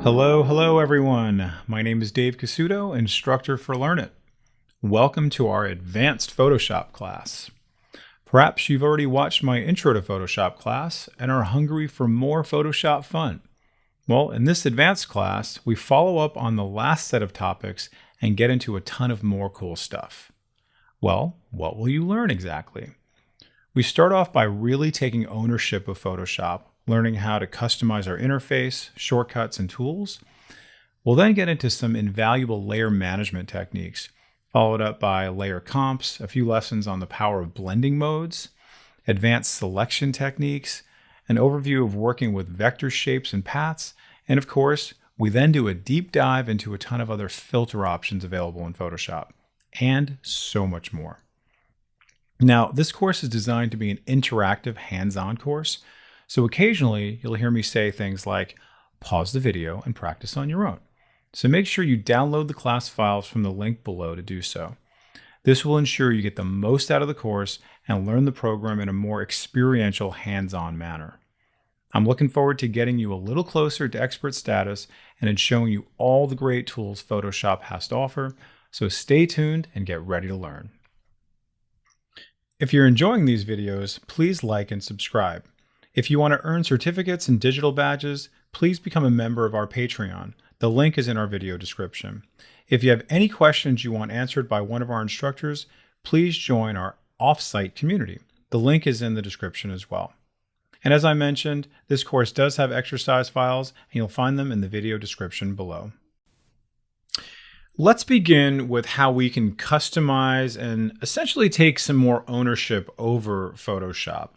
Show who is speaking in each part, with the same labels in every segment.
Speaker 1: Hello everyone. My name is Dave Casuto, instructor for Learn It. Welcome to our advanced Photoshop class. Perhaps you've already watched my intro to Photoshop class and are hungry for more Photoshop fun. Well, in this advanced class, we follow up on the last set of topics and get into a ton of more cool stuff. Well, what will you learn exactly? We start off by really taking ownership of Photoshop, learning how to customize our interface, shortcuts, and tools. We'll then get into some invaluable layer management techniques, followed up by layer comps, a few lessons on the power of blending modes, advanced selection techniques, an overview of working with vector shapes and paths, and of course, we then do a deep dive into a ton of other filter options available in Photoshop, and so much more. Now, this course is designed to be an interactive, hands-on course, so occasionally you'll hear me say things like, pause the video and practice on your own. So make sure you download the class files from the link below to do so. This will ensure you get the most out of the course and learn the program in a more experiential, hands-on manner. I'm looking forward to getting you a little closer to expert status and in showing you all the great tools Photoshop has to offer, so stay tuned and get ready to learn. If you're enjoying these videos, please like and subscribe. If you want to earn certificates and digital badges, please become a member of our Patreon. The link is in our video description. If you have any questions you want answered by one of our instructors, please join our off-site community. The link is in the description as well. And as I mentioned, this course does have exercise files, and you'll find them in the video description below. Let's begin with how we can customize and essentially take some more ownership over Photoshop.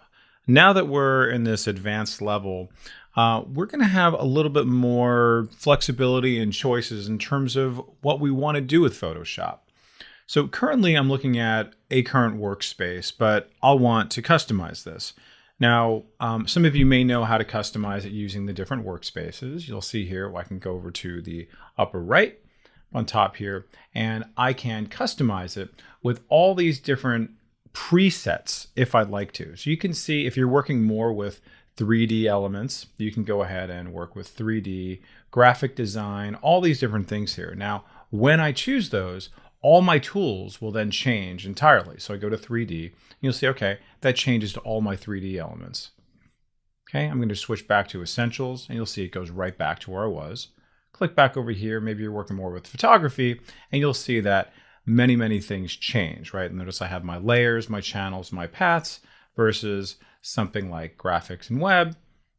Speaker 1: Now that we're in this advanced level, we're going to have a little bit more flexibility and choices in terms of what we want to do with Photoshop. So currently I'm looking at a current workspace, but I'll want to customize this. Now, some of you may know how to customize it using the different workspaces. You'll see here, I can go over to the upper right on top here, and I can customize it with all these different presets if I'd like to. So you can see if you're working more with 3D elements, you can go ahead and work with 3D, graphic design, all these different things here. Now, when I choose those, all my tools will then change entirely. So I go to 3D, and you'll see, okay, that changes to all my 3D elements. Okay, I'm going to switch back to Essentials, and you'll see it goes right back to where I was. Click back over here, maybe you're working more with photography, and you'll see that many things change, right? Notice I have my layers, my channels, my paths, versus something like graphics and web.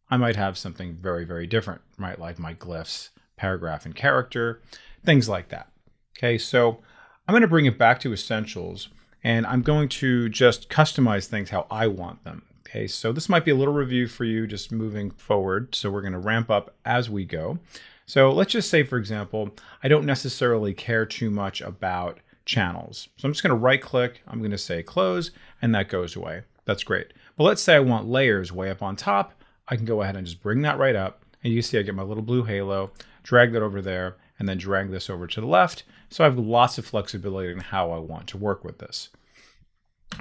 Speaker 1: I might have something very different, right? Like my glyphs, paragraph and character, things like that. Okay, so I'm going to bring it back to Essentials, and I'm going to just customize things how I want them. Okay, so this might be a little review for you just moving forward. So we're going to ramp up as we go. So let's just say, for example, I don't necessarily care too much about channels. So I'm just going to right click, I'm going to say close, and that goes away. That's great. But let's say I want layers way up on top. I can go ahead and just bring that right up, and you see I get my little blue halo, drag that over there, and then drag this over to the left. So I have lots of flexibility in how I want to work with this.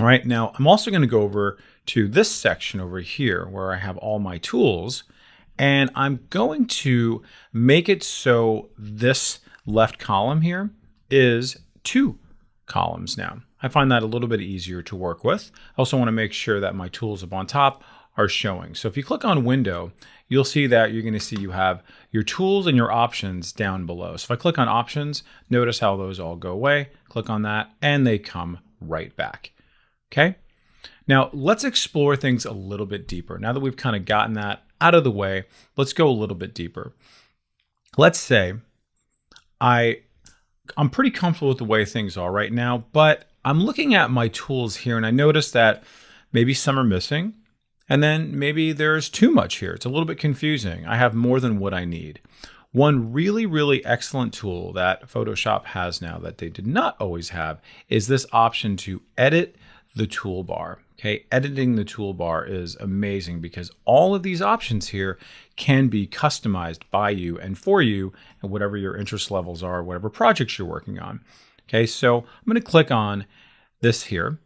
Speaker 1: All right, now I'm also going to go over to this section over here where I have all my tools, and I'm going to make it so this left column here is 2 columns now. I find that a little bit easier to work with. I also want to make sure that my tools up on top are showing. So if you click on Window, you'll see that you're going to see you have your tools and your options down below. So if I click on Options, notice how those all go away. Click on that, and they come right back. Okay? Now, let's explore things a little bit deeper. Now that we've kind of gotten that out of the way, let's go a little bit deeper. Let's say I'm pretty comfortable with the way things are right now, but I'm looking at my tools here and I notice that maybe some are missing, and then maybe there's too much here. It's a little bit confusing. I have more than what I need. One really excellent tool that Photoshop has now that they did not always have is this option to edit the toolbar. Okay, editing the toolbar is amazing because all of these options here can be customized by you and for you, and whatever your interest levels are, whatever projects you're working on. Okay, so I'm going to click on this here,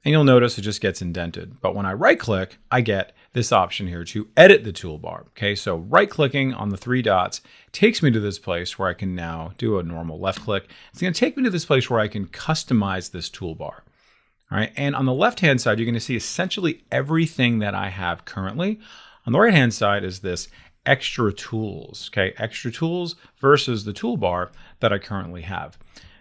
Speaker 1: and you'll notice it just gets indented. But when I right click, I get this option here to edit the toolbar. Okay, so right clicking on the three dots takes me to this place where I can now do a normal left click. It's going to take me to this place where I can customize this toolbar. All right, and on the left-hand side, you're going to see essentially everything that I have currently. On the right-hand side is this extra tools, okay? Extra tools versus the toolbar that I currently have.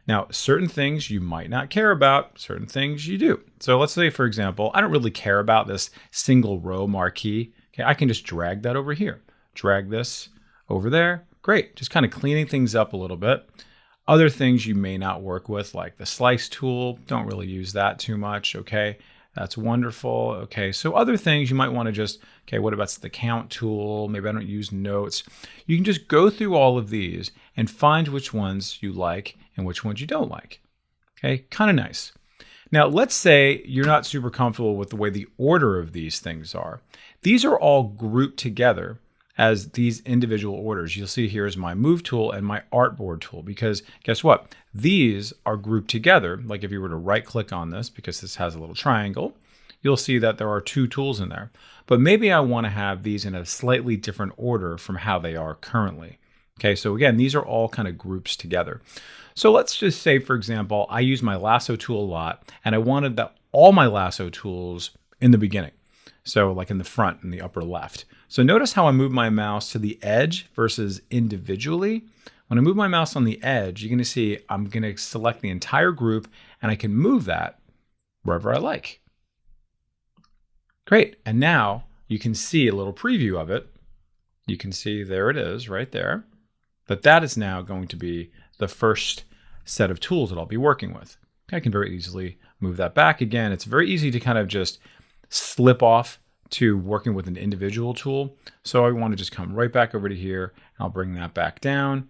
Speaker 1: Now, certain things you might not care about, certain things you do. So let's say, for example, I don't really care about this single row marquee. Okay, I can just drag that over here. Drag this over there. Great, just kind of cleaning things up a little bit. Other things you may not work with, like the slice tool, don't really use that too much, okay? That's wonderful. Okay, so other things you might want to just, okay, what about the count tool? Maybe I don't use notes. You can just go through all of these and find which ones you like and which ones you don't like. Okay, kind of nice. Now, let's say you're not super comfortable with the way the order of these things are. These are all grouped together as these individual orders. You'll see here is my move tool and my artboard tool, because guess what? These are grouped together. Like if you were to right click on this, because this has a little triangle, you'll see that there are two tools in there. But maybe I want to have these in a slightly different order from how they are currently. Okay, so again, these are all kind of groups together. So let's just say, for example, I use my lasso tool a lot and I wanted all my lasso tools in the beginning. So like in the front, in the upper left. So notice how I move my mouse to the edge versus individually. When I move my mouse on the edge, you're going to see I'm going to select the entire group and I can move that wherever I like. Great. And now you can see a little preview of it. You can see there it is right there. But that is now going to be the first set of tools that I'll be working with. I can very easily move that back again. It's very easy to kind of just slip off to working with an individual tool. So I want to just come right back over to here. And I'll bring that back down.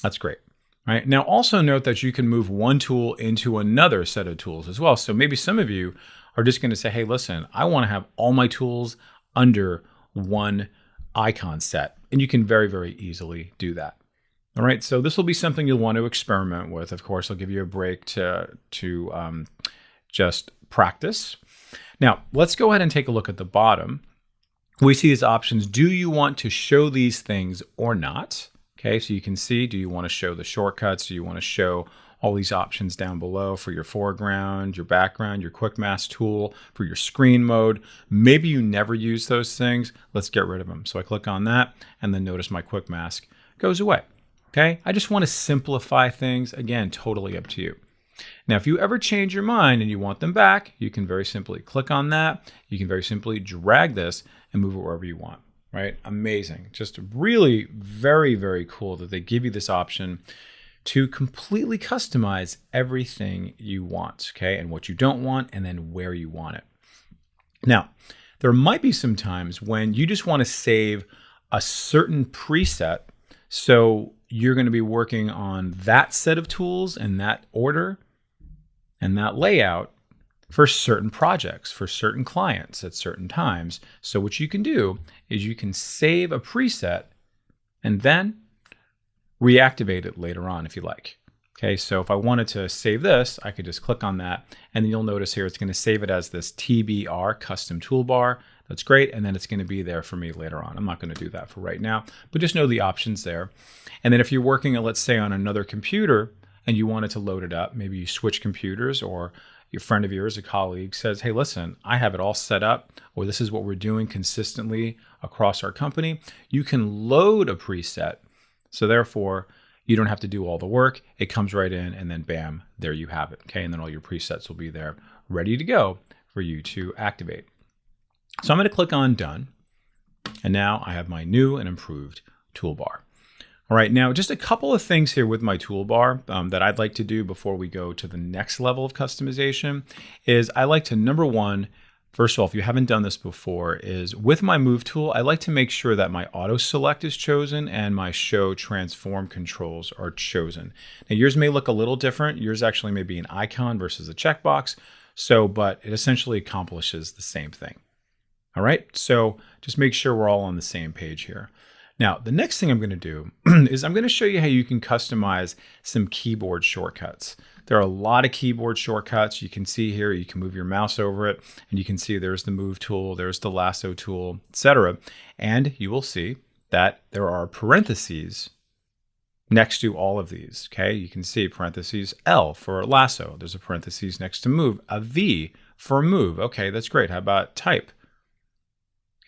Speaker 1: That's great. All right. Now also note that you can move one tool into another set of tools as well. So maybe some of you are just going to say, hey, listen, I want to have all my tools under one icon set. And you can very, very easily do that. All right, so this will be something you'll want to experiment with. Of course, I'll give you a break to just practice. Now, let's go ahead and take a look at the bottom. We see these options. Do you want to show these things or not? Okay, so you can see, do you want to show the shortcuts? Do you want to show all these options down below for your foreground, your background, your quick mask tool, for your screen mode? Maybe you never use those things. Let's get rid of them. So I click on that and then notice my quick mask goes away. Okay, I just want to simplify things. Again, totally up to you. Now, if you ever change your mind and you want them back, you can very simply click on that. You can very simply drag this and move it wherever you want, right? Amazing. Just really very, very cool that they give you this option to completely customize everything you want, okay? And what you don't want, and then where you want it. Now, there might be some times when you just want to save a certain preset. So you're going to be working on that set of tools and that order and that layout for certain projects, for certain clients at certain times. So what you can do is you can save a preset and then reactivate it later on if you like. Okay, so if I wanted to save this, I could just click on that, and then you'll notice here it's going to save it as this TBR custom toolbar. That's great, and then it's going to be there for me later on. I'm not going to do that for right now, but just know the options there. And then if you're working, let's say, on another computer and you wanted to load it up, maybe you switch computers, or your friend of yours, a colleague, says, hey, listen, I have it all set up, or this is what we're doing consistently across our company. You can load a preset. So therefore, you don't have to do all the work. It comes right in, and then bam, there you have it. Okay, and then all your presets will be there ready to go for you to activate. So I'm going to click on Done, and now I have my new and improved toolbar. All right, now just a couple of things here with my toolbar that I'd like to do before we go to the next level of customization is I like to, number one, first of all, if you haven't done this before, is with my Move tool, I like to make sure that my Auto Select is chosen and my Show Transform controls are chosen. Now yours may look a little different. Yours actually may be an icon versus a checkbox, but it essentially accomplishes the same thing. All right, so just make sure we're all on the same page here. Now, the next thing I'm going to do is I'm going to show you how you can customize some keyboard shortcuts. There are a lot of keyboard shortcuts. You can see here, you can move your mouse over it, and you can see there's the move tool, there's the lasso tool, etc. And you will see that there are parentheses next to all of these. Okay, you can see parentheses L for lasso. There's a parentheses next to move, a V for move. Okay, that's great. How about type?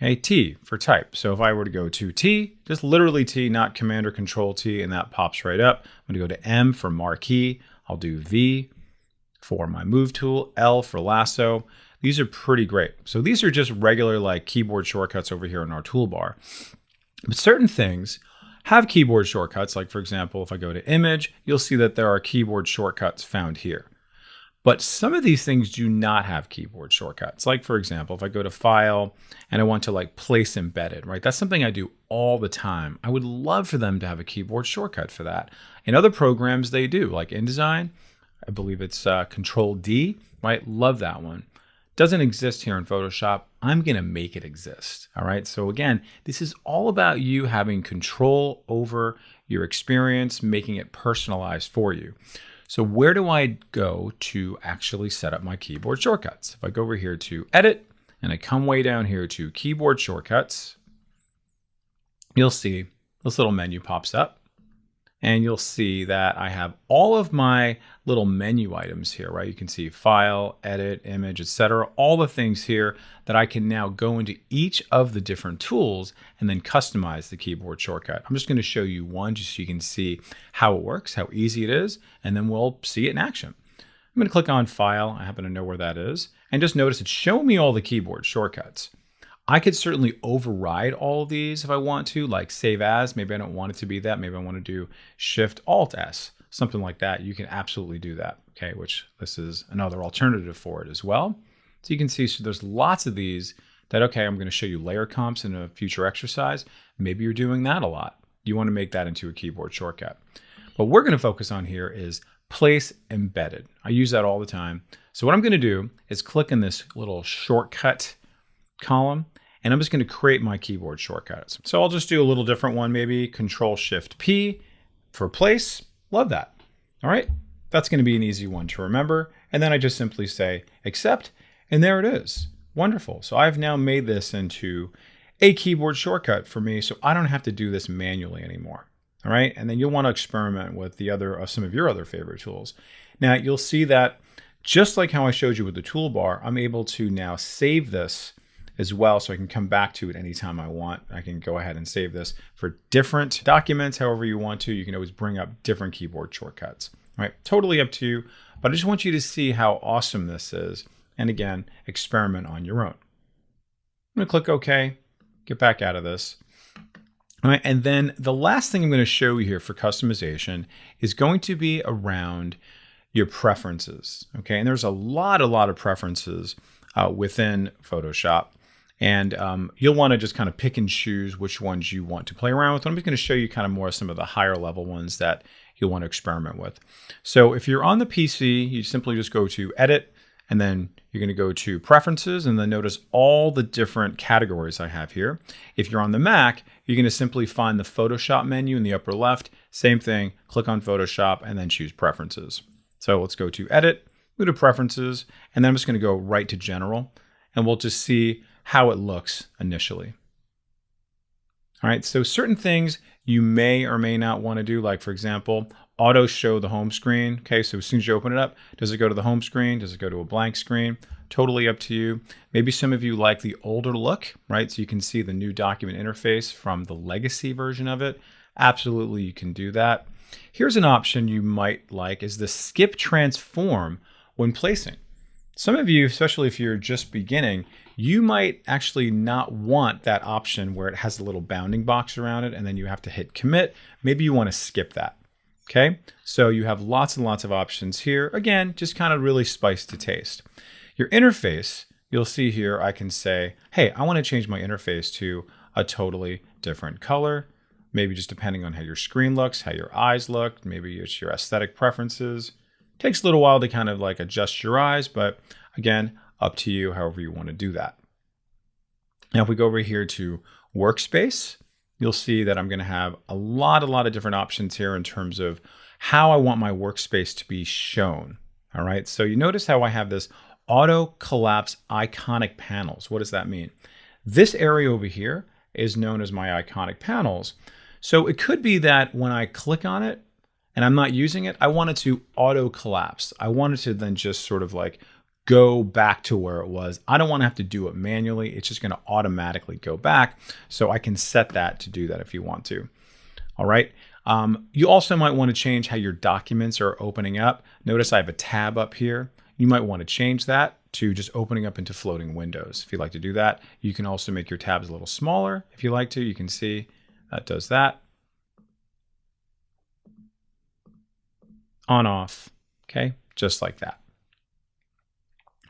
Speaker 1: Okay, T for type. So if I were to go to T, just literally T, not Command or Control T, and that pops right up. I'm going to go to M for marquee. I'll do V for my move tool, L for lasso. These are pretty great. So these are just regular like keyboard shortcuts over here in our toolbar. But certain things have keyboard shortcuts. Like for example, if I go to image, you'll see that there are keyboard shortcuts found here. But some of these things do not have keyboard shortcuts. Like for example, if I go to file and I want to like place embedded, right? That's something I do all the time. I would love for them to have a keyboard shortcut for that. In other programs, they do, like InDesign. I believe it's Control D, right? Love that one. Doesn't exist here in Photoshop. I'm gonna make it exist, all right? So again, this is all about you having control over your experience, making it personalized for you. So where do I go to actually set up my keyboard shortcuts? If I go over here to Edit, and I come way down here to Keyboard Shortcuts, you'll see this little menu pops up. And you'll see that I have all of my little menu items here, right? You can see File, Edit, Image, etc. All the things here that I can now go into each of the different tools and then customize the keyboard shortcut. I'm just going to show you one just so you can see how it works, how easy it is, and then we'll see it in action. I'm going to click on File. I happen to know where that is. And just notice it's showing me all the keyboard shortcuts. I could certainly override all of these if I want to, like save as. Maybe I don't want it to be that. Maybe I want to do Shift Alt S, something like that. You can absolutely do that, okay? Which this is another alternative for it as well. So you can see, so there's lots of these that, okay, I'm going to show you layer comps in a future exercise. Maybe you're doing that a lot. You want to make that into a keyboard shortcut. What we're going to focus on here is place embedded. I use that all the time. So what I'm going to do is click in this little shortcut column, and I'm just going to create my keyboard shortcuts. So I'll just do a little different one, maybe Control Shift P for place. Love that. All right, that's going to be an easy one to remember. And then I just simply say accept, and there it is. Wonderful. So I've now made this into a keyboard shortcut for me, so I don't have to do this manually anymore. All right, and then you'll want to experiment with the other some of your other favorite tools. Now you'll see that just like how I showed you with the toolbar, I'm able to now save this as well, so I can come back to it anytime I want. I can go ahead and save this for different documents, however you want to. You can always bring up different keyboard shortcuts. All right, totally up to you, but I just want you to see how awesome this is. And again, experiment on your own. I'm gonna click OK, get back out of this. All right, and then the last thing I'm going to show you here for customization is going to be around your preferences. Okay, and there's a lot of preferences within Photoshop. And you'll want to just kind of pick and choose which ones you want to play around with. I'm just going to show you kind of more some of the higher level ones that you'll want to experiment with. So if you're on the PC, you simply just go to Edit, and then you're going to go to Preferences, and then notice all the different categories I have here. If you're on the Mac, you're going to simply find the Photoshop menu in the upper left. Same thing, click on Photoshop, and then choose Preferences. So let's go to Edit, go to Preferences, and then I'm just going to go right to General, and we'll just see how it looks initially. All right, so certain things you may or may not want to do, like for example, auto show the home screen. Okay, so as soon as you open it up, does it go to the home screen? Does it go to a blank screen? Totally up to you. Maybe some of you like the older look, right? So you can see the new document interface from the legacy version of it. Absolutely, you can do that. Here's an option you might like is the skip transform when placing. Some of you, especially if you're just beginning, you might actually not want that option where it has a little bounding box around it and then you have to hit commit. Maybe you want to skip that. Okay, so you have lots and lots of options here. Again, just kind of really spice to taste. Your interface, you'll see here, I can say, hey, I want to change my interface to a totally different color. Maybe just depending on how your screen looks, how your eyes look, maybe it's your aesthetic preferences. Takes a little while to kind of like adjust your eyes, but again, up to you, however you want to do that. Now, if we go over here to Workspace, you'll see that I'm going to have a lot of different options here in terms of how I want my workspace to be shown. All right, so you notice how I have this auto collapse iconic panels. What does that mean? This area over here is known as my iconic panels. So it could be that when I click on it and I'm not using it, I want it to auto collapse. I want it to then just sort of like go back to where it was. I don't want to have to do it manually. It's just going to automatically go back. So I can set that to do that if you want to. All right. You also might want to change how your documents are opening up. Notice I have a tab up here. You might want to change that to just opening up into floating windows. If you like to do that, you can also make your tabs a little smaller. If you like to, you can see that does that. On, off, okay, just like that.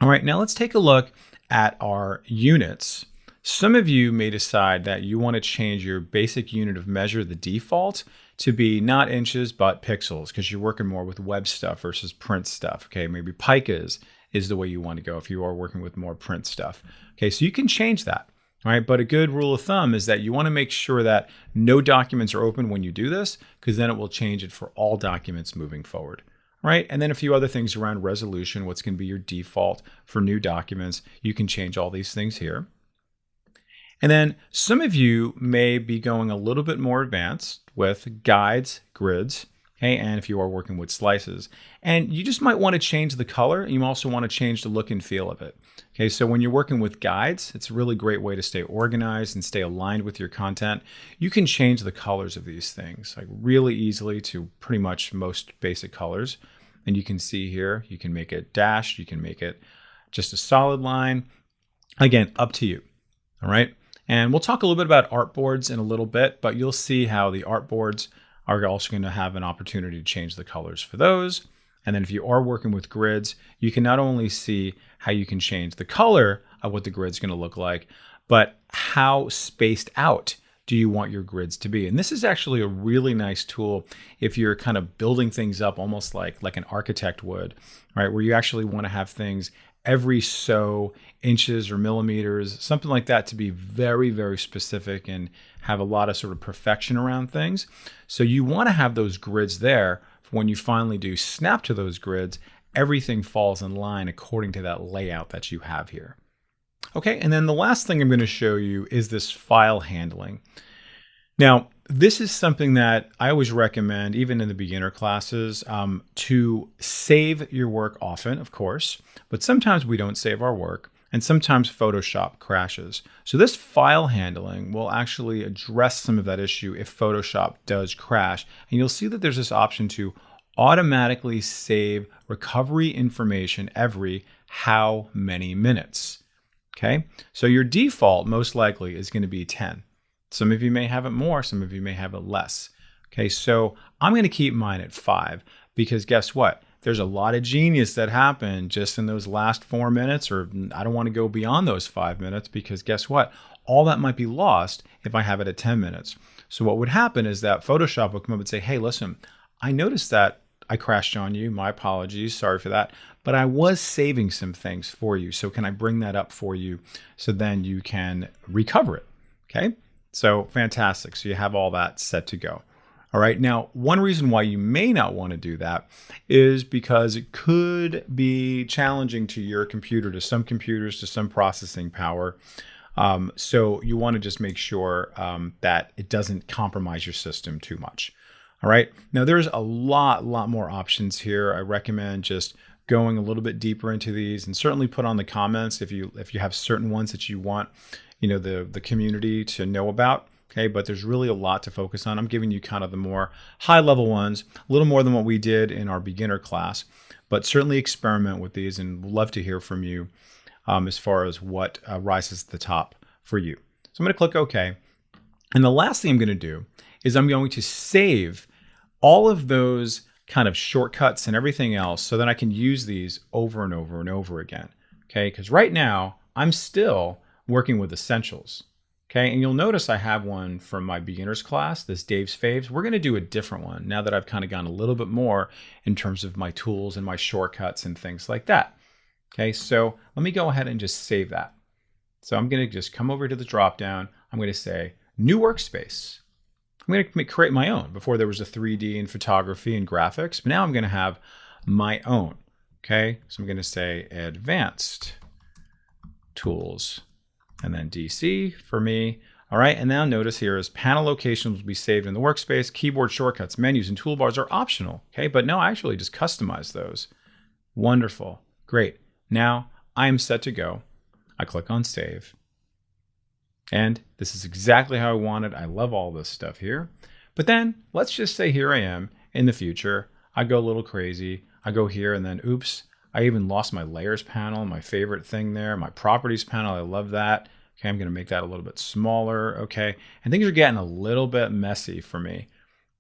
Speaker 1: All right, now let's take a look at our units. Some of you may decide that you want to change your basic unit of measure, the default, to be not inches, but pixels, because you're working more with web stuff versus print stuff. Okay, maybe pikas is the way you want to go if you are working with more print stuff. Okay, so you can change that. All right, but a good rule of thumb is that you want to make sure that no documents are open when you do this, because then it will change it for all documents moving forward. Right, and then a few other things around resolution, what's going to be your default for new documents. You can change all these things here. And then some of you may be going a little bit more advanced with guides, grids, okay, and if you are working with slices. And you just might want to change the color. You also want to change the look and feel of it. Okay, so when you're working with guides, it's a really great way to stay organized and stay aligned with your content. You can change the colors of these things like really easily to pretty much most basic colors. And you can see here, you can make it dashed, you can make it just a solid line. Again, up to you, all right? And we'll talk a little bit about artboards in a little bit, but you'll see how the artboards are also going to have an opportunity to change the colors for those. And then if you are working with grids, you can not only see how you can change the color of what the grid's going to look like, but how spaced out do you want your grids to be. And this is actually a really nice tool if you're kind of building things up almost like an architect would, right? Where you actually want to have things every so inches or millimeters, something like that, to be very, very specific and have a lot of sort of perfection around things. So you want to have those grids there for when you finally do snap to those grids, everything falls in line according to that layout that you have here. Okay, and then the last thing I'm going to show you is this file handling. Now, this is something that I always recommend, even in the beginner classes, to save your work often, of course, but sometimes we don't save our work, and sometimes Photoshop crashes. So this file handling will actually address some of that issue if Photoshop does crash. And you'll see that there's this option to automatically save recovery information every how many minutes. Okay, so your default most likely is going to be 10. Some of you may have it more, some of you may have it less. Okay, so I'm going to keep mine at 5 because guess what? There's a lot of genius that happened just in those last 4 minutes, or I don't want to go beyond those 5 minutes because guess what? All that might be lost if I have it at 10 minutes. So what would happen is that Photoshop will come up and say, hey, listen, I noticed that I crashed on you. My apologies. Sorry for that. But I was saving some things for you. So can I bring that up for you so then you can recover it? Okay. So fantastic. So you have all that set to go. All right. Now, one reason why you may not want to do that is because it could be challenging to your computer, to some computers, to some processing power. So you want to just make sure that it doesn't compromise your system too much. All right. Now there's a lot more options here. I recommend just going a little bit deeper into these, and certainly put on the comments if you have certain ones that you want, the community to know about. Okay, but there's really a lot to focus on. I'm giving you kind of the more high level ones, a little more than what we did in our beginner class, but certainly experiment with these, and we'd love to hear from you as far as what rises to the top for you. So I'm going to click OK. And the last thing I'm going to do is I'm going to save all of those kind of shortcuts and everything else so that I can use these over and over and over again. Okay, because right now I'm still working with essentials. Okay, and you'll notice I have one from my beginners class, this Dave's Faves. We're going to do a different one now that I've kind of gone a little bit more in terms of my tools and my shortcuts and things like that. Okay, so let me go ahead and just save that. So I'm going to just come over to the drop down. I'm going to say new workspace. I'm going to create my own. Before there was a 3D and photography and graphics, but now I'm going to have my own. Okay, so I'm going to say advanced tools and then DC for me. All right, and now notice here is panel locations will be saved in the workspace. Keyboard shortcuts, menus, and toolbars are optional. Okay, but no, I actually just customize those. Wonderful, great. Now I am set to go. I click on save. And this is exactly how I want it. I love all this stuff here. But then let's just say here I am in the future. I go a little crazy. I go here and then oops, I even lost my layers panel, my favorite thing there, my properties panel. I love that. Okay, I'm going to make that a little bit smaller. Okay, and things are getting a little bit messy for me.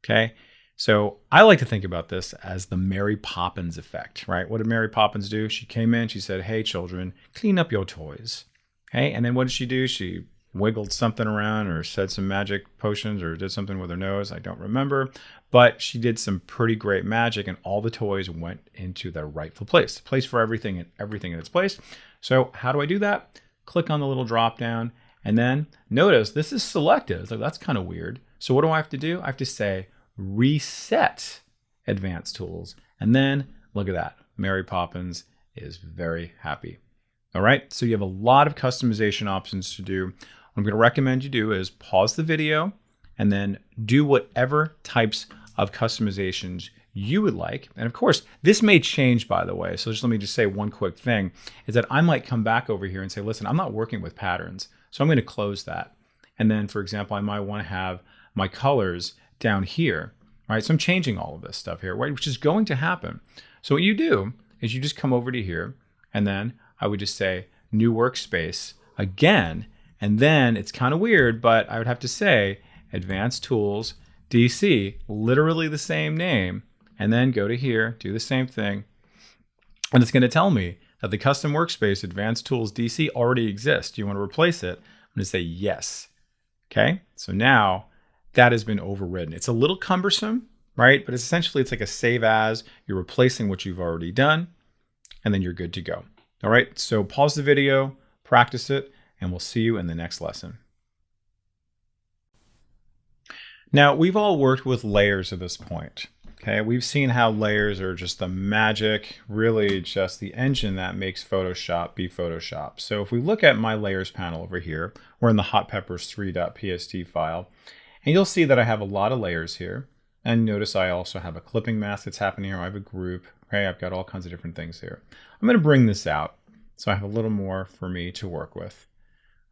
Speaker 1: Okay, so I like to think about this as the Mary Poppins effect, right? What did Mary Poppins do? She came in, she said, hey, children, clean up your toys. Okay, and then what did she do? She wiggled something around or said some magic potions or did something with her nose. I don't remember, but she did some pretty great magic and all the toys went into their rightful place. Place for everything and everything in its place. So how do I do that? Click on the little drop down and then notice this is selected. It's like, that's kind of weird. So what do I have to do? I have to say reset advanced tools. And then look at that. Mary Poppins is very happy. All right. So you have a lot of customization options to do. What I'm going to recommend you do is pause the video and then do whatever types of customizations you would like. And of course, this may change, by the way. So just let me just say one quick thing is that I might come back over here and say, listen, I'm not working with patterns. So I'm going to close that. And then, for example, I might want to have my colors down here, right? So I'm changing all of this stuff here, right? Which is going to happen. So what you do is you just come over to here and then I would just say new workspace again. And then it's kind of weird, but I would have to say advanced tools, DC, literally the same name. And then go to here, do the same thing. And it's going to tell me that the custom workspace advanced tools DC already exists. Do you want to replace it? I'm going to say yes. Okay. So now that has been overridden. It's a little cumbersome, right? But essentially it's like a save as. You're replacing what you've already done and then you're good to go. All right. So pause the video, practice it, and we'll see you in the next lesson. Now we've all worked with layers at this point. Okay, we've seen how layers are just the magic, really just the engine that makes Photoshop be Photoshop. So if we look at my layers panel over here, we're in the Hot Peppers 3.pst file, and you'll see that I have a lot of layers here. And notice I also have a clipping mask that's happening here. I have a group. Okay, I've got all kinds of different things here. I'm going to bring this out so I have a little more for me to work with.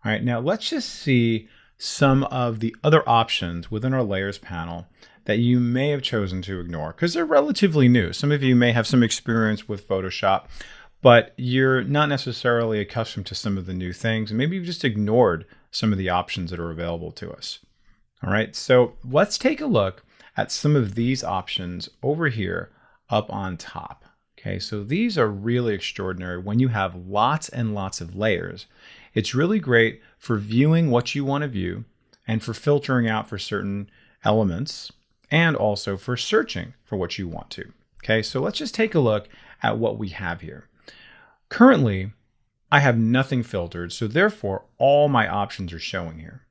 Speaker 1: All right, now let's just see some of the other options within our layers panel that you may have chosen to ignore because they're relatively new. Some of you may have some experience with Photoshop, but you're not necessarily accustomed to some of the new things. And maybe you've just ignored some of the options that are available to us. All right, so let's take a look at some of these options over here up on top. Okay, so these are really extraordinary when you have lots and lots of layers. It's really great for viewing what you want to view and for filtering out for certain elements and also for searching for what you want to. Okay, so let's just take a look at what we have here. Currently, I have nothing filtered, so therefore all my options are showing here.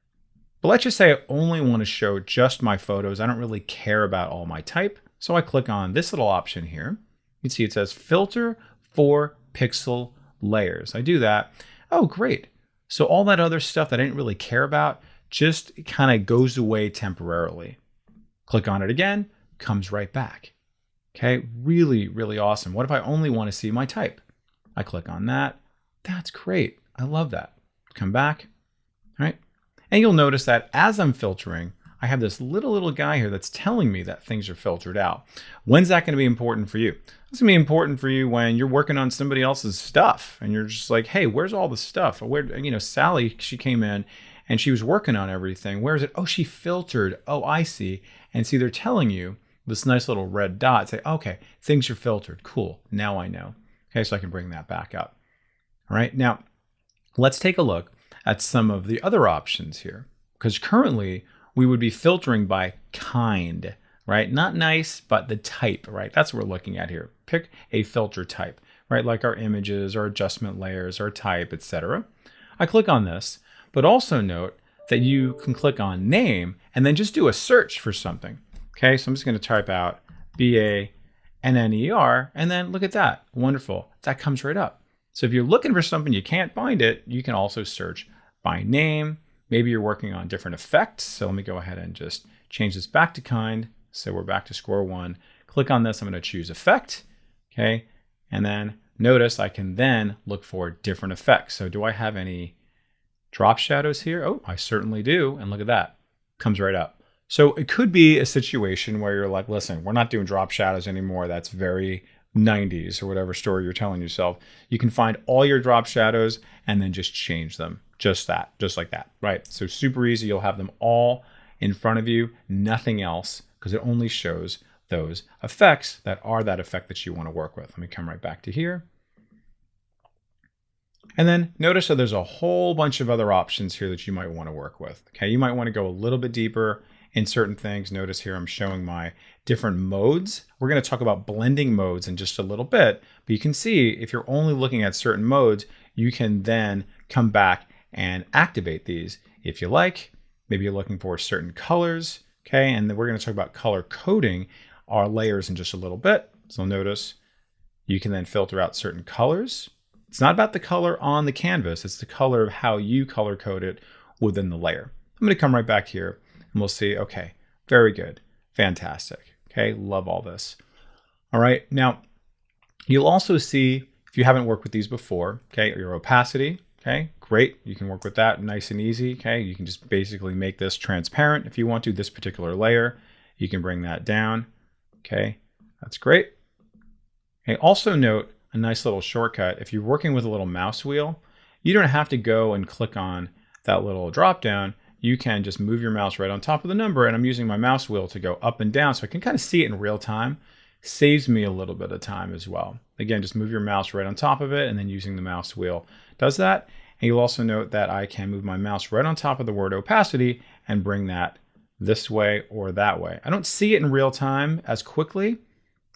Speaker 1: But let's just say I only want to show just my photos. I don't really care about all my type. So I click on this little option here. You can see it says filter for pixel layers. I do that. Oh, great. So all that other stuff that I didn't really care about just kind of goes away temporarily. Click on it again, comes right back. Okay, really, really awesome. What if I only want to see my type? I click on that. That's great. I love that. Come back. All right. And you'll notice that as I'm filtering, I have this little guy here that's telling me that things are filtered out. When's that going to be important for you? It's going to be important for you when you're working on somebody else's stuff and you're just like, hey, where's all the stuff? Where, Sally, she came in and she was working on everything. Where is it? Oh, she filtered. Oh, I see. And see, they're telling you this nice little red dot. Say, okay, things are filtered. Cool. Now I know. Okay, so I can bring that back up. All right. Now, let's take a look at some of the other options here. Because currently, we would be filtering by kind, right? Not nice, but the type, right? That's what we're looking at here. Pick a filter type, right? Like our images, our adjustment layers, our type, etc. I click on this, but also note that you can click on name and then just do a search for something. Okay, so I'm just going to type out BANNER, and then look at that. Wonderful. That comes right up. So if you're looking for something, you can't find it, you can also search by name. Maybe you're working on different effects. So let me go ahead and just change this back to kind. So we're back to square one. Click on this. I'm going to choose effect. Okay. And then notice I can then look for different effects. So do I have any drop shadows here? Oh, I certainly do. And look at that. Comes right up. So it could be a situation where you're like, listen, we're not doing drop shadows anymore. That's very 90s or whatever story you're telling yourself. You can find all your drop shadows and then just change them. Just like that, right? So super easy. You'll have them all in front of you, nothing else, because it only shows those effects that are that effect that you want to work with. Let me come right back to here. And then notice that there's a whole bunch of other options here that you might want to work with. Okay, you might want to go a little bit deeper in certain things. Notice here I'm showing my different modes. We're going to talk about blending modes in just a little bit, but you can see if you're only looking at certain modes, you can then come back and activate these if you like. Maybe you're looking for certain colors. Okay, and then we're going to talk about color coding our layers in just a little bit. So notice you can then filter out certain colors. It's not about the color on the canvas, it's the color of how you color code it within the layer. I'm going to come right back here and we'll see, okay, very good, fantastic. Okay, love all this. All right, now you'll also see, if you haven't worked with these before, okay, your opacity, okay, great, you can work with that nice and easy. Okay, you can just basically make this transparent if you want to, this particular layer. You can bring that down. Okay, that's great. Okay, also note a nice little shortcut. If you're working with a little mouse wheel, you don't have to go and click on that little drop down. You can just move your mouse right on top of the number, and I'm using my mouse wheel to go up and down so I can kind of see it in real time. Saves me a little bit of time as well. Again, just move your mouse right on top of it, and then using the mouse wheel does that. And you'll also note that I can move my mouse right on top of the word opacity and bring that this way or that way. I don't see it in real time as quickly,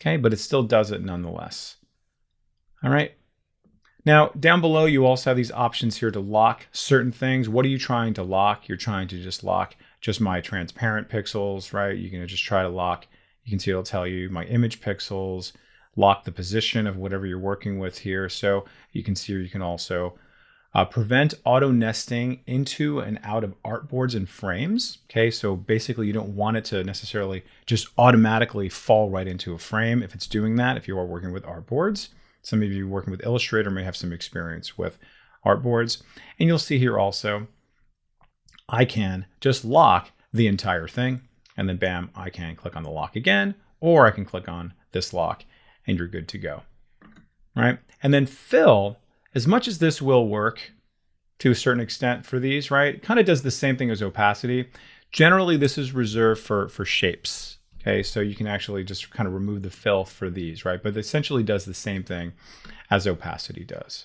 Speaker 1: okay, but it still does it nonetheless. All right. Now, down below, you also have these options here to lock certain things. What are you trying to lock? You're trying to just lock just my transparent pixels, right? You can just try to lock, you can see it'll tell you my image pixels, lock the position of whatever you're working with here. So you can see, or you can also prevent auto nesting into and out of artboards and frames. Okay, so basically you don't want it to necessarily just automatically fall right into a frame if it's doing that, if you are working with artboards. Some of you working with Illustrator may have some experience with artboards. And you'll see here also, I can just lock the entire thing, and then bam, I can click on the lock again, or I can click on this lock and you're good to go. All right, and then fill, as much as this will work to a certain extent for these, right? It kind of does the same thing as opacity. Generally, this is reserved for shapes. Okay, so you can actually just kind of remove the fill for these, right? But it essentially does the same thing as opacity does.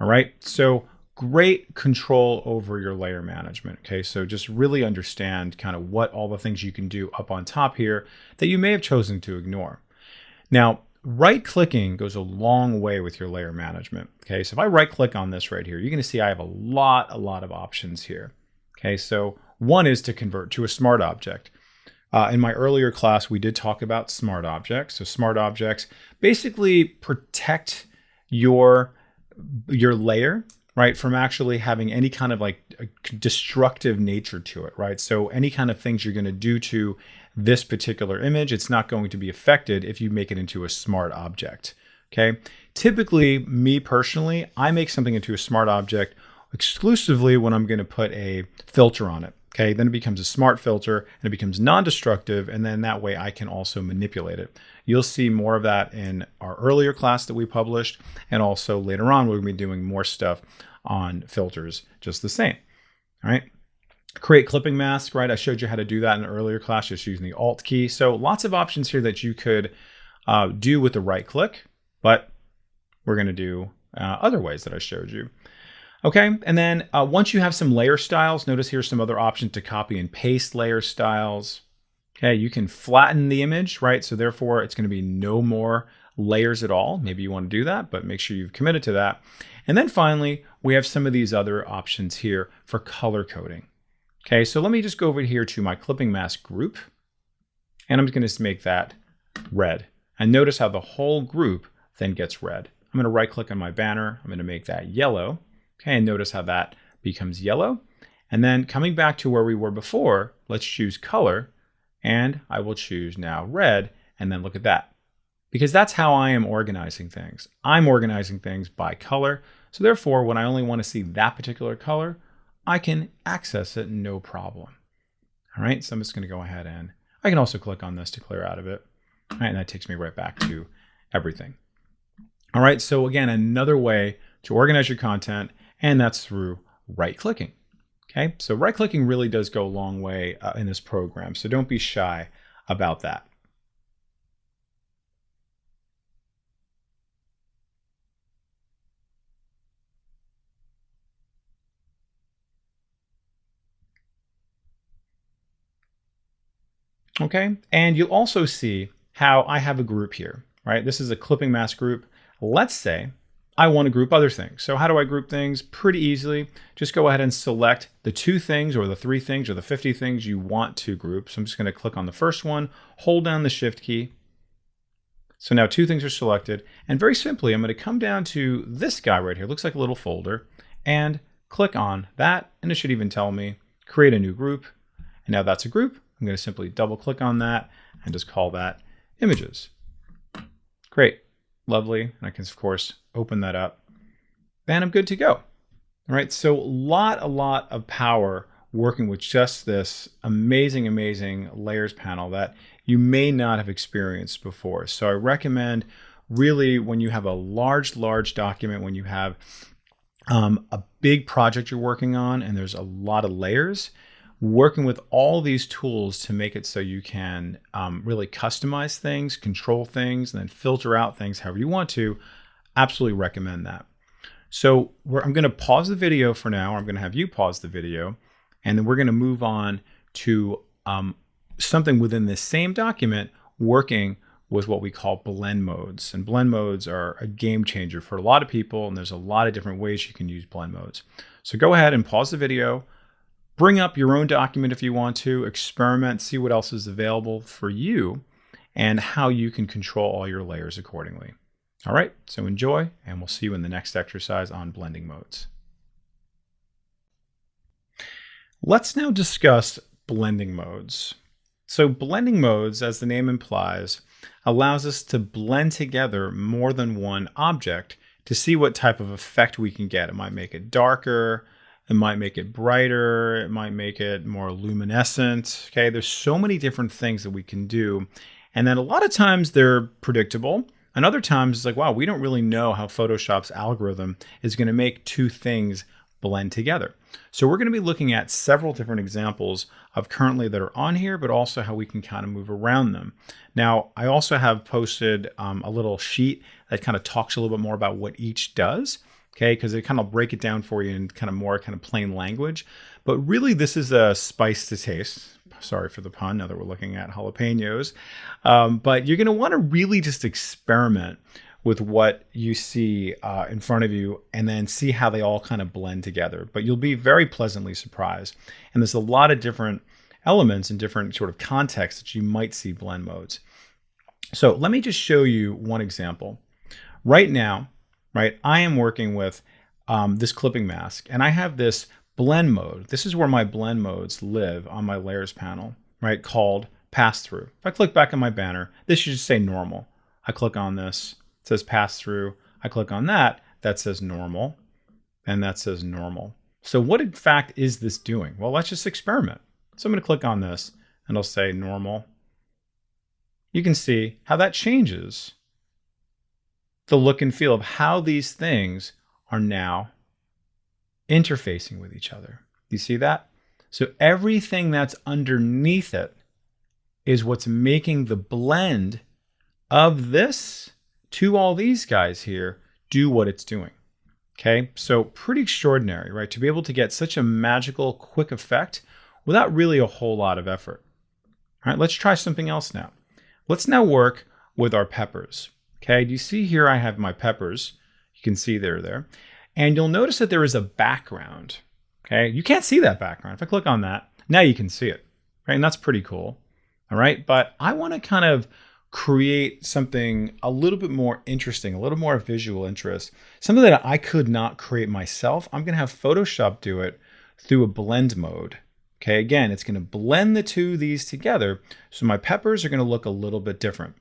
Speaker 1: All right, so great control over your layer management. Okay, so just really understand kind of what all the things you can do up on top here that you may have chosen to ignore. Now, right-clicking goes a long way with your layer management. Okay, so if I right-click on this right here, you're going to see I have a lot of options here. Okay, so one is to convert to a smart object. In my earlier class, we did talk about smart objects. So smart objects basically protect your layer, right, from actually having any kind of like a destructive nature to it, right? So any kind of things you're going to do to this particular image, it's not going to be affected if you make it into a smart object. Okay. Typically, me personally, I make something into a smart object exclusively when I'm going to put a filter on it. Okay, then it becomes a smart filter and it becomes non-destructive, and then that way I can also manipulate it. You'll see more of that in our earlier class that we published, and also later on we're going to be doing more stuff on filters just the same. All right, create clipping mask, right? I showed you how to do that in an earlier class just using the Alt key. So lots of options here that you could do with the right click, but we're going to do other ways that I showed you. Okay, and then once you have some layer styles, notice here's some other options to copy and paste layer styles. Okay, you can flatten the image, right? So therefore it's going to be no more layers at all. Maybe you want to do that, but make sure you've committed to that. And then finally, we have some of these other options here for color coding. Okay, so let me just go over here to my clipping mask group, and I'm going to make that red. And notice how the whole group then gets red. I'm going to right click on my banner. I'm going to make that yellow. Okay, and notice how that becomes yellow. And then coming back to where we were before, let's choose color, and I will choose now red, and then look at that. Because that's how I am organizing things. I'm organizing things by color. So therefore, when I only want to see that particular color, I can access it no problem. All right, so I'm just going to go ahead and I can also click on this to clear out of it. All right, and that takes me right back to everything. All right, so again, another way to organize your content, and that's through right-clicking. Okay, so right-clicking really does go a long way in this program, so don't be shy about that. Okay, and you'll also see how I have a group here, right? This is a clipping mask group. Let's say I want to group other things. So how do I group things? Pretty easily. Just go ahead and select the 2 things or the 3 things or the 50 things you want to group. So I'm just going to click on the first one, hold down the Shift key. So now 2 things are selected. And very simply, I'm going to come down to this guy right here. It looks like a little folder. And click on that. And it should even tell me, create a new group. And now that's a group. I'm going to simply double click on that and just call that images. Great. Lovely. And I can, of course, open that up. And I'm good to go. All right. So a lot of power working with just this amazing, amazing layers panel that you may not have experienced before. So I recommend really when you have a large document, when you have a big project you're working on and there's a lot of layers, working with all these tools to make it so you can really customize things, control things, and then filter out things however you want to, absolutely recommend that. So I'm going to pause the video for now. I'm going to have you pause the video, and then we're going to move on to something within this same document working with what we call blend modes. And blend modes are a game changer for a lot of people, and there's a lot of different ways you can use blend modes. So go ahead and pause the video. Bring up your own document if you want to, experiment, see what else is available for you, and how you can control all your layers accordingly. All right, so enjoy, and we'll see you in the next exercise on blending modes. Let's now discuss blending modes. So blending modes, as the name implies, allows us to blend together more than one object to see what type of effect we can get. It might make it darker, it might make it brighter, it might make it more luminescent. Okay, there's so many different things that we can do. And then a lot of times they're predictable. And other times it's like, wow, we don't really know how Photoshop's algorithm is going to make 2 things blend together. So we're going to be looking at several different examples of currently that are on here, but also how we can kind of move around them. Now, I also have posted a little sheet that kind of talks a little bit more about what each does. Okay, because they kind of break it down for you in kind of more kind of plain language. But really, this is a spice to taste. Sorry for the pun, now that we're looking at jalapenos. But you're going to want to really just experiment with what you see in front of you and then see how they all kind of blend together. But you'll be very pleasantly surprised. And there's a lot of different elements and different sort of contexts that you might see blend modes. So let me just show you one example. Right now, right, I am working with this clipping mask, and I have this blend mode. This is where my blend modes live on my layers panel, right, called pass through. If I click back on my banner, this should just say normal. I click on this, it says pass through. I click on that, that says normal, and that says normal. So what in fact is this doing? Well, let's just experiment. So I'm going to click on this, and I'll say normal. You can see how that changes the look and feel of how these things are now interfacing with each other. You see that? So everything that's underneath it is what's making the blend of this to all these guys here do what it's doing. Okay, so pretty extraordinary, right? To be able to get such a magical, quick effect without really a whole lot of effort. All right, let's try something else now. Let's now work with our peppers. Okay, do you see here I have my peppers? You can see they're there. And you'll notice that there is a background. Okay, you can't see that background. If I click on that, Now you can see it, right? And that's pretty cool. All right. But I want to kind of create something a little bit more interesting, a little more visual interest, something that I could not create myself. I'm going to have Photoshop do it through a blend mode. Okay, again, it's going to blend the two of these together, so my peppers are going to look a little bit different.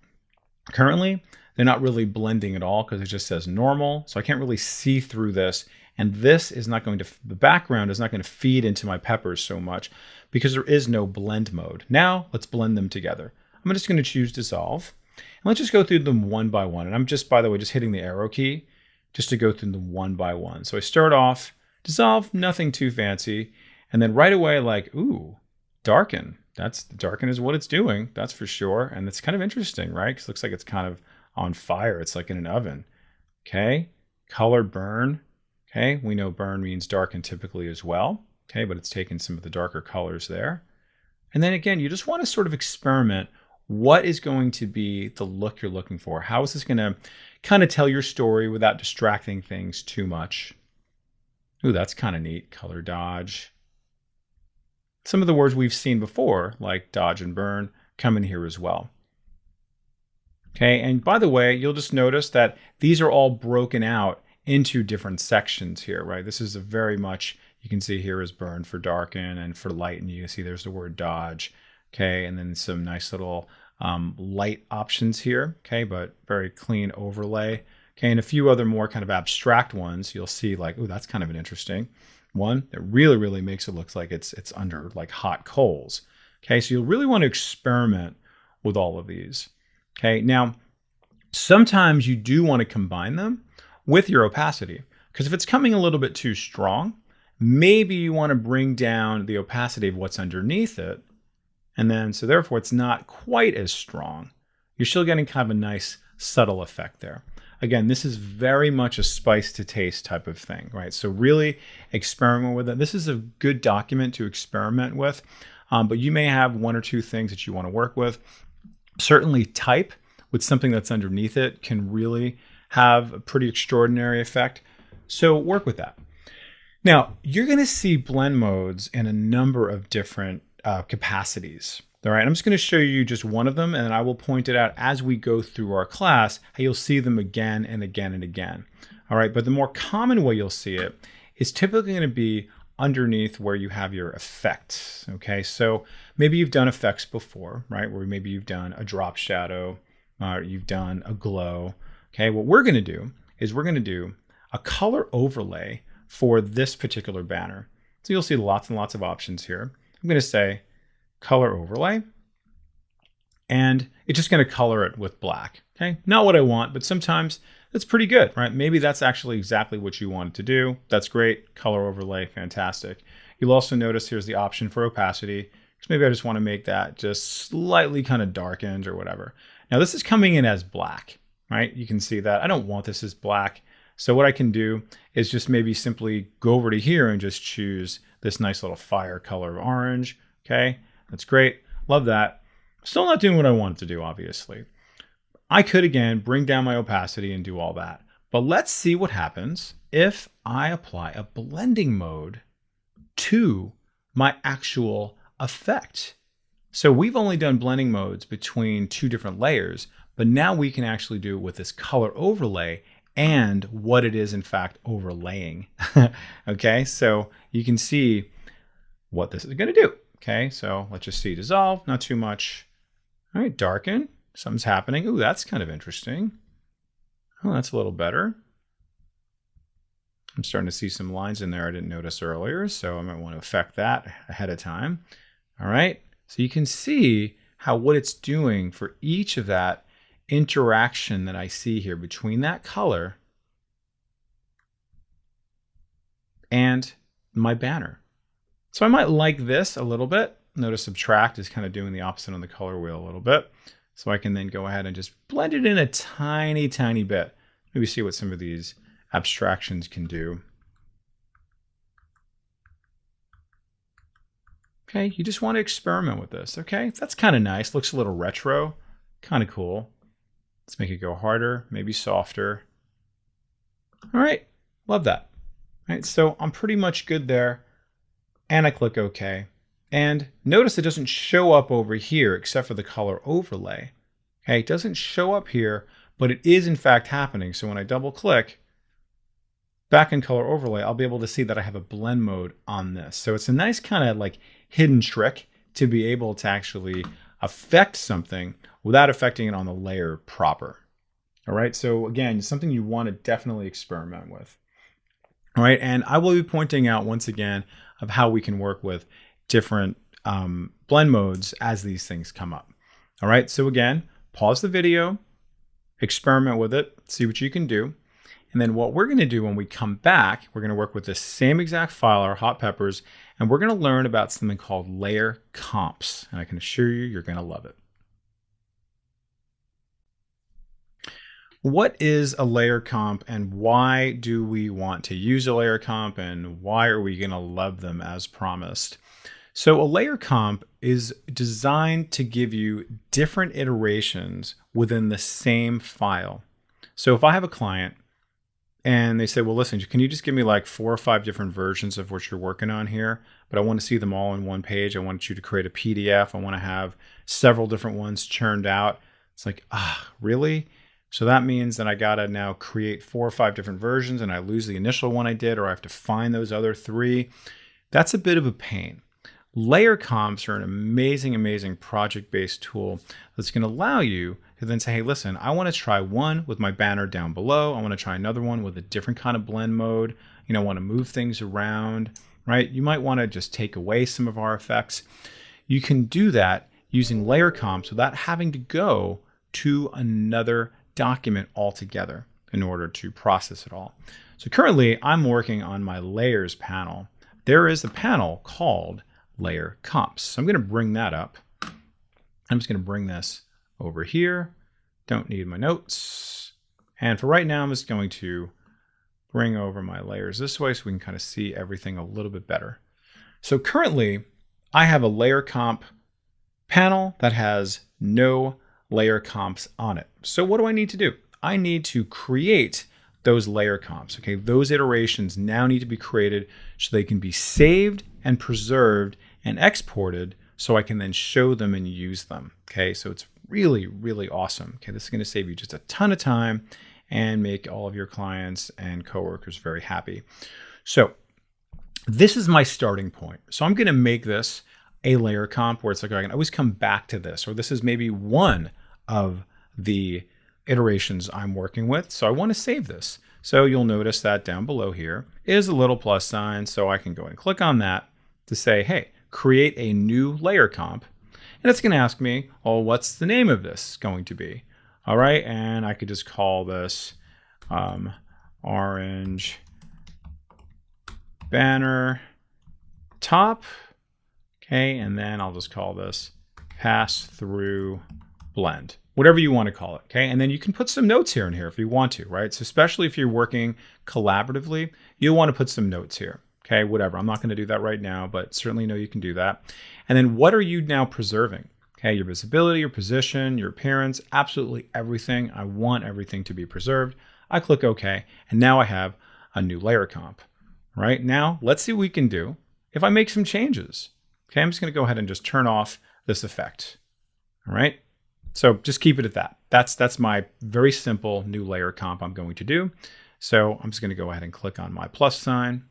Speaker 1: Currently, they're not really blending at all because it just says normal, so I can't really see through this, and this is not going to, the background is not going to feed into my peppers so much because there is no blend mode. Now, let's blend them together. I'm just going to choose dissolve, and let's just go through them one by one, and I'm just, by the way, just hitting the arrow key just to go through them one by one. So I start off, dissolve, nothing too fancy. And then right away, like, ooh, darken. Darken is what it's doing, that's for sure. And it's kind of interesting, right? Because it looks like it's kind of on fire. It's like in an oven. Okay, color burn. Okay, we know burn means darken typically as well. Okay, but it's taking some of the darker colors there. And then again, you just want to sort of experiment. What is going to be the look you're looking for? How is this going to kind of tell your story without distracting things too much? Ooh, that's kind of neat. Color dodge. Some of the words we've seen before, like dodge and burn, come in here as well. Okay, and by the way, you'll just notice that these are all broken out into different sections here, right? This is a very much, you can see here is burn for darken, and for lighten, you can see there's the word dodge. Okay, and then some nice little light options here, okay, but very clean overlay. Okay, and a few other more kind of abstract ones you'll see like, oh, that's kind of an interesting one that really makes it look like it's under like hot coals. Okay, so you'll really want to experiment with all of these. Okay, now sometimes you do want to combine them with your opacity, because if it's coming a little bit too strong, maybe you want to bring down the opacity of what's underneath it, and then so therefore it's not quite as strong. You're still getting kind of a nice subtle effect there. Again, this is very much a spice to taste type of thing, right? So really experiment with it. This is a good document to experiment with, but you may have one or two things that you want to work with. Certainly type with something that's underneath it can really have a pretty extraordinary effect. So work with that. Now, you're going to see blend modes in a number of different capacities. All right, I'm just going to show you just one of them, and then I will point it out as we go through our class, how you'll see them again and again and again. All right, but the more common way you'll see it is typically going to be underneath where you have your effects. Okay, so maybe you've done effects before, right? Where maybe you've done a drop shadow, you've done a glow. Okay, what we're going to do is we're going to do a color overlay for this particular banner. So you'll see lots and lots of options here. I'm going to say color overlay, and it's just going to color it with black. Okay, not what I want, but sometimes that's pretty good, right? Maybe that's actually exactly what you wanted to do. That's great. Color overlay, fantastic. You'll also notice here's the option for opacity, because maybe I just want to make that just slightly kind of darkened or whatever. Now this is coming in as black, right? You can see that. I don't want this as black. So what I can do is just maybe simply go over to here and just choose this nice little fire color of orange. Okay, that's great. Love that. Still not doing what I wanted to do, obviously. I could, again, bring down my opacity and do all that. But let's see what happens if I apply a blending mode to my actual effect. So we've only done blending modes between two different layers, but now we can actually do it with this color overlay and what it is in fact overlaying. Okay, so you can see what this is going to do. Okay, so let's just see dissolve, not too much. All right, darken, something's happening. Ooh, that's kind of interesting. Oh, that's a little better. I'm starting to see some lines in there I didn't notice earlier, so I might want to affect that ahead of time. All right, so you can see how what it's doing for each of that interaction that I see here between that color and my banner. So I might like this a little bit. Notice subtract is kind of doing the opposite on the color wheel a little bit. So I can then go ahead and just blend it in a tiny, tiny bit. Maybe see what some of these abstractions can do. Okay, you just want to experiment with this, okay? That's kind of nice. Looks a little retro, kind of cool. Let's make it go harder, maybe softer. All right, love that. All right, so I'm pretty much good there. And I click OK. And notice it doesn't show up over here except for the color overlay. Okay, it doesn't show up here, but it is in fact happening. So when I double click back in color overlay, I'll be able to see that I have a blend mode on this. So it's a nice kind of like hidden trick to be able to actually affect something without affecting it on the layer proper. All right, so again, something you want to definitely experiment with. All right, and I will be pointing out once again of how we can work with different blend modes as these things come up. All right, so again, pause the video, experiment with it, see what you can do. And then what we're going to do when we come back, we're going to work with the same exact file, our hot peppers, and we're going to learn about something called layer comps. And I can assure you, you're going to love it. What is a layer comp and why do we want to use a layer comp and why are we going to love them as promised? So a layer comp is designed to give you different iterations within the same file. So if I have a client and they say, well, listen, can you just give me like 4 or 5 different versions of what you're working on here? But I want to see them all in one page. I want you to create a PDF. I want to have several different ones churned out. It's like, really? So that means that I got to now create 4 or 5 different versions and I lose the initial one I did, or I have to find those other 3. That's a bit of a pain. Layer comps are an amazing, amazing project-based tool that's going to allow you to then say, hey, listen, I want to try one with my banner down below. I want to try another one with a different kind of blend mode. You know, I want to move things around, right? You might want to just take away some of our effects. You can do that using layer comps without having to go to another document altogether in order to process it all. So currently I'm working on my layers panel. There is a panel called layer comps. So I'm going to bring that up. I'm just going to bring this over here. Don't need my notes. And for right now, I'm just going to bring over my layers this way so we can kind of see everything a little bit better. So currently I have a layer comp panel that has no layer comps on it. So what do I need to do? I need to create those layer comps. Okay, those iterations now need to be created so they can be saved and preserved and exported so I can then show them and use them. Okay, so it's really, really awesome. Okay, this is going to save you just a ton of time and make all of your clients and coworkers very happy. So this is my starting point. So I'm going to make this a layer comp where it's like I can always come back to this, or this is maybe one of the iterations I'm working with. So I want to save this. So you'll notice that down below here is a little plus sign. So I can go and click on that to say, hey, create a new layer comp. And it's going to ask me, oh, what's the name of this going to be? All right. And I could just call this orange banner top. Okay. And then I'll just call this pass through blend, whatever you want to call it. Okay. And then you can put some notes here and here if you want to, right? So especially if you're working collaboratively, you'll want to put some notes here. Okay, whatever. I'm not going to do that right now, but certainly know you can do that. And then what are you now preserving? Okay, your visibility, your position, your appearance, absolutely everything. I want everything to be preserved. I click OK, and now I have a new layer comp. Right now, let's see what we can do if I make some changes. Okay, I'm just going to go ahead and just turn off this effect. All right, so just keep it at that. That's my very simple new layer comp I'm going to do. So I'm just going to go ahead and click on my plus sign.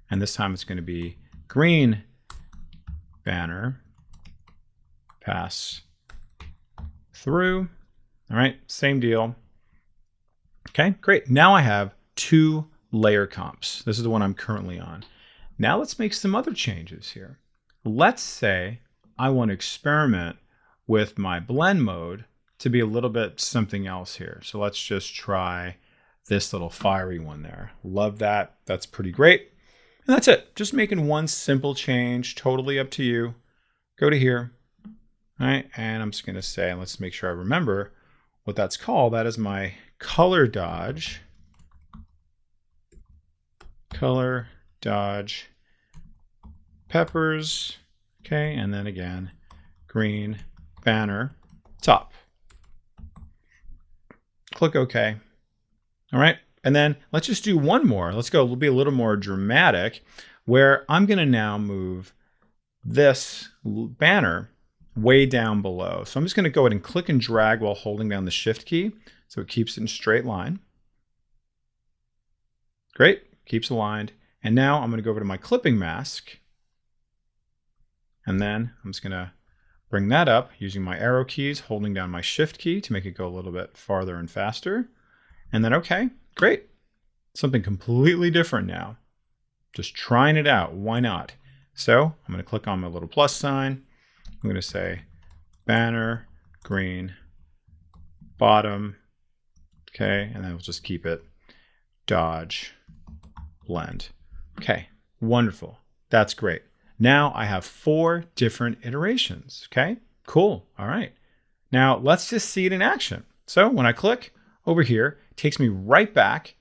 Speaker 1: And this time it's going to be green banner pass through. All right, same deal. Okay, great. Now I have 2 layer comps. This is the one I'm currently on. Now let's make some other changes here. Let's say I want to experiment with my blend mode to be a little bit something else here. So let's just try this little fiery one there. Love that. That's pretty great. And that's it. Just making one simple change, totally up to you. Go to here. All right. And I'm just going to say, let's make sure I remember what that's called. That is my color dodge. Color dodge peppers. Okay. And then again, green banner top. Click OK. All right. And then let's just do one more. Let's go. We'll be a little more dramatic where I'm going to now move this banner way down below. So I'm just going to go ahead and click and drag while holding down the Shift key. So it keeps it in straight line. Great, keeps aligned. And now I'm going to go over to my clipping mask. And then I'm just going to bring that up using my arrow keys, holding down my Shift key to make it go a little bit farther and faster. And then, okay, great. Something completely different now. Just trying it out. Why not? So I'm going to click on my little plus sign. I'm going to say banner, green, bottom. Okay, and then we'll just keep it dodge, blend. Okay, wonderful. That's great. Now I have 4 different iterations. Okay, cool. All right. Now let's just see it in action. So when I click over here, it takes me right back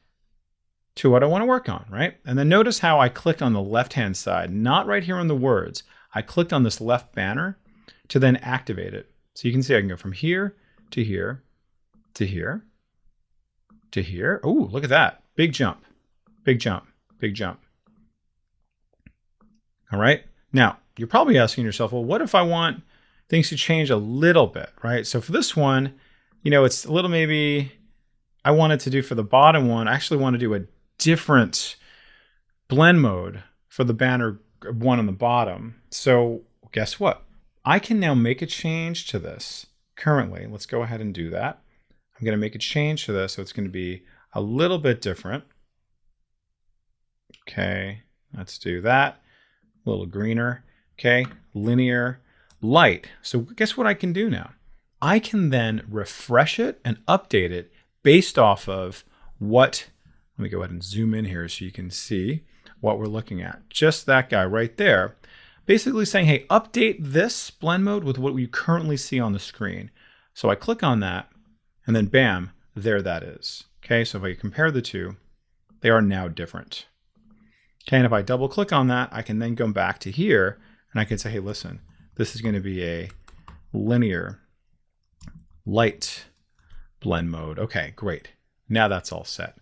Speaker 1: to what I want to work on, right? And then notice how I clicked on the left-hand side, not right here on the words. I clicked on this left banner to then activate it. So you can see I can go from here to here to here to here. Oh, look at that. Big jump, big jump, big jump. All right. Now, you're probably asking yourself, well, what if I want things to change a little bit, right? So for this one, you know, it's a little maybe I wanted to do for the bottom one. I actually want to do a different blend mode for the banner one on the bottom. So guess what? I can now make a change to this currently. Let's go ahead and do that. I'm going to make a change to this. So it's going to be a little bit different. Okay, let's do that. A little greener. Okay, linear, light. So guess what I can do now? I can then refresh it and update it based off of what, let me go ahead and zoom in here so you can see what we're looking at. Just that guy right there. Basically saying, hey, update this blend mode with what you currently see on the screen. So I click on that and then bam, there that is. Okay, so if I compare the two, they are now different. Okay, and if I double click on that, I can then go back to here and I can say, hey, listen, this is going to be a linear light blend mode. Okay, great. Now that's all set.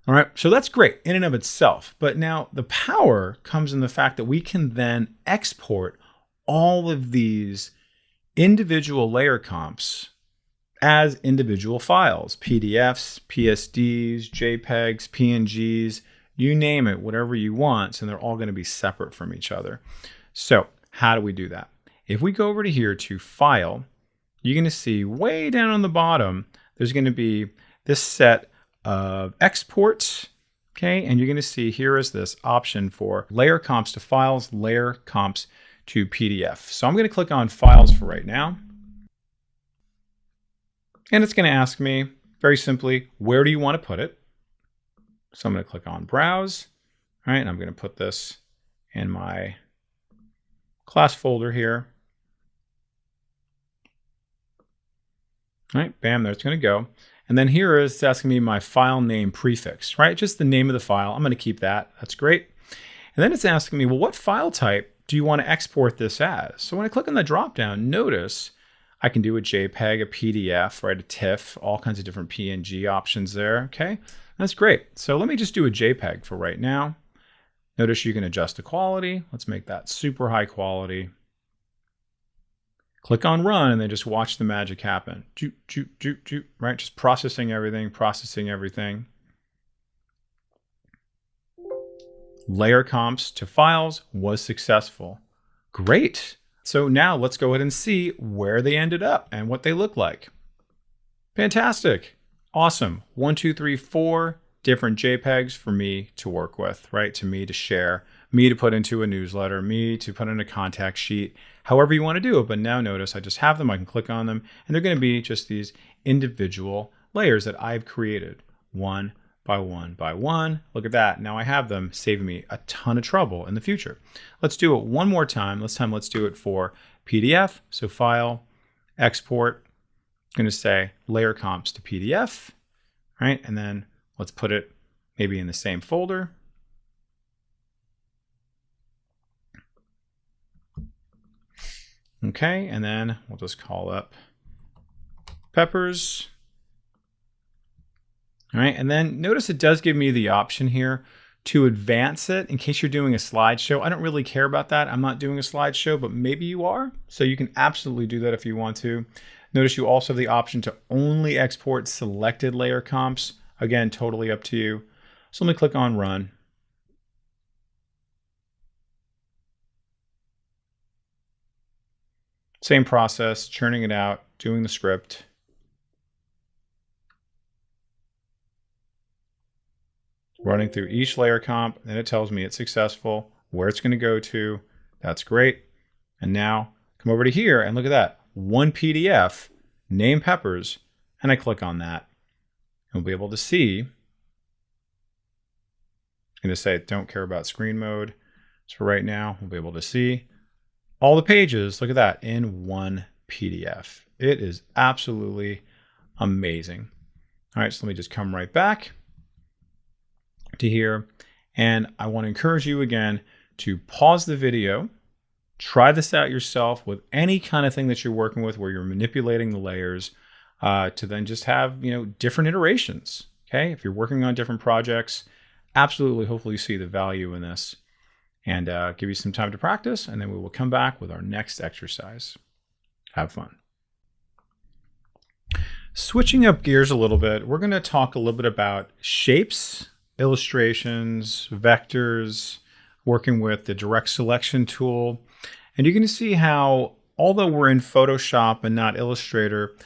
Speaker 1: All right, so that's great in and of itself. But now the power comes in the fact that we can then export all of these individual layer comps as individual files, PDFs, PSDs, JPEGs, PNGs, you name it, whatever you want. So they're all going to be separate from each other. So how do we do that? If we go over to here to File, you're going to see way down on the bottom, there's going to be this set of exports. Okay, and you're going to see here is this option for layer comps to files, layer comps to PDF. So I'm going to click on Files for right now. And it's going to ask me very simply, where do you want to put it? So I'm going to click on Browse. All right, and I'm going to put this in my class folder here. All right, bam, there it's going to go. And then here is it's asking me my file name prefix, right? Just the name of the file. I'm going to keep that. That's great. And then it's asking me, well, what file type do you want to export this as? So when I click on the dropdown, notice I can do a JPEG, a PDF, right? A TIFF, all kinds of different PNG options there. Okay, that's great. So let me just do a JPEG for right now. Notice you can adjust the quality. Let's make that super high quality. Click on Run and then just watch the magic happen. Joot, joot, joot, joot, right? Just processing everything, processing everything. Layer comps to files was successful. Great. So now let's go ahead and see where they ended up and what they look like. Fantastic. Awesome. 1, 2, 3, 4 different JPEGs for me to work with, right? To me to share, me to put into a newsletter, me to put in a contact sheet, however you want to do it. But now notice I just have them, I can click on them, and they're going to be just these individual layers that I've created one by one by one. Look at that. Now I have them, saving me a ton of trouble in the future. Let's do it one more time. Let's do it for PDF. So File, Export. I'm going to say Layer Comps to PDF, right? And then let's put it maybe in the same folder. Okay, and then we'll just call up Peppers. All right, and then notice it does give me the option here To advance it, in case you're doing a slideshow, I don't really care about that. I'm not doing a slideshow, but maybe you are. So you can absolutely do that if you want to. Notice you also have the option to only export selected layer comps. Again, totally up to you. So let me click on Run. Same process, churning it out, doing the script. Running through each layer comp, then it tells me it's successful, where it's going to go to. That's great. And now come over to here and look at that. One PDF, name Peppers, and I click on that. And we'll be able to see. It's going to say don't care about screen mode. So right now we'll be able to see all the pages, look at that, in one PDF. It is absolutely amazing. All right, so let me just come right back to here. And I want to encourage you again to pause the video, try this out yourself with any kind of thing that you're working with where you're manipulating the layers to then just have, different iterations. Okay, if you're working on different projects, absolutely, hopefully you see the value in this and give you some time to practice, and then we will come back with our next exercise. Have fun. Switching up gears a little bit, we're going to talk a little bit about shapes, illustrations, vectors, working with the direct selection tool. And you're going to see how, although we're in Photoshop and not Illustrator,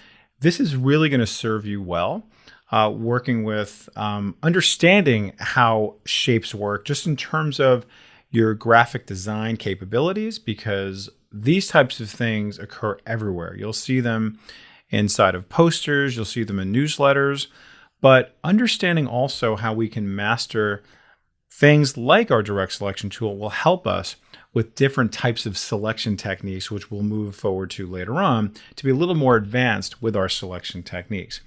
Speaker 1: this is really going to serve you well, working with understanding how shapes work, just in terms of your graphic design capabilities, because these types of things occur everywhere. You'll see them inside of posters, you'll see them in newsletters, but understanding also how we can master things like our direct selection tool will help us with different types of selection techniques, which we'll move forward to later on, to be a little more advanced with our selection techniques.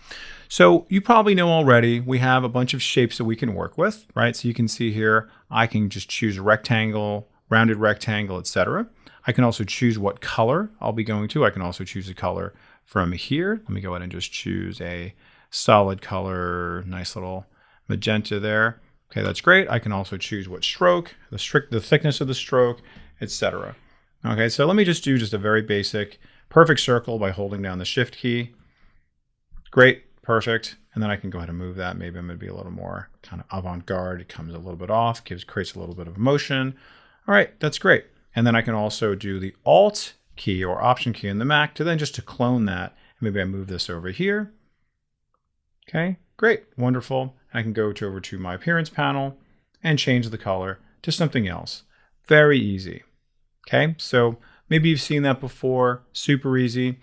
Speaker 1: So you probably know already, we have a bunch of shapes that we can work with, right? So you can see here, I can just choose a rectangle, rounded rectangle, etc. I can also choose what color I'll be going to. I can also choose a color from here. Let me go ahead and just choose a solid color, nice little magenta there. Okay, that's great. I can also choose what stroke, the thickness of the stroke, etc. Okay, so let me just do a very basic perfect circle by holding down the Shift key. Great, perfect. And then I can go ahead and move that. Maybe I'm going to be a little more kind of avant-garde. It comes a little bit off, creates a little bit of motion. All right, that's great. And then I can also do the Alt key or Option key in the Mac to clone that. And maybe I move this over here. Okay, great, wonderful. I can go over to my appearance panel and change the color to something else. Very easy. Okay, so maybe you've seen that before, super easy.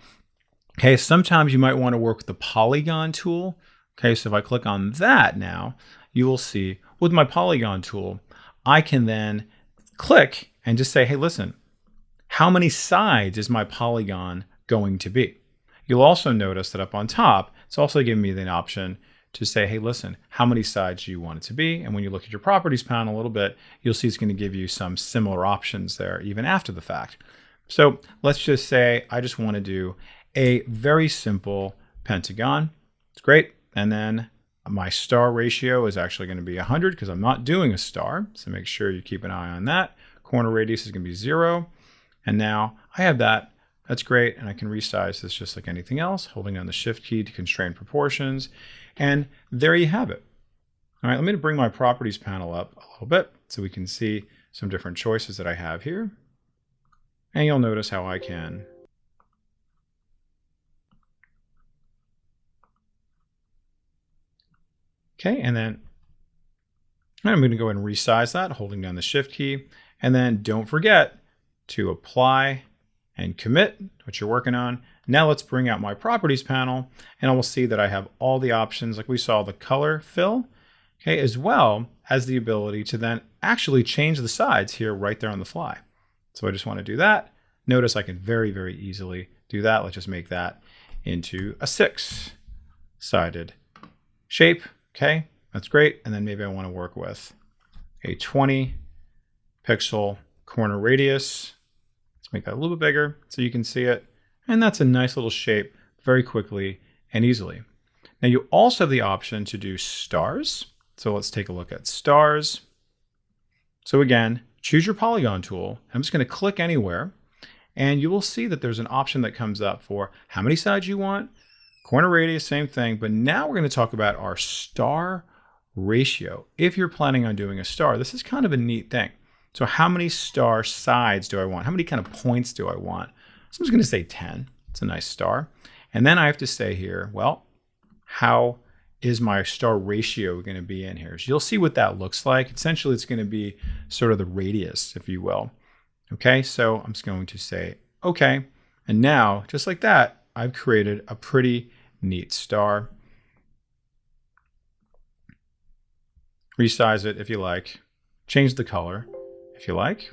Speaker 1: Okay, sometimes you might want to work with the polygon tool. Okay, so if I click on that now, you will see with my polygon tool, I can then click and just say, hey, listen, how many sides is my polygon going to be? You'll also notice that up on top, it's also giving me the option to say, hey, listen, how many sides do you want it to be? And when you look at your properties panel a little bit, you'll see it's going to give you some similar options there even after the fact. So let's just say I just want to do a very simple pentagon. It's great. And then my star ratio is actually going to be 100 because I'm not doing a star. So make sure you keep an eye on that. Corner radius is going to be 0. And now I have that. That's great. And I can resize this just like anything else, holding down the Shift key to constrain proportions. And there you have it. All right, let me bring my properties panel up a little bit so we can see some different choices that I have here. And you'll notice how I can okay, and then I'm going to go ahead and resize that, holding down the Shift key. And then don't forget to apply and commit what you're working on. Now let's bring out my properties panel, and I will see that I have all the options, like we saw the color fill, okay, as well as the ability to then actually change the sides here right there on the fly. So I just want to do that. Notice I can very, very easily do that. Let's just make that into a 6-sided shape. Okay, that's great. And then maybe I want to work with a 20 pixel corner radius. Let's make that a little bit bigger so you can see it. And that's a nice little shape very quickly and easily. Now you also have the option to do stars. So let's take a look at stars. So again, choose your polygon tool. I'm just going to click anywhere, and you will see that there's an option that comes up for how many sides you want, corner radius, same thing. But now we're going to talk about our star ratio. If you're planning on doing a star, this is kind of a neat thing. So how many star sides do I want? How many kind of points do I want? So I'm just going to say 10. It's a nice star. And then I have to say here, well, how is my star ratio going to be in here? So you'll see what that looks like. Essentially, it's going to be sort of the radius, if you will. Okay, so I'm just going to say, okay. And now, just like that, I've created a pretty neat star. Resize it if you like. Change the color if you like.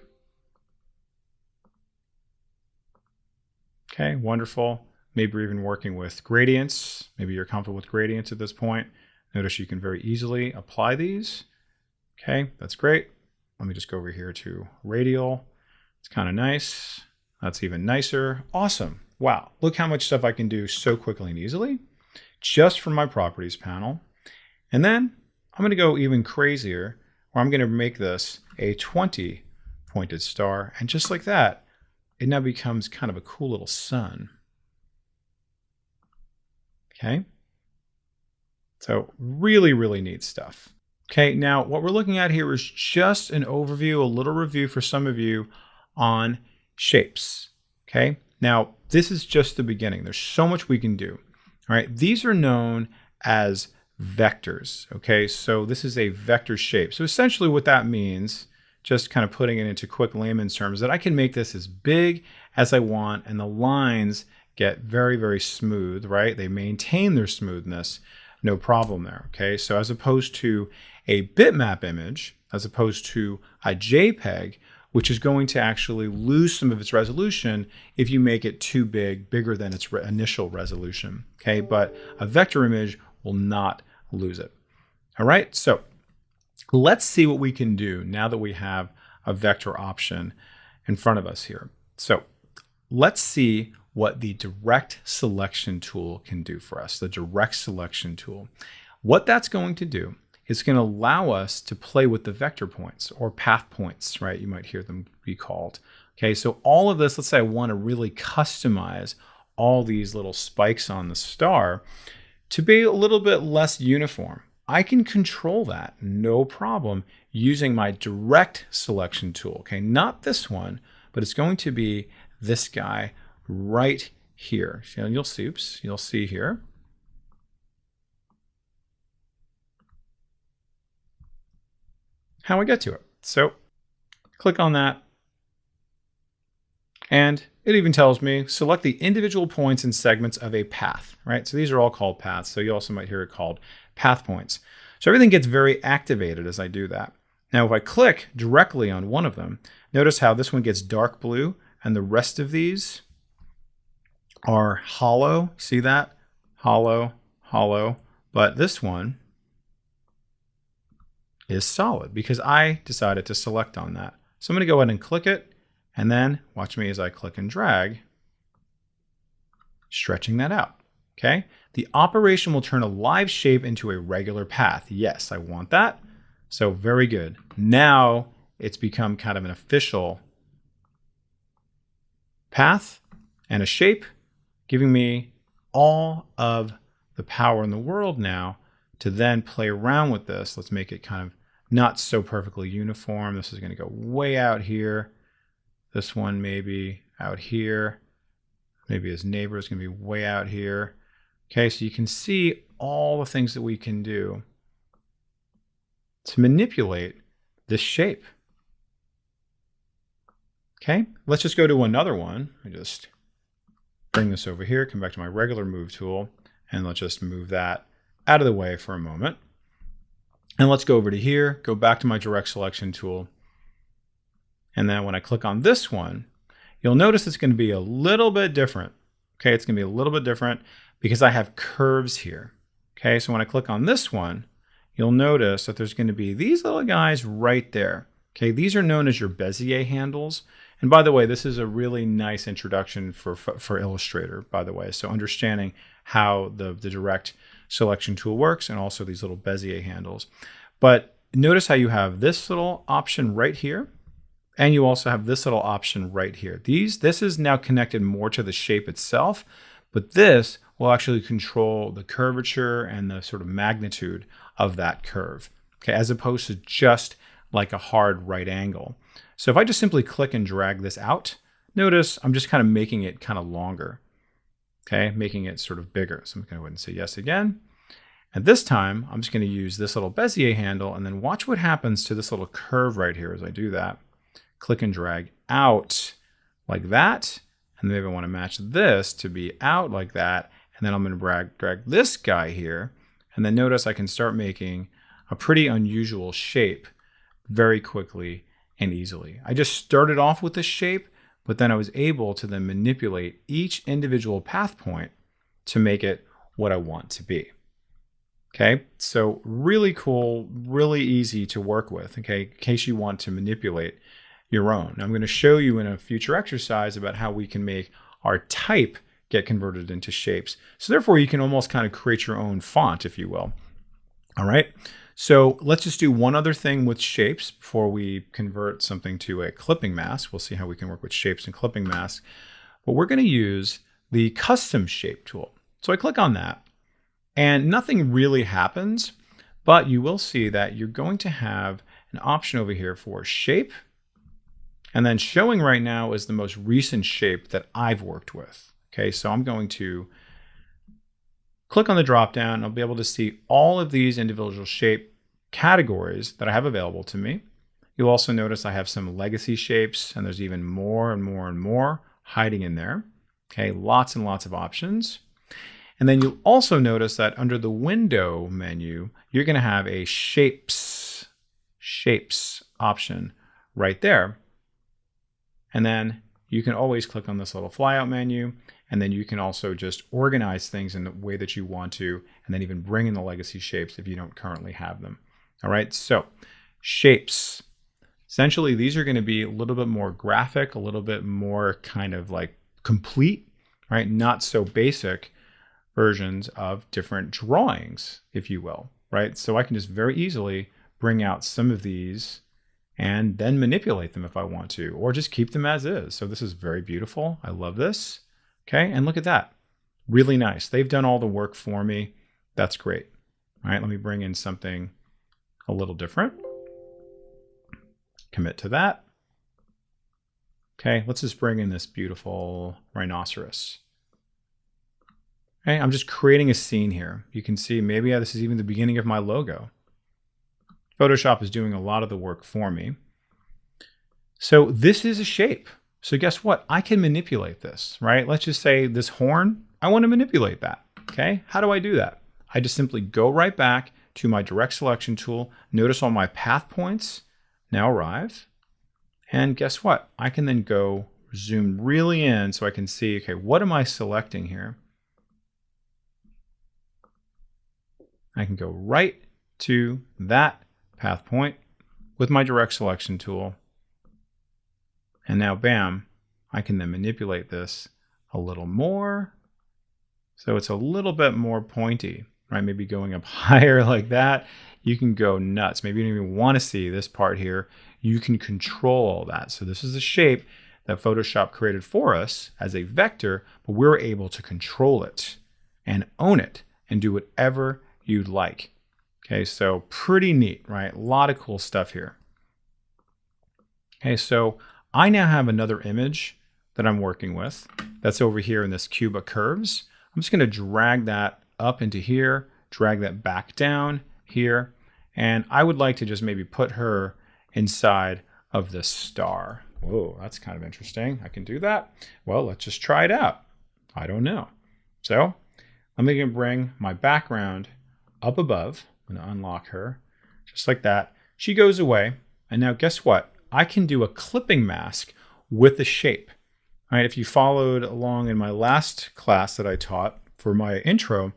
Speaker 1: Okay, wonderful. Maybe you're even working with gradients. Maybe you're comfortable with gradients at this point. Notice you can very easily apply these. Okay, that's great. Let me just go over here to radial. It's kind of nice. That's even nicer. Awesome. Wow, look how much stuff I can do so quickly and easily just from my properties panel. And then I'm going to go even crazier, where I'm going to make this a 20 pointed star. And just like that, it now becomes kind of a cool little sun. Okay. So really, really neat stuff. Okay. Now what we're looking at here is just an overview, a little review for some of you on shapes. Okay. Now this is just the beginning. There's so much we can do. All right. These are known as vectors. Okay. So this is a vector shape. So essentially what that means, just kind of putting it into quick layman's terms, that I can make this as big as I want, and the lines get very, very smooth, right? They maintain their smoothness, no problem there, okay? So as opposed to a bitmap image, as opposed to a JPEG, which is going to actually lose some of its resolution if you make it too big, bigger than its initial resolution, okay? But a vector image will not lose it. All right, so let's see what we can do now that we have a vector option in front of us here. So let's see what the direct selection tool can do for us, the direct selection tool. What that's going to do is going to allow us to play with the vector points or path points, right? You might hear them be called. Okay, so all of this, let's say I want to really customize all these little spikes on the star to be a little bit less uniform. I can control that, no problem, using my direct selection tool. Okay, not this one, but it's going to be this guy right here. So you'll see here. How I get to it. So click on that. And it even tells me select the individual points and segments of a path, right? So these are all called paths. So you also might hear it called path points. So everything gets very activated as I do that. Now, if I click directly on one of them, notice how this one gets dark blue and the rest of these are hollow. See that? Hollow, hollow. But this one is solid because I decided to select on that. So I'm going to go ahead and click it, and then watch me as I click and drag, stretching that out. Okay? The operation will turn a live shape into a regular path. Yes, I want that. So very good. Now it's become kind of an official path and a shape, giving me all of the power in the world now to then play around with this. Let's make it kind of not so perfectly uniform. This is going to go way out here. This one maybe out here. Maybe his neighbor is going to be way out here. Okay, so you can see all the things that we can do to manipulate this shape. Okay, let's just go to another one. I just bring this over here, come back to my regular move tool, and let's just move that out of the way for a moment. And let's go over to here, go back to my direct selection tool. And then when I click on this one, you'll notice it's going to be a little bit different. Okay, it's going to be a little bit different because I have curves here. Okay, so when I click on this one, you'll notice that there's going to be these little guys right there. Okay, these are known as your Bezier handles. And by the way, this is a really nice introduction for Illustrator, by the way. So understanding how the direct selection tool works and also these little Bezier handles. But notice how you have this little option right here, and you also have this little option right here. This is now connected more to the shape itself, but this will actually control the curvature and the sort of magnitude of that curve, okay, as opposed to just like a hard right angle. So if I just simply click and drag this out, notice I'm just kind of making it kind of longer, okay, making it sort of bigger. So I'm going to go ahead and say yes again. And this time, I'm just going to use this little Bezier handle, and then watch what happens to this little curve right here as I do that. Click and drag out like that. And maybe I want to match this to be out like that. And then I'm going to drag this guy here. And then notice I can start making a pretty unusual shape very quickly and easily. I just started off with this shape, but then I was able to then manipulate each individual path point to make it what I want to be. Okay, so really cool, really easy to work with, okay, in case you want to manipulate your own. Now, I'm going to show you in a future exercise about how we can make our type get converted into shapes. So therefore, you can almost kind of create your own font, if you will. All right, so let's just do one other thing with shapes before we convert something to a clipping mask. We'll see how we can work with shapes and clipping masks. But we're going to use the custom shape tool. So I click on that. And nothing really happens, but you will see that you're going to have an option over here for shape. And then showing right now is the most recent shape that I've worked with. Okay, so I'm going to click on the drop down. I'll be able to see all of these individual shape categories that I have available to me. You'll also notice I have some legacy shapes, and there's even more and more and more hiding in there. Okay, lots and lots of options. And then you'll also notice that under the window menu, you're going to have a shapes option right there. And then you can always click on this little flyout menu, and then you can also just organize things in the way that you want to, and then even bring in the legacy shapes if you don't currently have them. All right, so shapes. Essentially, these are going to be a little bit more graphic, a little bit more kind of like complete, right? Not so basic versions of different drawings, if you will, right? So I can just very easily bring out some of these and then manipulate them if I want to, or just keep them as is. So this is very beautiful. I love this. Okay, and look at that. Really nice. They've done all the work for me. That's great. All right, let me bring in something a little different. Commit to that. Okay, let's just bring in this beautiful rhinoceros. Okay, I'm just creating a scene here. You can see maybe this is even the beginning of my logo. Photoshop is doing a lot of the work for me. So this is a shape. So guess what? I can manipulate this, right? Let's just say this horn, I want to manipulate that. Okay, how do I do that? I just simply go right back to my direct selection tool. Notice all my path points now arrive. And guess what? I can then go zoom really in so I can see, okay, what am I selecting here? I can go right to that path point with my direct selection tool. And now, bam, I can then manipulate this a little more. So it's a little bit more pointy, right? Maybe going up higher like that. You can go nuts. Maybe you don't even want to see this part here. You can control all that. So this is a shape that Photoshop created for us as a vector, but we're able to control it and own it and do whatever you'd like. Okay, so pretty neat, right? A lot of cool stuff here. Okay, so I now have another image that I'm working with that's over here in this Cuba Curves. I'm just going to drag that up into here, drag that back down here, and I would like to just maybe put her inside of this star. Whoa, that's kind of interesting. I can do that. Well, let's just try it out. I don't know. So I'm going to bring my background up above. I'm going to unlock her just like that. She goes away. And now guess what? I can do a clipping mask with the shape. All right, if you followed along in my last class that I taught for my intro,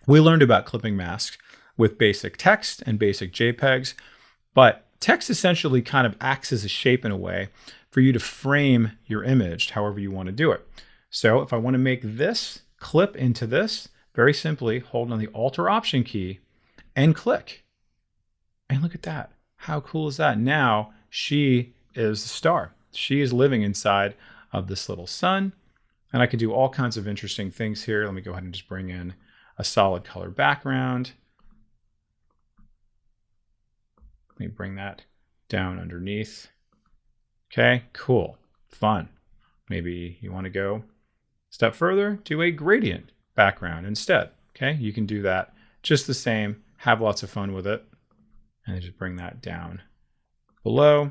Speaker 1: we learned about clipping masks with basic text and basic JPEGs. But text essentially kind of acts as a shape in a way for you to frame your image however you want to do it. So if I want to make this clip into this, very simply hold on the Alt or Option key and click. And look at that. How cool is that? Now she is the star. She is living inside of this little sun. And I can do all kinds of interesting things here. Let me go ahead and just bring in a solid color background. Let me bring that down underneath. Okay, cool, fun. Maybe you want to go a step further, do a gradient background instead. Okay, you can do that just the same, have lots of fun with it. And then just bring that down below.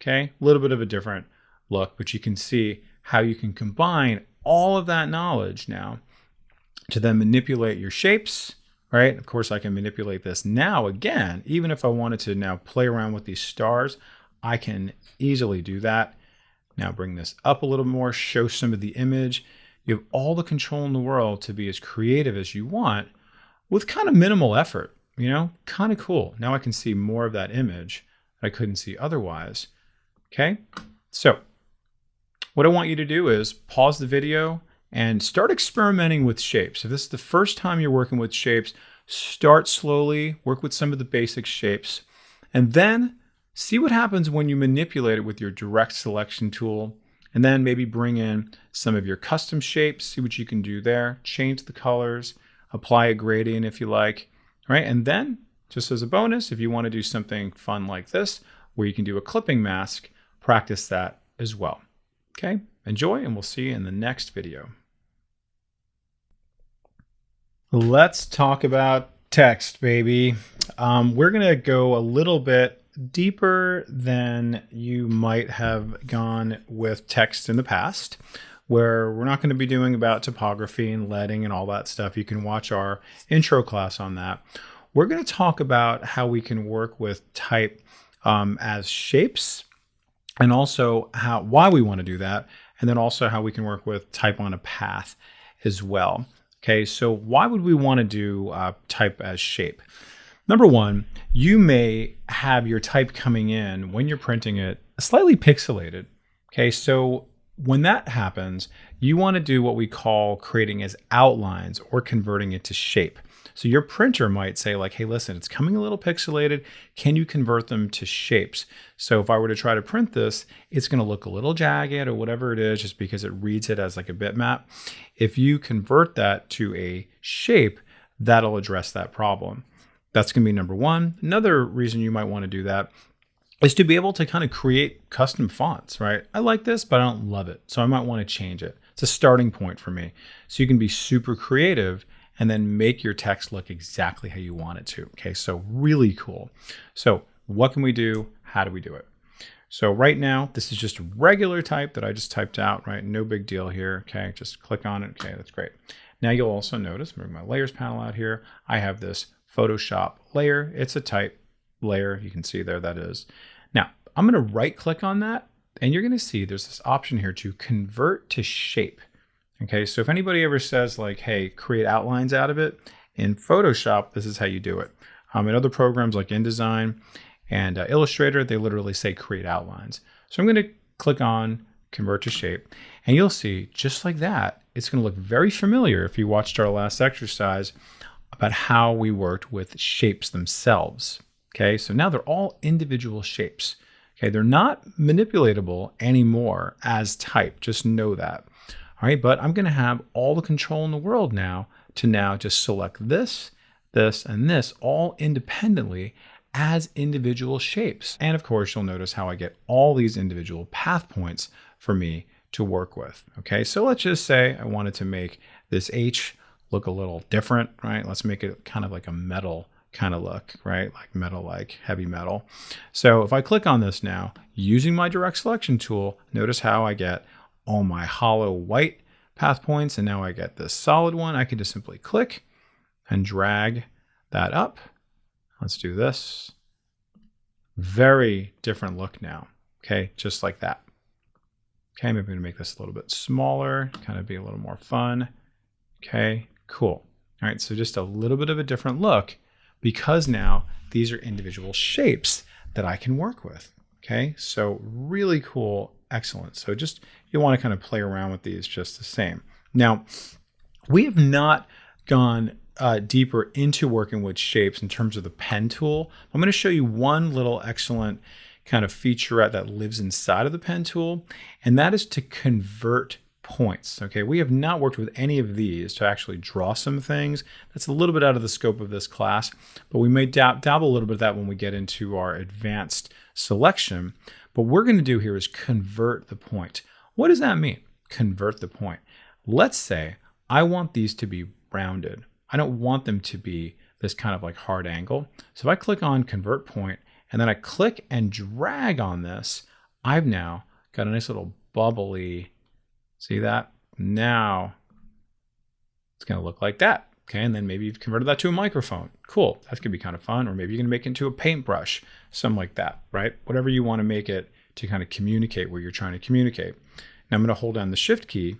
Speaker 1: Okay, a little bit of a different look, but you can see how you can combine all of that knowledge now to then manipulate your shapes, right? Of course, I can manipulate this now again, even if I wanted to now play around with these stars, I can easily do that. Now bring this up a little more, show some of the image. You have all the control in the world to be as creative as you want with kind of minimal effort, you know, kind of cool. Now I can see more of that image that I couldn't see otherwise. Okay, so what I want you to do is pause the video and start experimenting with shapes. If this is the first time you're working with shapes, start slowly, work with some of the basic shapes, and then see what happens when you manipulate it with your direct selection tool, and then maybe bring in some of your custom shapes, see what you can do there, change the colors, apply a gradient if you like, right? And then, just as a bonus, if you want to do something fun like this, where you can do a clipping mask, practice that as well. Okay, enjoy, and we'll see you in the next video. Let's talk about text, baby. We're gonna go a little bit deeper than you might have gone with text in the past, where we're not going to be doing about typography and leading and all that stuff. You can watch our intro class on that. We're going to talk about how we can work with type as shapes, and also why we want to do that, and then also how we can work with type on a path as well. Okay, so why would we want to do type as shape? Number one, you may have your type coming in when you're printing it slightly pixelated. Okay, so when that happens, you want to do what we call creating as outlines or converting it to shape. So your printer might say like, hey, listen, it's coming a little pixelated. Can you convert them to shapes? So if I were to try to print this, it's going to look a little jagged or whatever it is, just because it reads it as like a bitmap. If you convert that to a shape, that'll address that problem. That's going to be number one. Another reason you might want to do that is to be able to kind of create custom fonts, right? I like this, but I don't love it. So I might want to change it. It's a starting point for me. So you can be super creative and then make your text look exactly how you want it to. Okay, so really cool. So what can we do? How do we do it? So right now, this is just a regular type that I just typed out, right? No big deal here. Okay, just click on it. Okay, that's great. Now you'll also notice, bring my layers panel out here. I have this Photoshop layer. It's a type layer. You can see there that is. Now I'm going to right click on that, and you're going to see there's this option here to convert to shape. Okay, so if anybody ever says like, hey, create outlines out of it, in Photoshop, this is how you do it. In other programs like InDesign and Illustrator, they literally say create outlines. So I'm going to click on convert to shape, and you'll see just like that, it's going to look very familiar if you watched our last exercise about how we worked with shapes themselves. Okay, so now they're all individual shapes. Okay, they're not manipulatable anymore as type, just know that. All right, but I'm going to have all the control in the world now to just select this, this, and this all independently as individual shapes. And of course, you'll notice how I get all these individual path points for me to work with. Okay, so let's just say I wanted to make this H look a little different, right? Let's make it kind of like a metal kind of look, right? Like metal, like heavy metal. So if I click on this now, using my direct selection tool, notice how I get all my hollow white path points, and now I get this solid one. I can just simply click and drag that up. Let's do this. Very different look now. Okay, just like that. Okay, maybe I'm gonna make this a little bit smaller, kind of be a little more fun. Okay, cool. All right, so just a little bit of a different look, because now these are individual shapes that I can work with. Okay, so really cool, excellent. So just, you want to kind of play around with these just the same. Now, we have not gone deeper into working with shapes in terms of the pen tool, I'm going to show you one little excellent kind of featurette that lives inside of the pen tool, and that is to convert points. Okay, we have not worked with any of these to actually draw some things. That's a little bit out of the scope of this class, but we may dabble a little bit of that when we get into our advanced selection. But what we're going to do here is convert the point. What does that mean? Convert the point. Let's say I want these to be rounded. I don't want them to be this kind of like hard angle. So if I click on convert point and then I click and drag on this, I've now got a nice little bubbly, see that? Now it's going to look like that. Okay, and then maybe you've converted that to a microphone. Cool, that could be kind of fun. Or maybe you're going to make it into a paintbrush, something like that, right? Whatever you want to make it to kind of communicate what you're trying to communicate. Now I'm going to hold down the Shift key,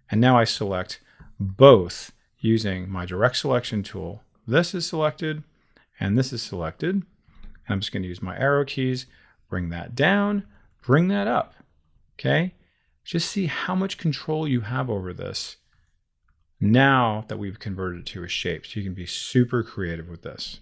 Speaker 1: and now I select both using my direct selection tool. This is selected, and this is selected. And I'm just going to use my arrow keys, bring that down, bring that up. Okay, just see how much control you have over this now that we've converted it to a shape. So you can be super creative with this.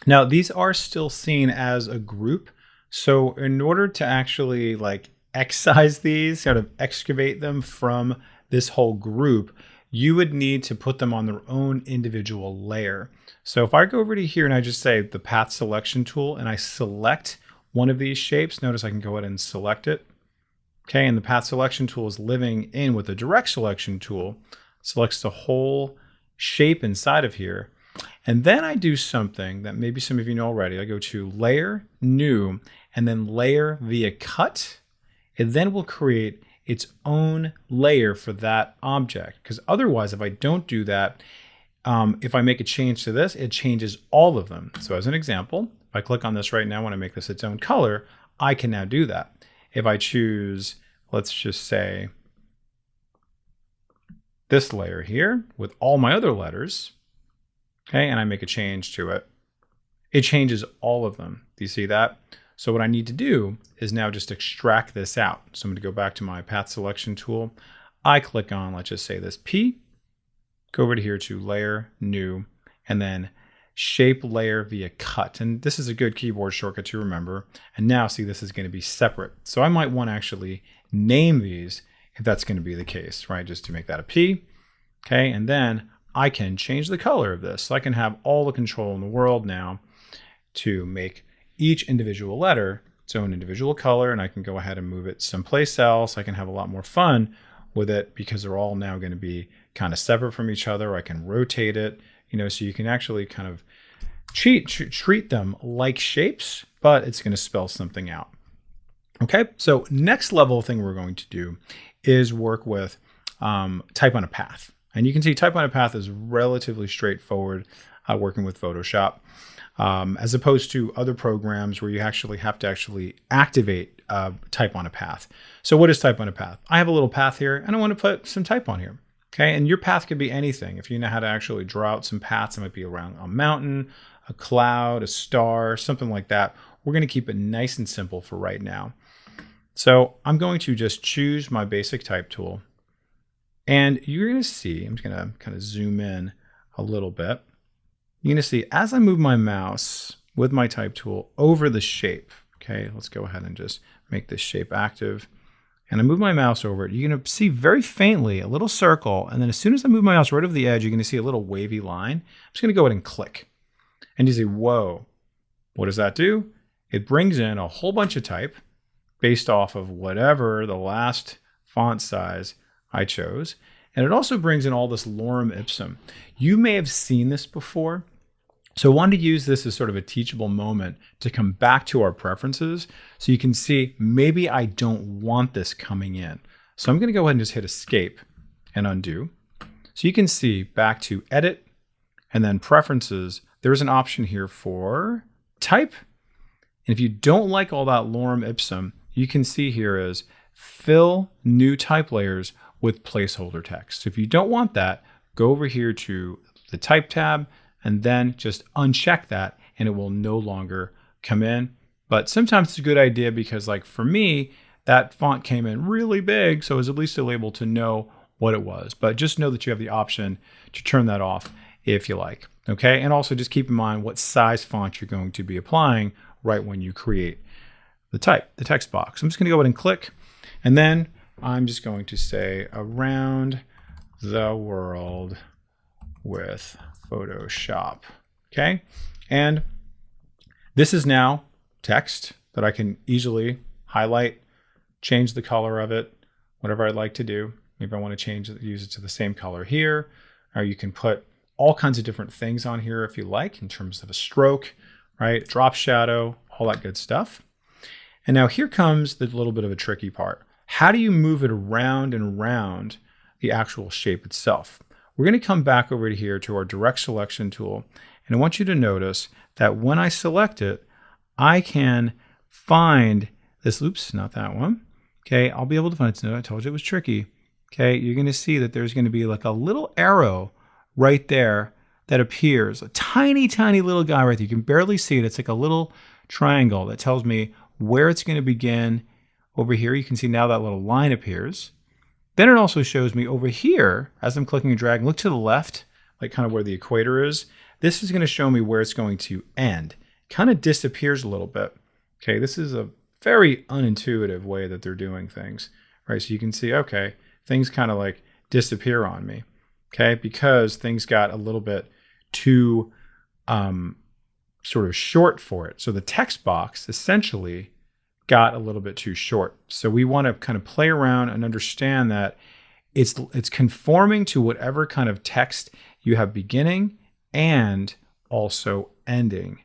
Speaker 1: Now, these are still seen as a group. So in order to actually like excise these, sort of excavate them from this whole group, you would need to put them on their own individual layer. So if I go over to here and I just say the path selection tool and I select one of these shapes, notice I can go ahead and select it. Okay, and the path selection tool is living in with the direct selection tool, selects the whole shape inside of here. And then I do something that maybe some of you know already. I go to layer, new, and then layer via cut. It then will create its own layer for that object. Because otherwise, if I don't do that, if I make a change to this, it changes all of them. So as an example, if I click on this right now, when I make this its own color, I can now do that. If I choose, let's just say, this layer here with all my other letters, okay, and I make a change to it, it changes all of them. Do you see that? So what I need to do is now just extract this out. So I'm going to go back to my path selection tool. I click on, let's just say this P, go over to here to layer, new, and then shape layer via cut. And this is a good keyboard shortcut to remember. And now see, this is going to be separate. So I might want to actually name these if that's going to be the case, right? Just to make that a P. Okay. And then I can change the color of this. So I can have all the control in the world now to make each individual letter its own individual color. And I can go ahead and move it someplace else. I can have a lot more fun with it because they're all now going to be kind of separate from each other. I can rotate it. So you can actually kind of treat them like shapes, but it's going to spell something out. Okay, so next level thing we're going to do is work with type on a path. And you can see type on a path is relatively straightforward working with Photoshop, as opposed to other programs where you actually have to activate type on a path. So what is type on a path? I have a little path here and I want to put some type on here. Okay, and your path could be anything. If you know how to actually draw out some paths, it might be around a mountain, a cloud, a star, something like that. We're going to keep it nice and simple for right now. So I'm going to just choose my basic type tool. And you're going to see, I'm just going to kind of zoom in a little bit. You're going to see as I move my mouse with my type tool over the shape. Okay, let's go ahead and just make this shape active. And I move my mouse over it, you're going to see very faintly a little circle. And then as soon as I move my mouse right over the edge, you're going to see a little wavy line. I'm just going to go ahead and click. And you say, whoa, what does that do? It brings in a whole bunch of type based off of whatever the last font size I chose. And it also brings in all this lorem ipsum. You may have seen this before. So I wanted to use this as sort of a teachable moment to come back to our preferences so you can see maybe I don't want this coming in. So I'm going to go ahead and just hit escape and undo. So you can see back to edit and then preferences, there's an option here for type. And if you don't like all that lorem ipsum, you can see here is fill new type layers with placeholder text. So if you don't want that, go over here to the type tab and then just uncheck that and it will no longer come in. But sometimes it's a good idea because like for me, that font came in really big. So I was at least able to know what it was. But just know that you have the option to turn that off if you like. Okay, and also just keep in mind what size font you're going to be applying right when you create the text box. I'm just going to go ahead and click, and then I'm just going to say around the world with Photoshop. Okay, and this is now text that I can easily highlight, change the color of it, whatever I'd like to do. Maybe I want to change it, use it to the same color here, or you can put all kinds of different things on here if you like, in terms of a stroke, right? Drop shadow, all that good stuff. And now here comes the little bit of a tricky part. How do you move it around and around the actual shape itself? We're going to come back over to here to our direct selection tool. And I want you to notice that when I select it, I can find this, oops, not that one. Okay, I'll be able to find it. I told you it was tricky. Okay, you're going to see that there's going to be like a little arrow right there that appears, a tiny, tiny little guy right there. You can barely see it. It's like a little triangle that tells me where it's going to begin. Over here, you can see now that little line appears. Then it also shows me over here, as I'm clicking and dragging, look to the left, like kind of where the equator is. This is going to show me where it's going to end. Kind of disappears a little bit. Okay, this is a very unintuitive way that they're doing things, right? So you can see, okay, things kind of like disappear on me. Okay, because things got a little bit too sort of short for it. So the text box essentially got a little bit too short. So we want to kind of play around and understand that it's conforming to whatever kind of text you have beginning and also ending.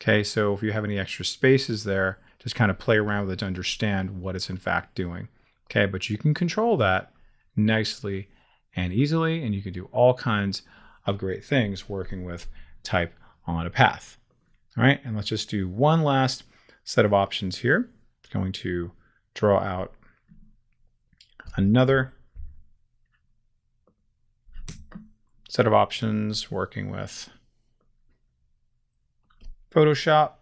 Speaker 1: Okay, so if you have any extra spaces there, just kind of play around with it to understand what it's in fact doing. Okay, but you can control that nicely and easily, and you can do all kinds of great things working with type on a path. All right, and let's just do one last set of options here. I'm going to draw out another set of options working with Photoshop.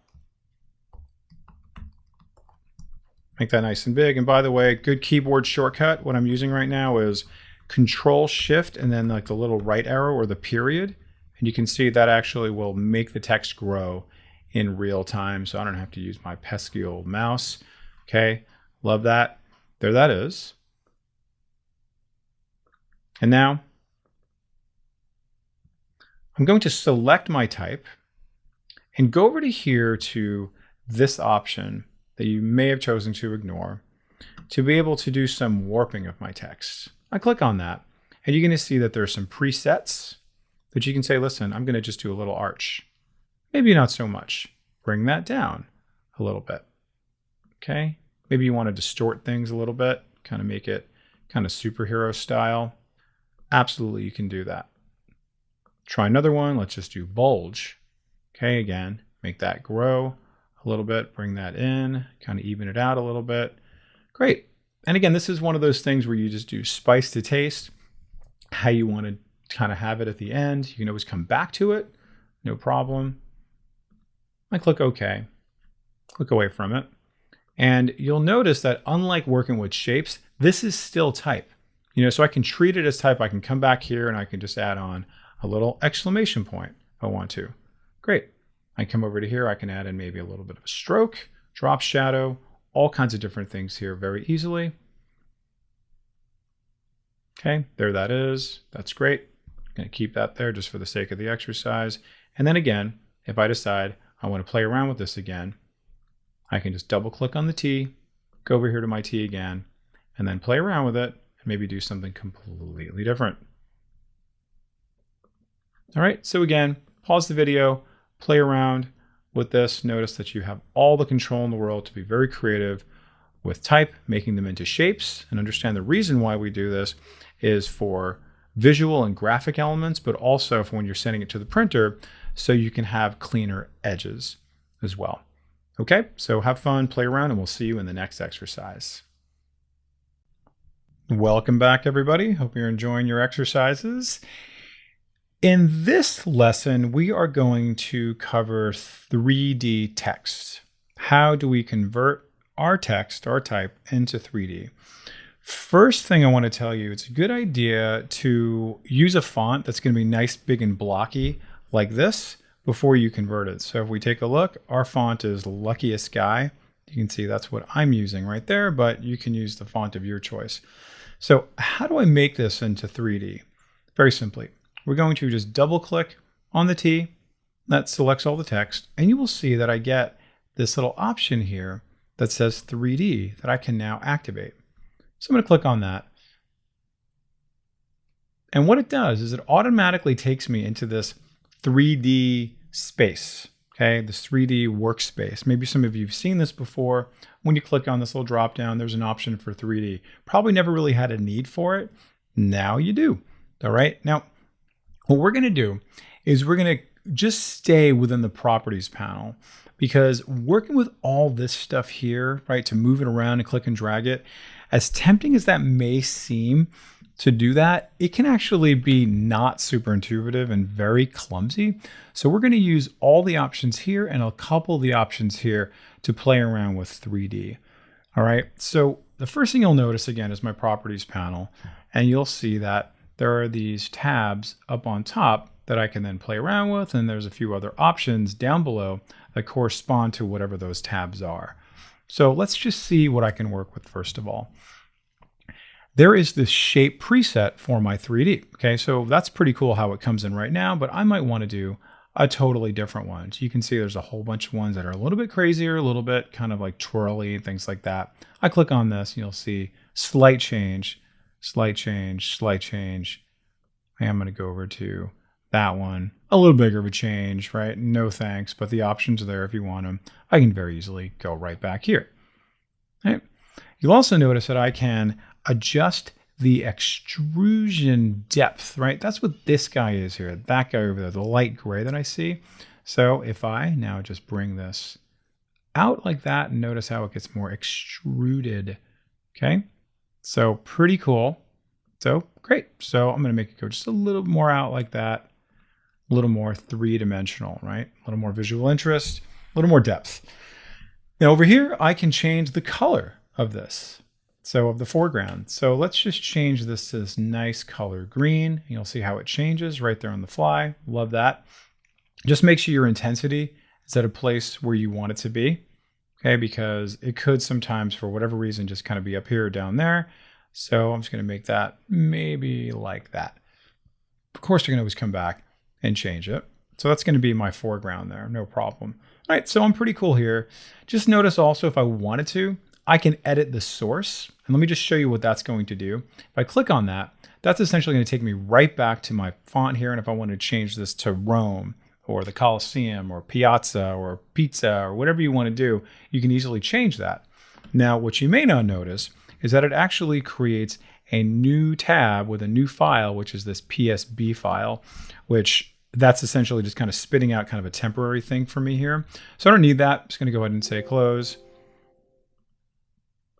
Speaker 1: Make that nice and big. And by the way, good keyboard shortcut, what I'm using right now is Control Shift and then like the little right arrow or the period. And you can see that actually will make the text grow in real time. So I don't have to use my pesky old mouse. Okay, love that. There that is. And now I'm going to select my type and go over to here to this option that you may have chosen to ignore to be able to do some warping of my text. I click on that and you're going to see that there are some presets that you can say, listen, I'm going to just do a little arch. Maybe not so much. Bring that down a little bit. Okay. Maybe you want to distort things a little bit, kind of make it kind of superhero style. Absolutely, you can do that. Try another one. Let's just do bulge. Okay. Again, make that grow a little bit, bring that in, kind of even it out a little bit. Great. And again, this is one of those things where you just do spice to taste, how you want to kind of have it at the end. You can always come back to it, no problem. I click OK, click away from it. And you'll notice that unlike working with shapes, this is still type. So I can treat it as type. I can come back here and I can just add on a little exclamation point if I want to. Great. I come over to here, I can add in maybe a little bit of a stroke, drop shadow, all kinds of different things here very easily. Okay, there that is. That's great. I'm going to keep that there just for the sake of the exercise. And then again, if I decide I want to play around with this again, I can just double click on the T, go over here to my T again, and then play around with it and maybe do something completely different. All right, so again, pause the video, play around with this. Notice that you have all the control in the world to be very creative with type, making them into shapes, and understand the reason why we do this is for visual and graphic elements, but also for when you're sending it to the printer so you can have cleaner edges as well. Okay, so have fun, play around, and we'll see you in the next exercise. Welcome back, everybody. Hope you're enjoying your exercises. In this lesson, we are going to cover 3D text. How do we convert our text, our type, into 3D? First thing I want to tell you, it's a good idea to use a font that's going to be nice, big, and blocky like this before you convert it. So if we take a look, our font is Luckiest Guy. You can see that's what I'm using right there, but you can use the font of your choice. So how do I make this into 3D? Very simply, we're going to just double click on the T. That selects all the text, and you will see that I get this little option here that says 3D that I can now activate. So I'm going to click on that. And what it does is it automatically takes me into this 3D space, okay? This 3D workspace. Maybe some of you have seen this before. When you click on this little drop down, there's an option for 3D. Probably never really had a need for it. Now you do, all right? Now, what we're going to do is we're going to just stay within the properties panel, because working with all this stuff here, right, to move it around and click and drag it, as tempting as that may seem to do that, it can actually be not super intuitive and very clumsy. So we're going to use all the options here and a couple of the options here to play around with 3D. All right, so the first thing you'll notice again is my properties panel, and you'll see that there are these tabs up on top that I can then play around with, and there's a few other options down below that correspond to whatever those tabs are. So let's just see what I can work with first of all. There is this shape preset for my 3D. Okay, so that's pretty cool how it comes in right now, but I might want to do a totally different one. So you can see there's a whole bunch of ones that are a little bit crazier, a little bit kind of like twirly and things like that. I click on this and you'll see slight change, slight change, slight change. I am going to go over to that one. A little bigger of a change, right? No thanks, but the options are there if you want them. I can very easily go right back here. Right. You'll also notice that I can adjust the extrusion depth, right? That's what this guy is here, that guy over there, the light gray that I see. So if I now just bring this out like that, and notice how it gets more extruded, okay? So pretty cool. So great. So I'm going to make it go just a little more out like that, a little more three-dimensional, right? A little more visual interest, a little more depth. Now over here, I can change the color of this. So of the foreground. So let's just change this to this nice color green. You'll see how it changes right there on the fly. Love that. Just make sure your intensity is at a place where you want it to be. Okay, because it could sometimes, for whatever reason, just kind of be up here or down there. So I'm just going to make that maybe like that. Of course, you can always come back and change it. So that's going to be my foreground there, no problem. All right, so I'm pretty cool here. Just notice also if I wanted to, I can edit the source. And let me just show you what that's going to do. If I click on that, that's essentially going to take me right back to my font here. And if I want to change this to Rome or the Colosseum or Piazza or Pizza or whatever you want to do, you can easily change that. Now, what you may not notice is that it actually creates a new tab with a new file, which is this PSB file, which that's essentially just kind of spitting out kind of a temporary thing for me here. So I don't need that. I'm just going to go ahead and say close.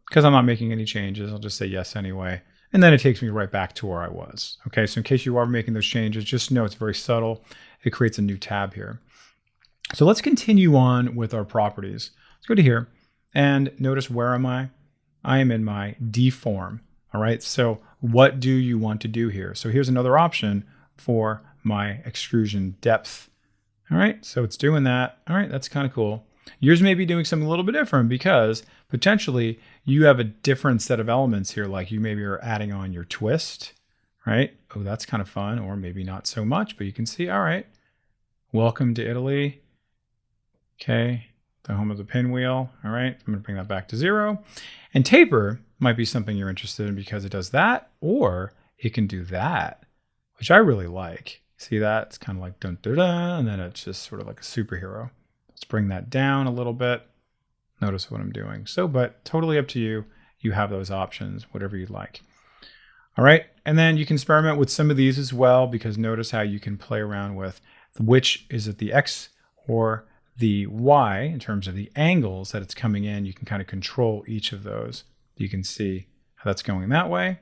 Speaker 1: Because I'm not making any changes, I'll just say yes anyway. And then it takes me right back to where I was. Okay, so in case you are making those changes, just know it's very subtle. It creates a new tab here. So let's continue on with our properties. Let's go to here and notice where am I? I am in my deform. All right, so what do you want to do here? So here's another option for my extrusion depth. All right, so it's doing that. All right, that's kind of cool. Yours may be doing something a little bit different because potentially you have a different set of elements here. Like you maybe are adding on your twist, right? Oh, that's kind of fun. Or maybe not so much, but you can see, all right, welcome to Italy. Okay, the home of the pinwheel. All right, I'm going to bring that back to 0. And taper might be something you're interested in because it does that, or it can do that, which I really like. See that? It's kind of like dun dun dun, and then it's just sort of like a superhero. Let's bring that down a little bit. Notice what I'm doing. So, but totally up to you. You have those options, whatever you'd like. All right. And then you can experiment with some of these as well, because notice how you can play around with which is it the X or the Y in terms of the angles that it's coming in. You can kind of control each of those. You can see how that's going that way.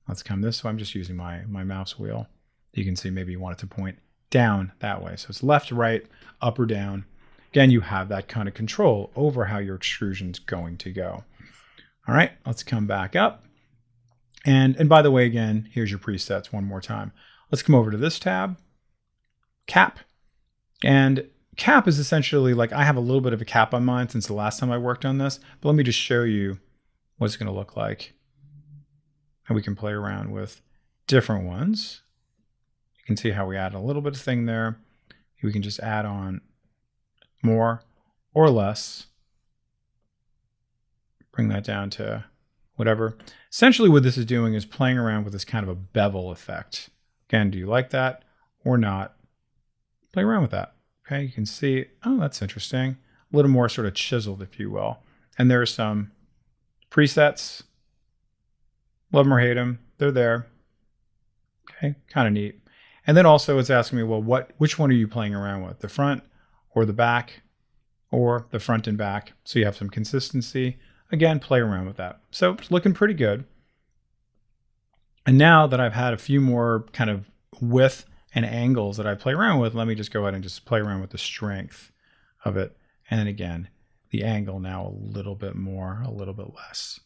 Speaker 1: Let's come this way. I'm just using my mouse wheel. You can see maybe you want it to point down that way. So it's left, right, up or down. Again, you have that kind of control over how your extrusion's going to go. All right, let's come back up. And by the way, again, here's your presets one more time. Let's come over to this tab, cap. And cap is essentially like, I have a little bit of a cap on mine since the last time I worked on this, but let me just show you what it's going to look like. And we can play around with different ones. You can see how we add a little bit of thing there. We can just add on more or less. Bring that down to whatever. Essentially what this is doing is playing around with this kind of a bevel effect. Again, do you like that or not? Play around with that. Okay, you can see, oh, that's interesting. A little more sort of chiseled, if you will. And there are some presets. Love them or hate them. They're there. Okay, kind of neat. And then also it's asking me, well, which one are you playing around with? The front or the back or the front and back? So you have some consistency. Again, play around with that. So it's looking pretty good. And now that I've had a few more kind of width and angles that I play around with, let me just go ahead and just play around with the strength of it. And then again, the angle now a little bit more, a little bit less.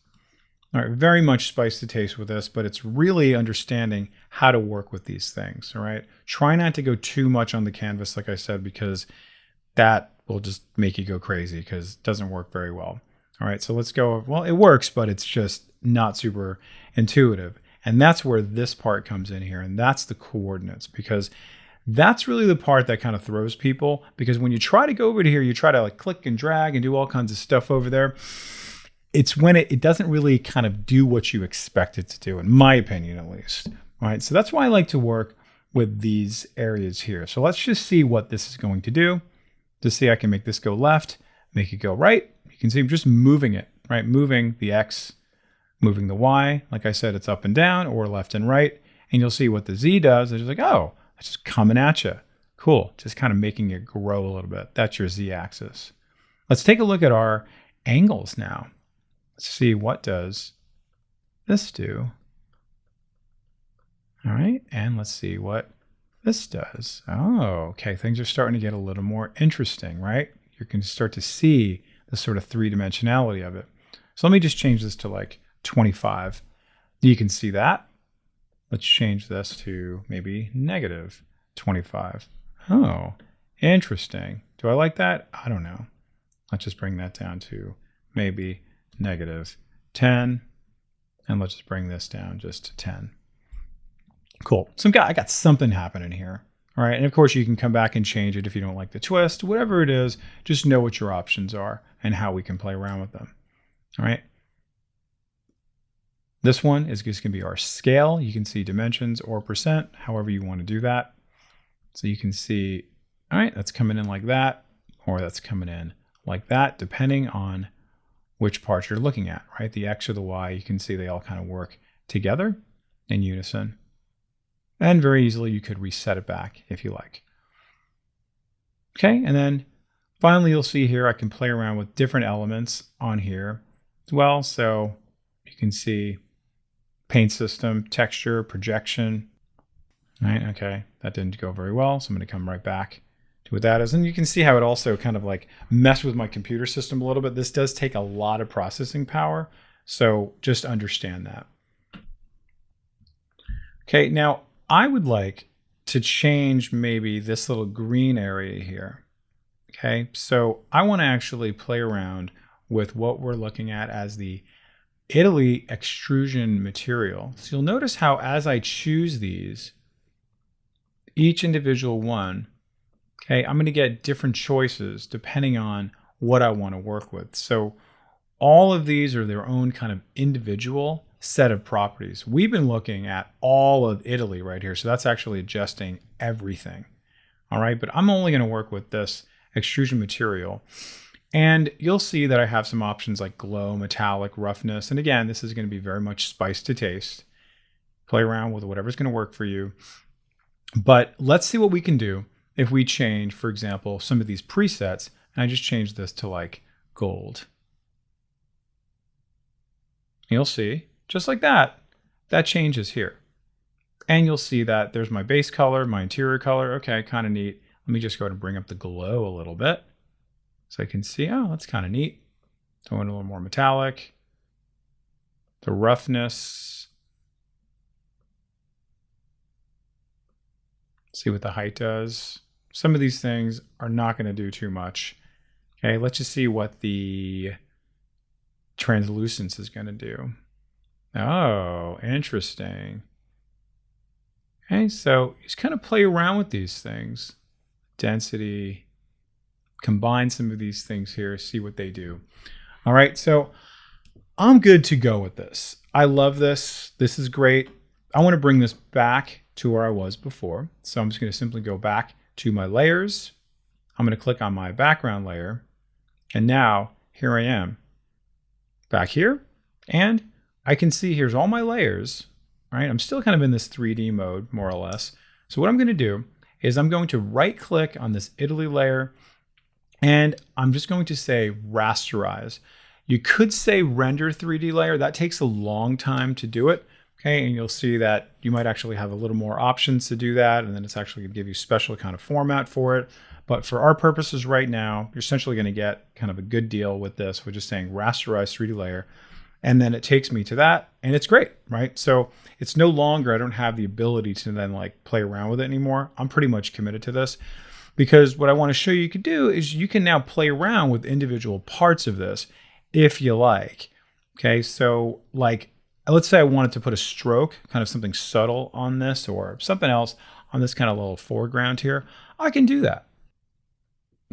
Speaker 1: All right, very much spice to taste with this, but it's really understanding how to work with these things, all right? Try not to go too much on the canvas, like I said, because that will just make you go crazy because it doesn't work very well. All right, so let's go, well, it works, but it's just not super intuitive. And that's where this part comes in here, and that's the coordinates, because that's really the part that kind of throws people, because when you try to go over to here, you try to like click and drag and do all kinds of stuff over there. It's when it doesn't really kind of do what you expect it to do, in my opinion, at least. All right, so that's why I like to work with these areas here. So let's just see what this is going to do. To see, I can make this go left, make it go right. You can see I'm just moving it, right? Moving the X, moving the Y. Like I said, it's up and down or left and right. And you'll see what the Z does. It's just like, oh, it's just coming at you. Cool, just kind of making it grow a little bit. That's your Z axis. Let's take a look at our angles now. Let's see, what does this do? All right, and let's see what this does. Oh, okay, things are starting to get a little more interesting, right? You can start to see the sort of three-dimensionality of it. So let me just change this to like 25. You can see that. Let's change this to maybe negative 25. Oh, interesting. Do I like that? I don't know. Let's just bring that down to maybe negative 10. And let's just bring this down just to 10. Cool. So I got something happening here. All right. And of course, you can come back and change it if you don't like the twist, whatever it is. Just know what your options are and how we can play around with them. All right. This one is just going to be our scale. You can see dimensions or percent, however you want to do that. So you can see, all right, that's coming in like that, or that's coming in like that, depending on which part you're looking at, right? The X or the Y, you can see they all kind of work together in unison. And very easily you could reset it back if you like. Okay, and then finally you'll see here I can play around with different elements on here as well. So you can see paint system, texture, projection. Right, okay, that didn't go very well, so I'm going to come right back to what that is. And you can see how it also kind of like messed with my computer system a little bit. This does take a lot of processing power, so just understand that. Okay, now I would like to change maybe this little green area here. Okay, so I want to actually play around with what we're looking at as the Italy extrusion material. So you'll notice how as I choose these, each individual one, okay, I'm going to get different choices depending on what I want to work with. So all of these are their own kind of individual set of properties. We've been looking at all of Italy right here. So that's actually adjusting everything. All right, but I'm only going to work with this extrusion material. And you'll see that I have some options like glow, metallic, roughness. And again, this is going to be very much spice to taste. Play around with whatever's going to work for you. But let's see what we can do if we change, for example, some of these presets. And I just change this to like gold. You'll see, just like that, that changes here. And you'll see that there's my base color, my interior color. Okay, kind of neat. Let me just go ahead and bring up the glow a little bit. So I can see, oh, that's kind of neat. Going a little more metallic. The roughness, See what the height does. Some of these things are not going to do too much. Okay, let's just see what the translucence is going to do. Oh, interesting. Okay, so just kind of play around with these things. Density, combine some of these things here, see what they do. All right, so I'm good to go with this. I love this. This is great. I want to bring this back to where I was before. So I'm just going to simply go back to my layers. I'm going to click on my background layer. And now here I am back here. And I can see here's all my layers, right? I'm still kind of in this 3D mode, more or less. So what I'm going to do is I'm going to right click on this Italy layer and I'm just going to say rasterize. You could say render 3D layer. That takes a long time to do it. Okay, and you'll see that you might actually have a little more options to do that, and then it's actually going to give you special kind of format for it. But for our purposes right now, you're essentially going to get kind of a good deal with this. We're just saying rasterize 3D layer, and then it takes me to that, and it's great, right? So it's no longer, I don't have the ability to then like play around with it anymore. I'm pretty much committed to this because what I want to show you can do is you can now play around with individual parts of this if you like. Okay, so like, let's say I wanted to put a stroke, kind of something subtle on this or something else on this kind of little foreground here. I can do that.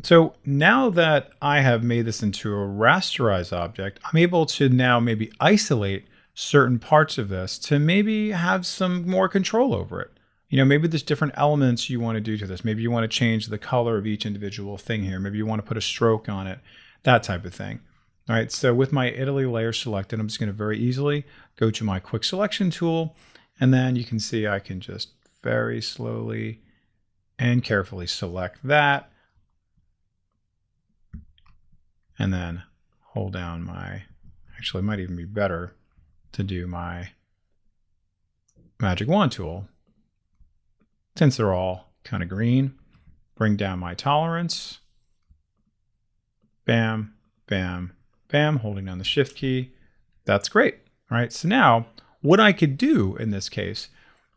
Speaker 1: So now that I have made this into a rasterized object, I'm able to now maybe isolate certain parts of this to maybe have some more control over it. You know, maybe there's different elements you want to do to this. Maybe you want to change the color of each individual thing here. Maybe you want to put a stroke on it, that type of thing. All right, so with my Italy layer selected, I'm just going to very easily go to my quick selection tool, and then you can see I can just very slowly and carefully select that, and then hold down my, actually it might even be better to do my magic wand tool. Since they're all kind of green, bring down my tolerance, bam, bam, bam, holding down the shift key. That's great. All right, so now what I could do in this case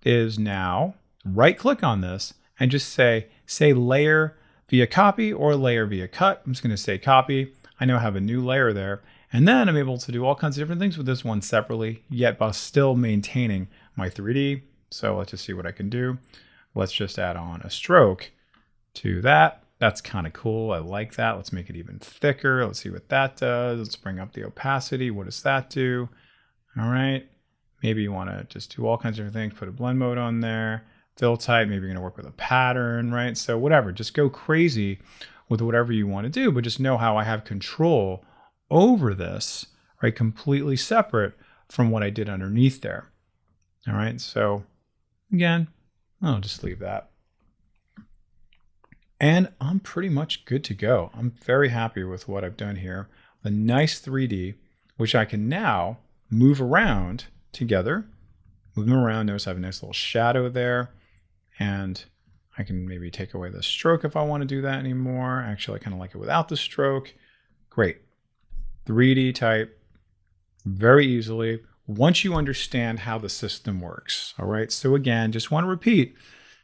Speaker 1: is now right click on this and just say layer via copy or layer via cut. I'm just going to say copy. I now have a new layer there. And then I'm able to do all kinds of different things with this one separately, yet while still maintaining my 3D. So let's just see what I can do. Let's just add on a stroke to that. That's kind of cool. I like that. Let's make it even thicker. Let's see what that does. Let's bring up the opacity. What does that do? All right. Maybe you want to just do all kinds of different things. Put a blend mode on there. Fill type. Maybe you're going to work with a pattern, right? So whatever. Just go crazy with whatever you want to do, but just know how I have control over this, right? Completely separate from what I did underneath there. All right. So again, I'll just leave that. And I'm pretty much good to go. I'm very happy with what I've done here. A nice 3D, which I can now move around together. Move them around. Notice I have a nice little shadow there. And I can maybe take away the stroke if I want to do that anymore. Actually, I kind of like it without the stroke. Great. 3D type very easily once you understand how the system works. All right. So again, just want to repeat.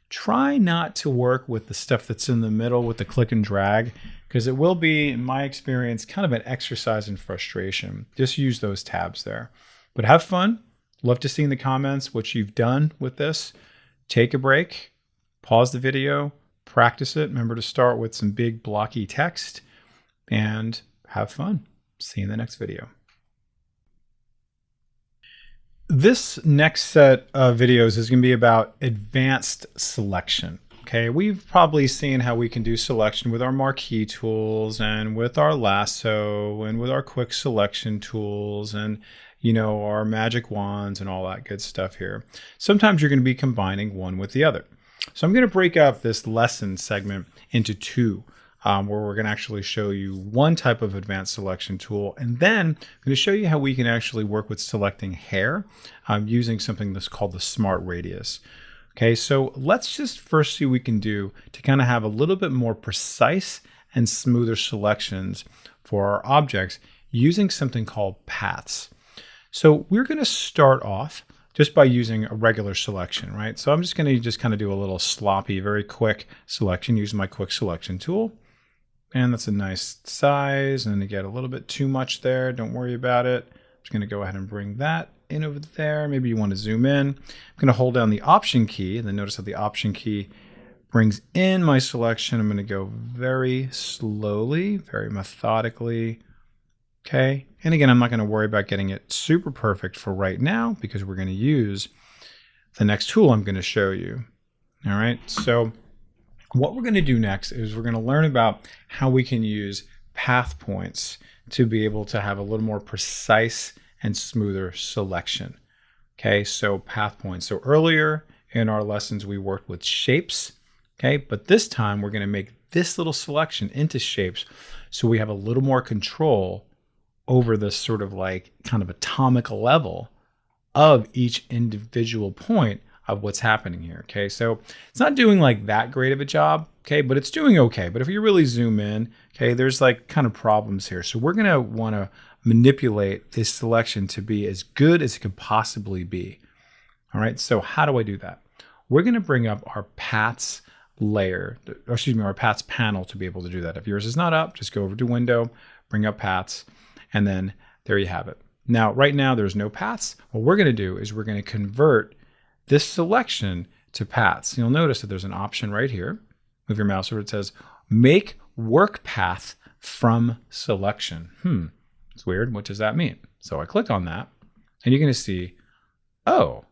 Speaker 1: Try not to work with the stuff that's in the middle with the click and drag, because it will be, in my experience, kind of an exercise in frustration. Just use those tabs there. But have fun. Love to see in the comments what you've done with this. Take a break, pause the video, practice it. Remember to start with some big blocky text, and have fun. See you in the next video. This next set of videos is going to be about advanced selection. Okay, we've probably seen how we can do selection with our marquee tools and with our lasso and with our quick selection tools and, you know, our magic wands and all that good stuff here. Sometimes you're going to be combining one with the other. So I'm going to break up this lesson segment into two. Where we're going to actually show you one type of advanced selection tool, and then I'm going to show you how we can actually work with selecting hair using something that's called the Smart Radius. Okay, so let's just first see what we can do to kind of have a little bit more precise and smoother selections for our objects using something called paths. So we're going to start off just by using a regular selection, right? So I'm just going to just kind of do a little sloppy, very quick selection using my quick selection tool. And that's a nice size. And to get a little bit too much there, don't worry about it. I'm just going to go ahead and bring that in over there. Maybe you want to zoom in. I'm going to hold down the Option key, and then notice how the Option key brings in my selection. I'm going to go very slowly, very methodically. Okay. And again, I'm not going to worry about getting it super perfect for right now because we're going to use the next tool I'm going to show you. All right. So what we're going to do next is we're going to learn about how we can use path points to be able to have a little more precise and smoother selection. Okay. So path points. So earlier in our lessons, we worked with shapes. Okay. But this time we're going to make this little selection into shapes so we have a little more control over this sort of like kind of atomic level of each individual point of what's happening here. Okay, so it's not doing like that great of a job, okay, but it's doing okay. But if you really zoom in, okay, there's like kind of problems here. So we're gonna wanna manipulate this selection to be as good as it could possibly be. All right, so how do I do that? We're gonna bring up our paths layer, or excuse me, our paths panel to be able to do that. If yours is not up, just go over to Window, bring up paths, and then there you have it. Now, right now, there's no paths. What we're going to do is we're going to convert this selection to paths. You'll notice that there's an option right here. Move your mouse over. It says, make work path from selection. It's weird. What does that mean? So I click on that, and you're going to see, oh,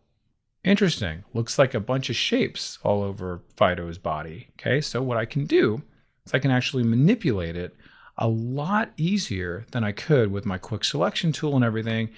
Speaker 1: interesting. Looks like a bunch of shapes all over Fido's body. Okay, so what I can do is I can actually manipulate it a lot easier than I could with my quick selection tool and everything.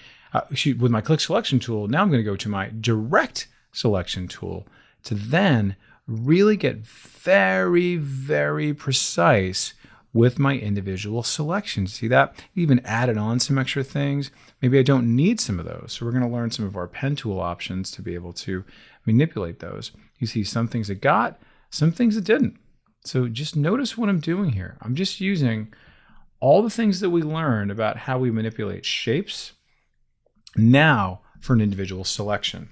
Speaker 1: With my quick selection tool, now I'm going to go to my direct selection tool to then really get very, very precise with my individual selections. See that? Even added on some extra things. Maybe I don't need some of those. So we're going to learn some of our pen tool options to be able to manipulate those. You see some things it got, some things it didn't. So just notice what I'm doing here. I'm just using all the things that we learned about how we manipulate shapes now for an individual selection.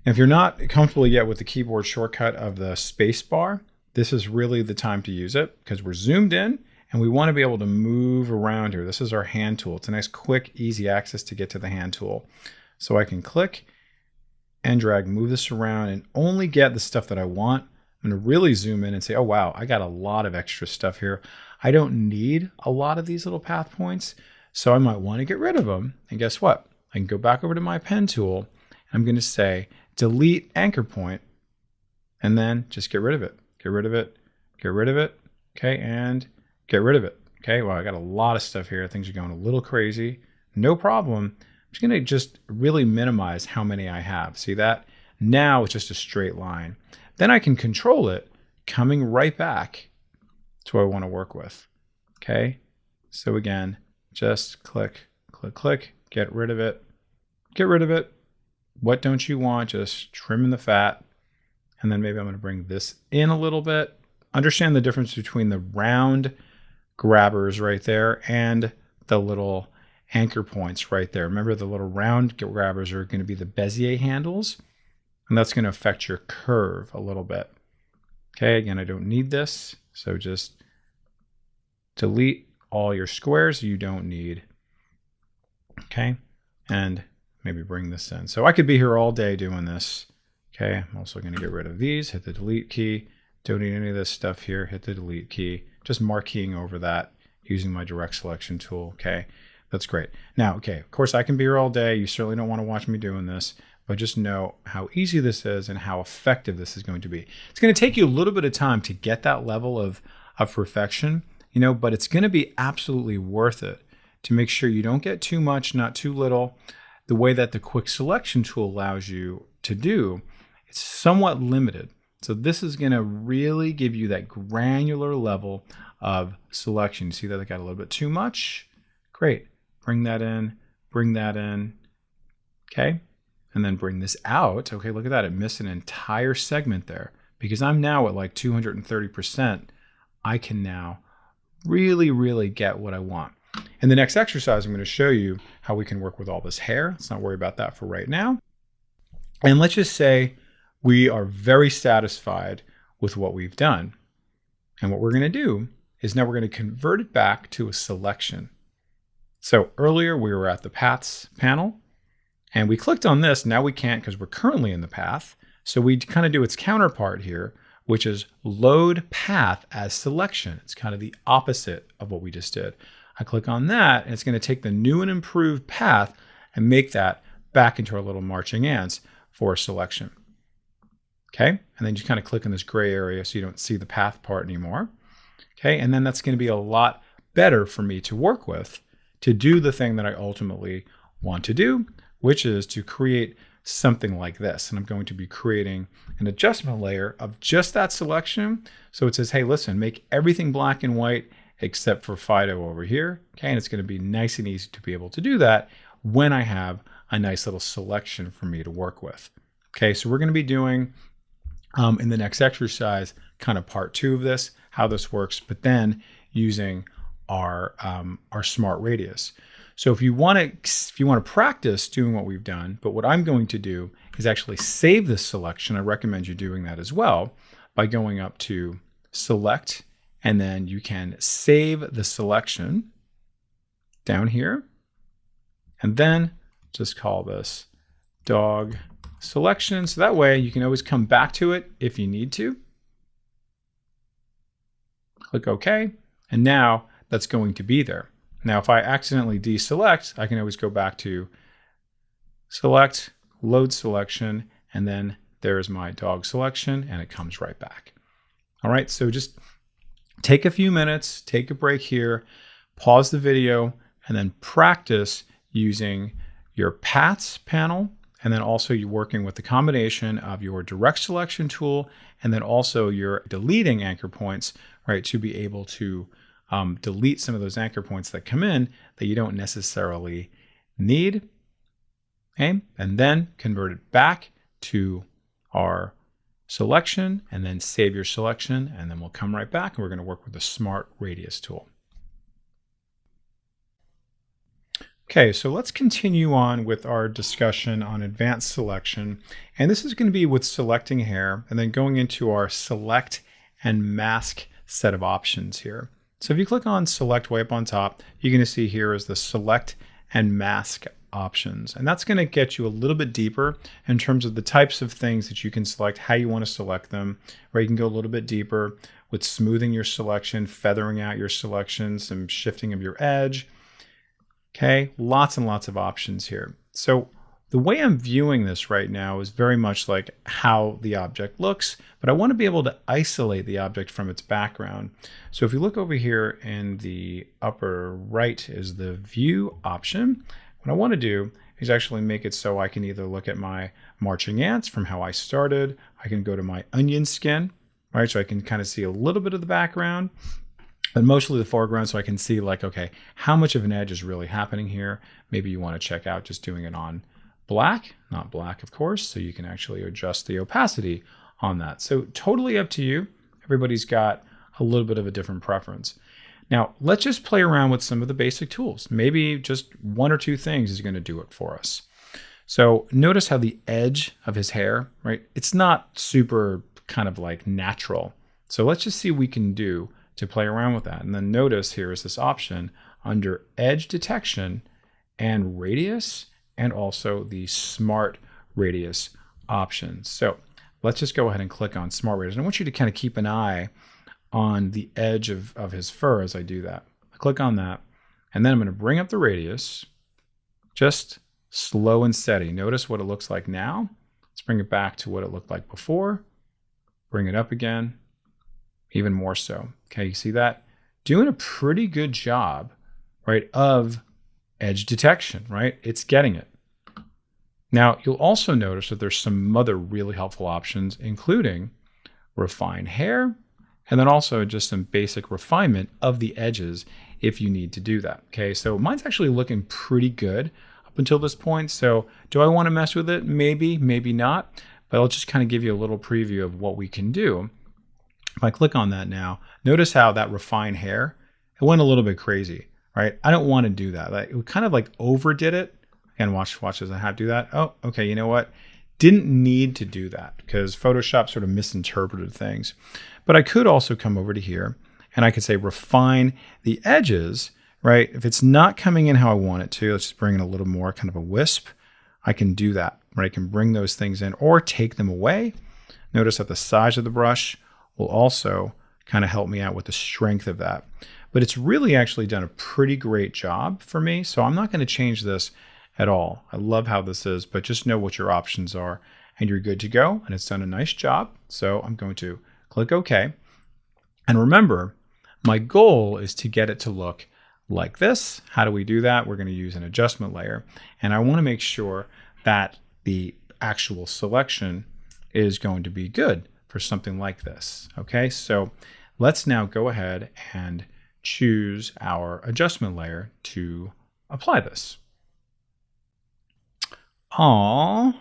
Speaker 1: And if you're not comfortable yet with the keyboard shortcut of the space bar, this is really the time to use it because we're zoomed in and we want to be able to move around here. This is our hand tool. It's a nice, quick, easy access to get to the hand tool. So I can click and drag, move this around and only get the stuff that I want. I'm going to really zoom in and say, oh, wow, I got a lot of extra stuff here. I don't need a lot of these little path points, so I might want to get rid of them. And guess what? I can go back over to my pen tool. And I'm going to say, delete anchor point, and then just get rid of it. Get rid of it, get rid of it, okay, and get rid of it. Okay, well, I got a lot of stuff here. Things are going a little crazy. No problem. I'm just going to just really minimize how many I have. See that? Now it's just a straight line. Then I can control it coming right back to what I want to work with. Okay, so again, just click, click, click, get rid of it, get rid of it. What don't you want? Just trim in the fat. And then maybe I'm going to bring this in a little bit. Understand the difference between the round grabbers right there and the little anchor points right there. Remember, the little round grabbers are going to be the Bezier handles, and that's going to affect your curve a little bit. Okay, again, I don't need this, so just delete all your squares you don't need. Okay, and maybe bring this in. So I could be here all day doing this. Okay, I'm also going to get rid of these, hit the delete key. Don't need any of this stuff here, hit the delete key. Just marqueing over that using my direct selection tool. Okay, that's great. Now, okay, of course I can be here all day. You certainly don't want to watch me doing this, but just know how easy this is and how effective this is going to be. It's going to take you a little bit of time to get that level of perfection, but it's going to be absolutely worth it to make sure you don't get too much, not too little. The way that the quick selection tool allows you to do, it's somewhat limited. So this is going to really give you that granular level of selection. You see that I got a little bit too much? Great. Bring that in, okay? And then bring this out. Okay, look at that. It missed an entire segment there. Because I'm now at like 230%, I can now really, really get what I want. In the next exercise, I'm going to show you how we can work with all this hair. Let's not worry about that for right now. And let's just say we are very satisfied with what we've done. And what we're going to do is now we're going to convert it back to a selection. So earlier we were at the paths panel and we clicked on this. Now we can't because we're currently in the path. So we kind of do its counterpart here, which is load path as selection. It's kind of the opposite of what we just did. I click on that and it's going to take the new and improved path and make that back into our little marching ants for selection. Okay, and then you kind of click on this gray area so you don't see the path part anymore. Okay, and then that's going to be a lot better for me to work with to do the thing that I ultimately want to do, which is to create something like this. And I'm going to be creating an adjustment layer of just that selection. So it says, hey, listen, make everything black and white except for Fido over here. Okay, and it's going to be nice and easy to be able to do that when I have a nice little selection for me to work with. Okay, so we're going to be doing in the next exercise kind of part 2 of this, how this works, but then using our smart radius. So if you want to practice doing what we've done, but what I'm going to do is actually save this selection. I recommend you doing that as well by going up to select, and then you can save the selection down here, and then just call this dog selection. So that way you can always come back to it if you need to. Click OK, and now that's going to be there. Now, if I accidentally deselect, I can always go back to select, load selection, and then there's my dog selection, and it comes right back. All right, so just take a few minutes, take a break here, pause the video, and then practice using your paths panel, and then also you're working with the combination of your direct selection tool, and then also your deleting anchor points, right, to be able to delete some of those anchor points that come in that you don't necessarily need. Okay, and then convert it back to our selection, and then save your selection, and then we'll come right back and we're going to work with the Smart Radius tool. Okay, so let's continue on with our discussion on advanced selection. And this is going to be with selecting hair and then going into our select and mask set of options here. So if you click on select way up on top, you're going to see here is the select and mask options. And that's going to get you a little bit deeper in terms of the types of things that you can select, how you want to select them, where you can go a little bit deeper with smoothing your selection, feathering out your selection, some shifting of your edge. Okay, lots and lots of options here. So the way I'm viewing this right now is very much like how the object looks, but I want to be able to isolate the object from its background. So if you look over here in the upper right is the view option. What I want to do is actually make it so I can either look at my marching ants from how I started, I can go to my onion skin, right? So I can kind of see a little bit of the background, but mostly the foreground, so I can see like, okay, how much of an edge is really happening here? Maybe you want to check out just doing it on black, not black, of course, so you can actually adjust the opacity on that. So totally up to you. Everybody's got a little bit of a different preference. Now, let's just play around with some of the basic tools. Maybe just one or two things is going to do it for us. So notice how the edge of his hair, right? It's not super kind of like natural. So let's just see what we can do to play around with that. And then notice here is this option under edge detection and radius, and also the smart radius options. So let's just go ahead and click on smart radius. And I want you to kind of keep an eye on the edge of his fur as I do that. I click on that, and then I'm going to bring up the radius, just slow and steady. Notice what it looks like now. Let's bring it back to what it looked like before. Bring it up again, even more so. Okay, you see that? Doing a pretty good job, right, of edge detection, right? It's getting it. Now, you'll also notice that there's some other really helpful options, including refine hair, and then also just some basic refinement of the edges if you need to do that. Okay, so mine's actually looking pretty good up until this point. So do I want to mess with it? Maybe, maybe not. But I'll just kind of give you a little preview of what we can do. If I click on that now, notice how that refine hair, it went a little bit crazy, right? I don't want to do that. It kind of like overdid it. Again, watch as I have to do that. Oh, okay, you know what? didn't need to do that because Photoshop sort of misinterpreted things. But I could also come over to here and I could say refine the edges, right? If it's not coming in how I want it to, let's just bring in a little more kind of a wisp. I can do that, right? I can bring those things in or take them away. Notice that the size of the brush will also kind of help me out with the strength of that. But it's really actually done a pretty great job for me. So I'm not going to change this at all. I love how this is, but just know what your options are and you're good to go. And it's done a nice job. So I'm going to click OK. And remember, my goal is to get it to look like this. How do we do that? We're going to use an adjustment layer. And I want to make sure that the actual selection is going to be good for something like this. Okay, so let's now go ahead and choose our adjustment layer to apply this. Now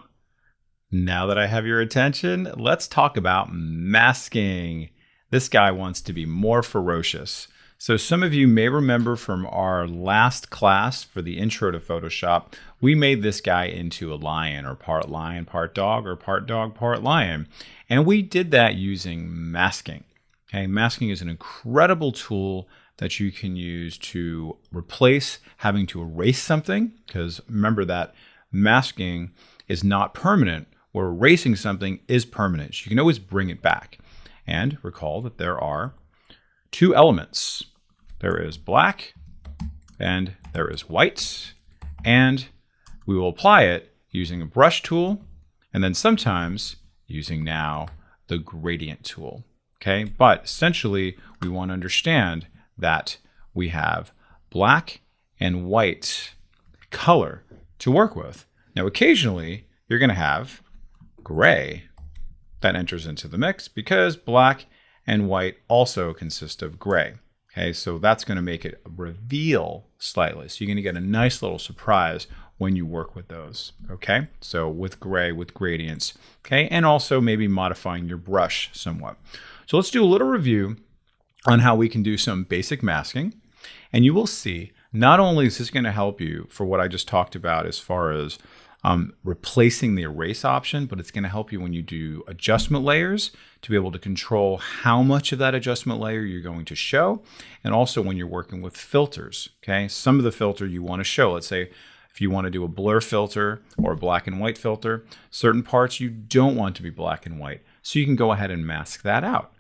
Speaker 1: that I have your attention, let's talk about masking. This guy wants to be more ferocious. So some of you may remember from our last class for the intro to Photoshop, we made this guy into a lion, or part lion, part dog, or part dog, part lion. And we did that using masking. Okay, masking is an incredible tool that you can use to replace having to erase something, because remember that masking is not permanent, where erasing something is permanent. So you can always bring it back. And recall that there are two elements. There is black and there is white, and we will apply it using a brush tool and then sometimes using now the gradient tool. Okay, but essentially we want to understand that we have black and white color to work with. Now occasionally you're going to have gray that enters into the mix because black and white also consist of gray. Okay, so that's going to make it reveal slightly. So you're going to get a nice little surprise when you work with those. Okay, so with gray, with gradients. Okay, and also maybe modifying your brush somewhat. So let's do a little review on how we can do some basic masking. And you will see not only is this going to help you for what I just talked about as far as replacing the erase option, but it's going to help you when you do adjustment layers to be able to control how much of that adjustment layer you're going to show. And also when you're working with filters, okay? Some of the filter you want to show, let's say if you want to do a blur filter or a black and white filter, certain parts you don't want to be black and white. So you can go ahead and mask that out.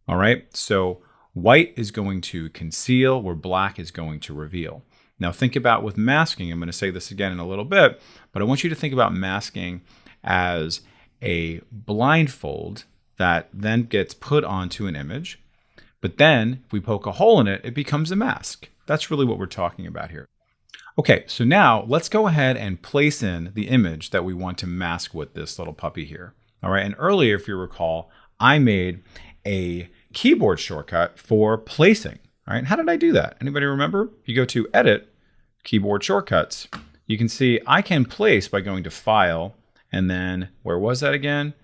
Speaker 1: All right, so white is going to conceal where black is going to reveal. Now think about with masking, I'm going to say this again in a little bit, but I want you to think about masking as a blindfold that then gets put onto an image. But then if we poke a hole in it, it becomes a mask. That's really what we're talking about here. Okay, so now let's go ahead and place in the image that we want to mask with this little puppy here. All right, and earlier, if you recall, I made a keyboard shortcut for placing. All right, how did I do that? Anybody remember? You go to Edit, Keyboard Shortcuts. You can see I can place by going to File, and then where was that again?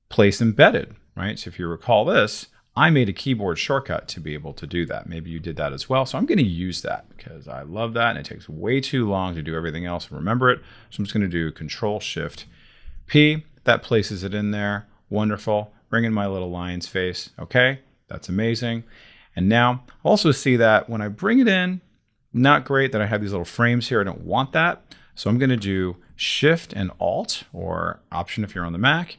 Speaker 1: Place Embedded, right? So if you recall this, I made a keyboard shortcut to be able to do that. Maybe you did that as well. So I'm going to use that because I love that, and it takes way too long to do everything else and remember it. So I'm just going to do Control-Shift-P. That places it in there. Wonderful. Bring in my little lion's face. Okay, that's amazing. And now also see that when I bring it in, not great that I have these little frames here. I don't want that. So I'm going to do Shift and Alt, or Option if you're on the Mac,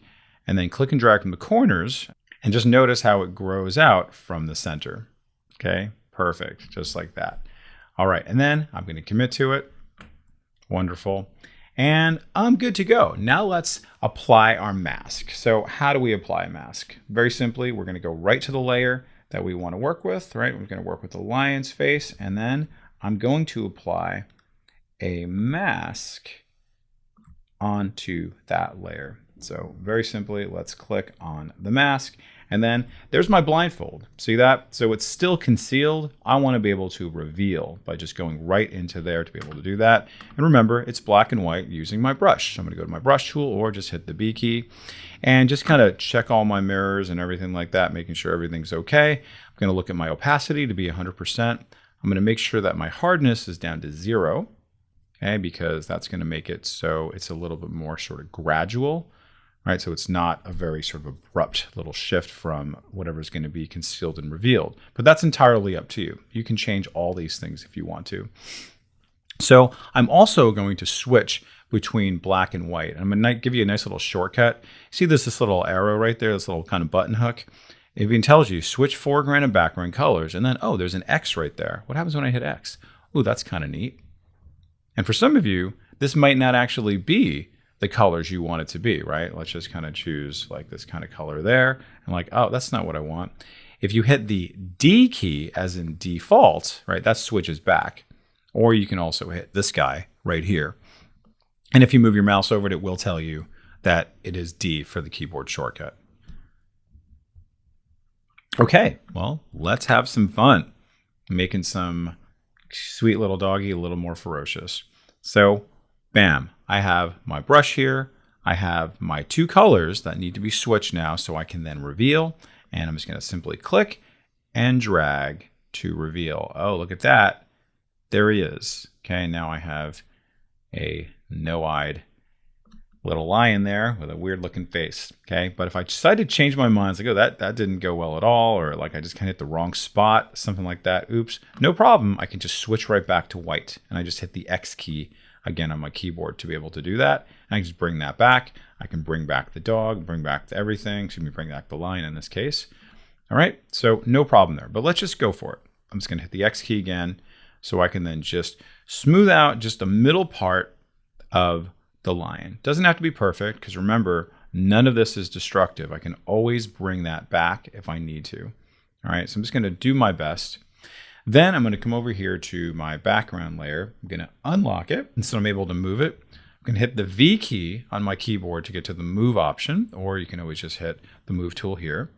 Speaker 1: and then click and drag from the corners, and just notice how it grows out from the center. Okay, perfect, just like that. All right, and then I'm going to commit to it. Wonderful. And I'm good to go. Now let's apply our mask. So how do we apply a mask? Very simply, we're going to go right to the layer that we want to work with, right? We're going to work with the lion's face, and then I'm going to apply a mask onto that layer. So very simply, let's click on the mask, and then there's my blindfold. See that? So it's still concealed. I want to be able to reveal by just going right into there to be able to do that. And remember, it's black and white using my brush. So I'm going to go to my brush tool or just hit the B key and just kind of check all my mirrors and everything like that, making sure everything's okay. I'm going to look at my opacity to be 100%. I'm going to make sure that my hardness is down to 0. okay, because that's going to make it so it's a little bit more sort of gradual, right? So it's not a very sort of abrupt little shift from whatever is going to be concealed and revealed. But that's entirely up to you. You can change all these things if you want to. So I'm also going to switch between black and white. I'm going to give you a nice little shortcut. See this little arrow right there, this little kind of button hook? It even tells you switch foreground and background colors. And then, oh, there's an X right there. What happens when I hit X? Oh, that's kind of neat. And for some of you, this might not actually be the colors you want it to be, right? Let's just kind of choose like this kind of color there. And like, oh, that's not what I want. If you hit the D key, as in default, right, that switches back. Or you can also hit this guy right here. And if you move your mouse over it will tell you that it is D for the keyboard shortcut. Okay, well, let's have some fun making some sweet little doggy a little more ferocious. So, bam, I have my brush here. I have my two colors that need to be switched now so I can then reveal. And I'm just going to simply click and drag to reveal. Oh, look at that. There he is. Okay, now I have a no-eyed little lion there with a weird looking face. Okay, but if I decide to change my mind, it's like, oh, that didn't go well at all, or like I just kind of hit the wrong spot, something like that. Oops, no problem. I can just switch right back to white, and I just hit the X key again on my keyboard to be able to do that. And I can just bring that back. I can bring back the dog, bring back everything. Excuse me, bring back the lion in this case. All right, so no problem there. But let's just go for it. I'm just going to hit the X key again, so I can then just smooth out just the middle part of the lion. Doesn't have to be perfect, because remember, none of this is destructive. I can always bring that back if I need to. All right, so I'm just going to do my best. Then I'm going to come over here to my background layer. I'm going to unlock it, and so I'm able to move it. I'm going to hit the V key on my keyboard to get to the move option, or you can always just hit the move tool here.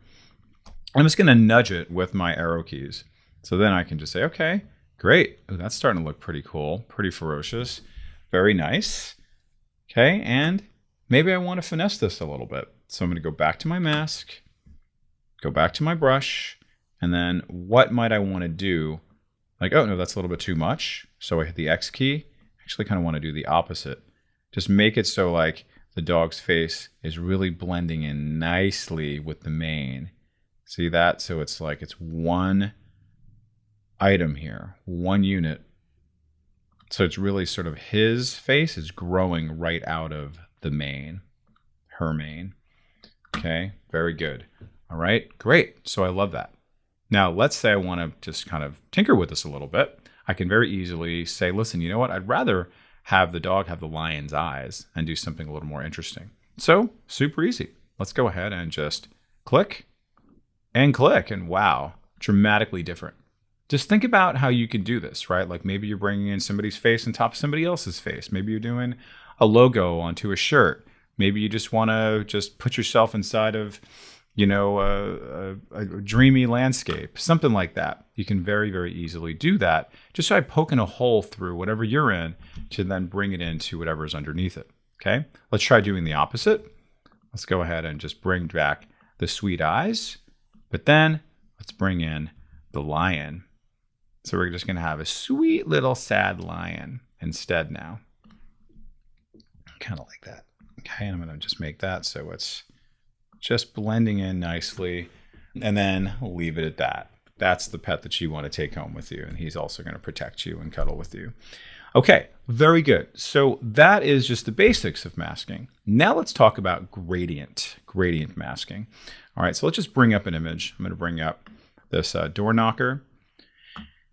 Speaker 1: I'm just going to nudge it with my arrow keys. So then I can just say, okay, great. Ooh, that's starting to look pretty cool, pretty ferocious. Very nice. Okay, and maybe I want to finesse this a little bit. So I'm going to go back to my mask, go back to my brush, and then what might I want to do? Like, oh, no, that's a little bit too much. So I hit the X key. Actually kind of want to do the opposite. Just make it so like the dog's face is really blending in nicely with the mane. See that? So it's like it's one item here, one unit. So it's really sort of his face is growing right out of the mane, her mane. Okay, very good. All right, great. So I love that. Now, let's say I want to just kind of tinker with this a little bit. I can very easily say, listen, you know what? I'd rather have the dog have the lion's eyes and do something a little more interesting. So super easy. Let's go ahead and just click, and wow, dramatically different. Just think about how you can do this, right? Like maybe you're bringing in somebody's face on top of somebody else's face. Maybe you're doing a logo onto a shirt. Maybe you just want to just put yourself inside of, you know, a dreamy landscape, something like that. You can very, very easily do that just by poking a hole through whatever you're in to then bring it into whatever's underneath it, okay? Let's try doing the opposite. Let's go ahead and just bring back the sweet eyes, but then let's bring in the lion. So we're just going to have a sweet little sad lion instead now. Kind of like that. Okay, and I'm going to just make that so it's just blending in nicely, and then leave it at that. That's the pet that you want to take home with you, and he's also going to protect you and cuddle with you. Okay, very good. So that is just the basics of masking. Now let's talk about gradient masking. All right, so let's just bring up an image. I'm going to bring up this door knocker.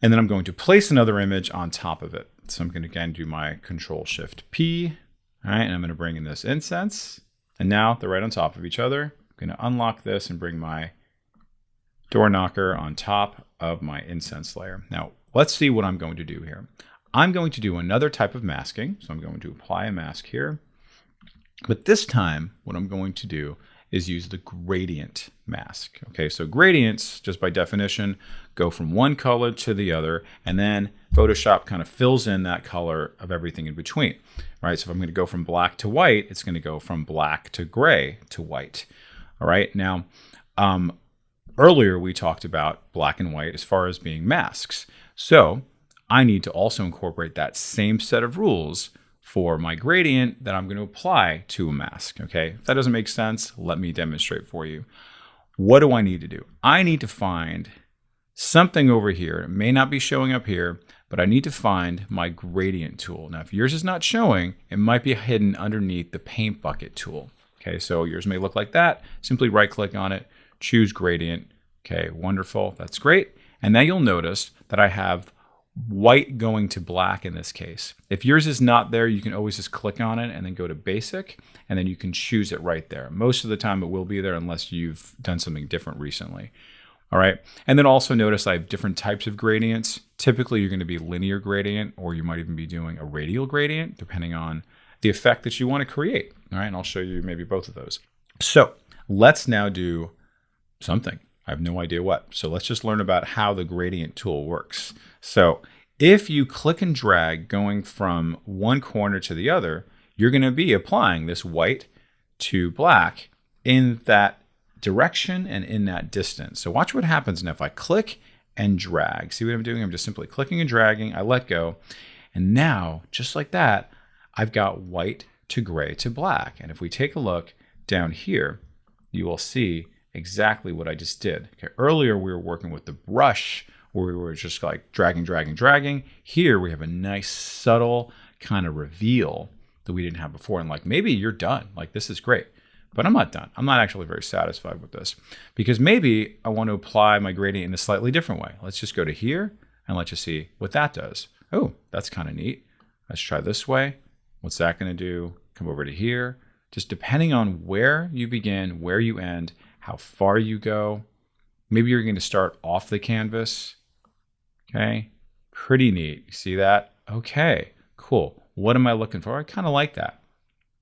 Speaker 1: And then I'm going to place another image on top of it. So I'm going to again do my Control-Shift-P. All right, and I'm going to bring in this incense. And now they're right on top of each other. I'm going to unlock this and bring my door knocker on top of my incense layer. Now, let's see what I'm going to do here. I'm going to do another type of masking. So I'm going to apply a mask here. But this time, what I'm going to do is use the gradient mask. Okay, so gradients, just by definition, go from one color to the other, and then Photoshop kind of fills in that color of everything in between, right? So if I'm going to go from black to white, it's going to go from black to gray to white. All right, now, earlier we talked about black and white as far as being masks. So I need to also incorporate that same set of rules for my gradient that I'm going to apply to a mask. Okay, if that doesn't make sense, let me demonstrate for you. What do I need to do? I need to find something over here. It may not be showing up here, but I need to find my gradient tool. Now, if yours is not showing, it might be hidden underneath the paint bucket tool. Okay, so yours may look like that. Simply right click on it, choose gradient. Okay, wonderful, that's great. And now you'll notice that I have white going to black in this case. If yours is not there, you can always just click on it and then go to basic, and then you can choose it right there. Most of the time it will be there unless you've done something different recently. All right, and then also notice I have different types of gradients. Typically you're going to be linear gradient, or you might even be doing a radial gradient, depending on the effect that you want to create. All right, and I'll show you maybe both of those. So let's now do something. I have no idea what. So let's just learn about how the gradient tool works. So if you click and drag going from one corner to the other, you're going to be applying this white to black in that direction and in that distance. So watch what happens now if I click and drag. See what I'm doing? I'm just simply clicking and dragging. I let go. And now, just like that, I've got white to gray to black. And if we take a look down here, you will see exactly what I just did. Okay, earlier we were working with the brush where we were just like dragging, dragging, dragging. Here we have a nice subtle kind of reveal that we didn't have before. And like, maybe you're done. Like, this is great. But I'm not done. I'm not actually very satisfied with this because maybe I want to apply my gradient in a slightly different way. Let's just go to here and let's just see what that does. Oh, that's kind of neat. Let's try this way. What's that going to do? Come over to here. Just depending on where you begin, where you end, how far you go. Maybe you're going to start off the canvas. Okay, pretty neat. You see that? Okay, cool. What am I looking for? I kind of like that.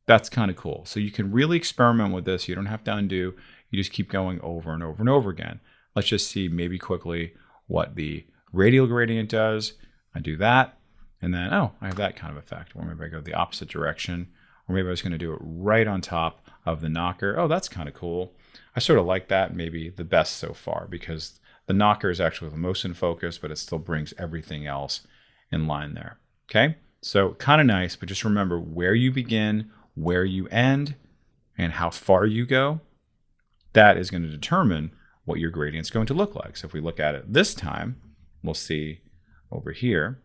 Speaker 1: That's kind of cool. So you can really experiment with this. You don't have to undo. You just keep going over and over and over again. Let's just see maybe quickly what the radial gradient does. I do that, and then, oh, I have that kind of effect. Or maybe I go the opposite direction, or maybe I was going to do it right on top of the knocker. Oh, that's kind of cool. I sort of like that maybe the best so far because the knocker is actually the most in focus, but it still brings everything else in line there. Okay, so kind of nice, but just remember where you begin, where you end, and how far you go. That is going to determine what your gradient is going to look like. So if we look at it this time, we'll see over here,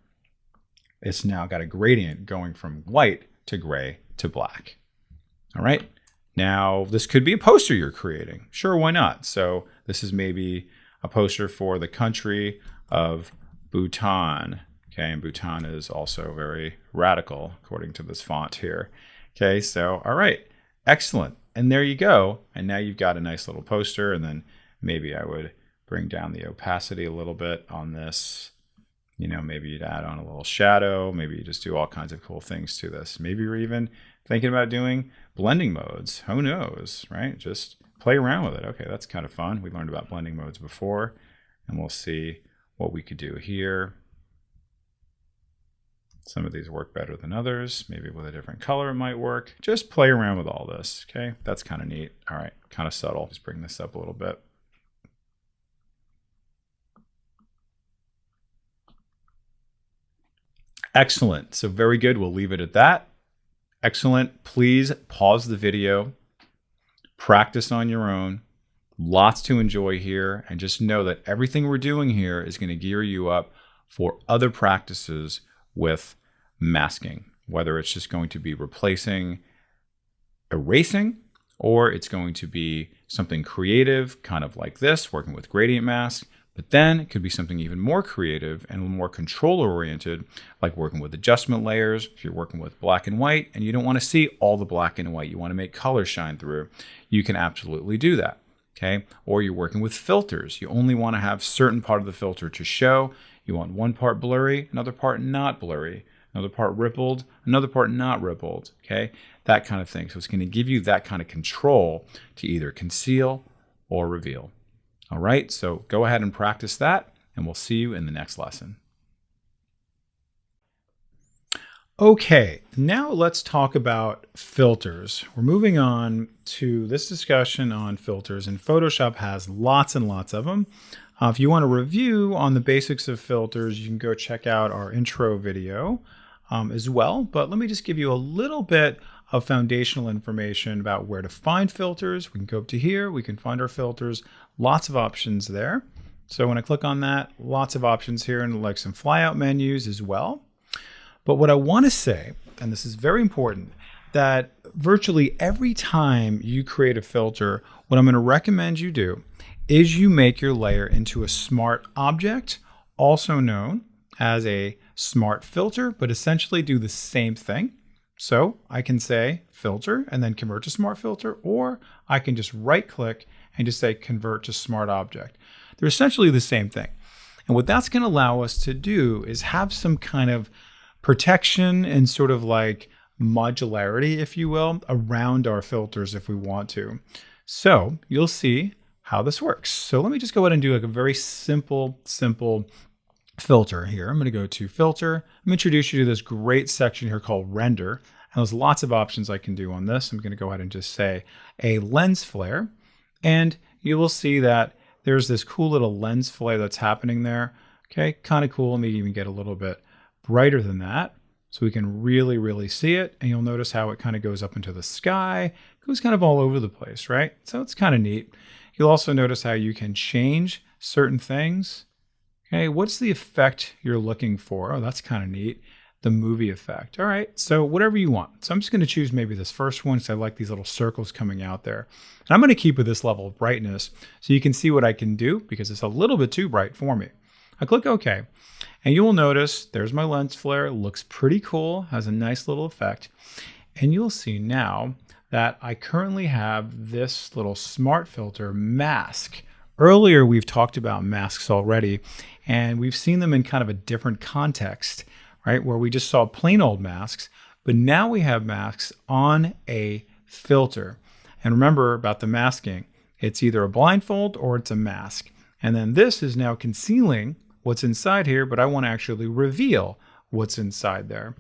Speaker 1: it's now got a gradient going from white to gray to black. All right. Now, this could be a poster you're creating. Sure, why not? So this is maybe a poster for the country of Bhutan. Okay, and Bhutan is also very radical, according to this font here. Okay, so, all right, excellent. And there you go. And now you've got a nice little poster. And then maybe I would bring down the opacity a little bit on this. You know, maybe you'd add on a little shadow. Maybe you just do all kinds of cool things to this. Maybe you're even thinking about doing blending modes. Who knows, right? Just play around with it. Okay, that's kind of fun. We learned about blending modes before, and we'll see what we could do here. Some of these work better than others. Maybe with a different color it might work. Just play around with all this, okay? That's kind of neat. All right, kind of subtle. Just bring this up a little bit. Excellent. So very good. We'll leave it at that. Excellent. Please pause the video. Practice on your own. Lots to enjoy here. And just know that everything we're doing here is going to gear you up for other practices with masking, whether it's just going to be replacing erasing, or it's going to be something creative, kind of like this, working with gradient mask. But then it could be something even more creative and more controller oriented, like working with adjustment layers. If you're working with black and white and you don't want to see all the black and white, you want to make color shine through, you can absolutely do that. Okay. Or you're working with filters. You only want to have certain part of the filter to show. You want one part blurry, another part not blurry, another part rippled, another part not rippled. Okay. That kind of thing. So it's going to give you that kind of control to either conceal or reveal. All right, so go ahead and practice that, and we'll see you in the next lesson. Okay, now let's talk about filters. We're moving on to this discussion on filters, and Photoshop has lots and lots of them. If you want a review on the basics of filters, you can go check out our intro video as well. But let me just give you a little bit of foundational information about where to find filters. We can go up to here, we can find our filters, lots of options there. So when I click on that, lots of options here and like some flyout menus as well. But what I want to say, and this is very important, that virtually every time you create a filter, what I'm going to recommend you do is you make your layer into a smart object, also known as a smart filter, but essentially do the same thing. So I can say filter and then convert to smart filter, or I can just right click and just say convert to smart object. They're essentially the same thing. And what that's going to allow us to do is have some kind of protection and sort of like modularity, if you will, around our filters if we want to. So you'll see how this works. So let me just go ahead and do like a very simple filter here. I'm going to go to filter. I'm going to introduce you to this great section here called render. And there's lots of options I can do on this. I'm going to go ahead and just say a lens flare. And you will see that there's this cool little lens flare that's happening there. Okay, kind of cool. Let me even get a little bit brighter than that so we can really see it. And you'll notice how it kind of goes up into the sky, goes kind of all over the place, right? So it's kind of neat. You'll also notice how you can change certain things. Okay, what's the effect you're looking for? Oh, that's kind of neat. The movie effect. All right, so whatever you want. So I'm just going to choose maybe this first one because I like these little circles coming out there. And I'm going to keep with this level of brightness so you can see what I can do because it's a little bit too bright for me. I click OK, and you will notice there's my lens flare. It looks pretty cool, has a nice little effect. And you'll see now that I currently have this little smart filter mask. Earlier, we've talked about masks already, and we've seen them in kind of a different context, right? Where we just saw plain old masks, but now we have masks on a filter. And remember about the masking, it's either a blindfold or it's a mask. And then this is now concealing what's inside here, but I want to actually reveal what's inside there.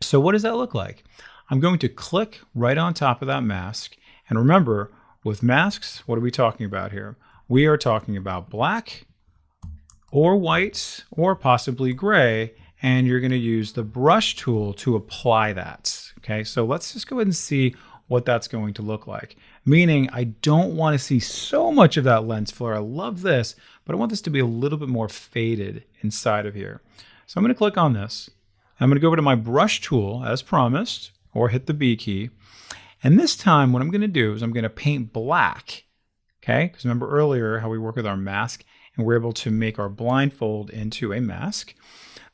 Speaker 1: So what does that look like? I'm going to click right on top of that mask. And remember, with masks, what are we talking about here? We are talking about black or white or possibly gray, and you're going to use the brush tool to apply that. Okay, so let's just go ahead and see what that's going to look like. Meaning I don't want to see so much of that lens flare. I love this, but I want this to be a little bit more faded inside of here. So I'm going to click on this. I'm going to go over to my brush tool as promised, or hit the B key. And this time what I'm going to do is I'm going to paint black. Okay, because remember earlier how we work with our mask and we're able to make our blindfold into a mask.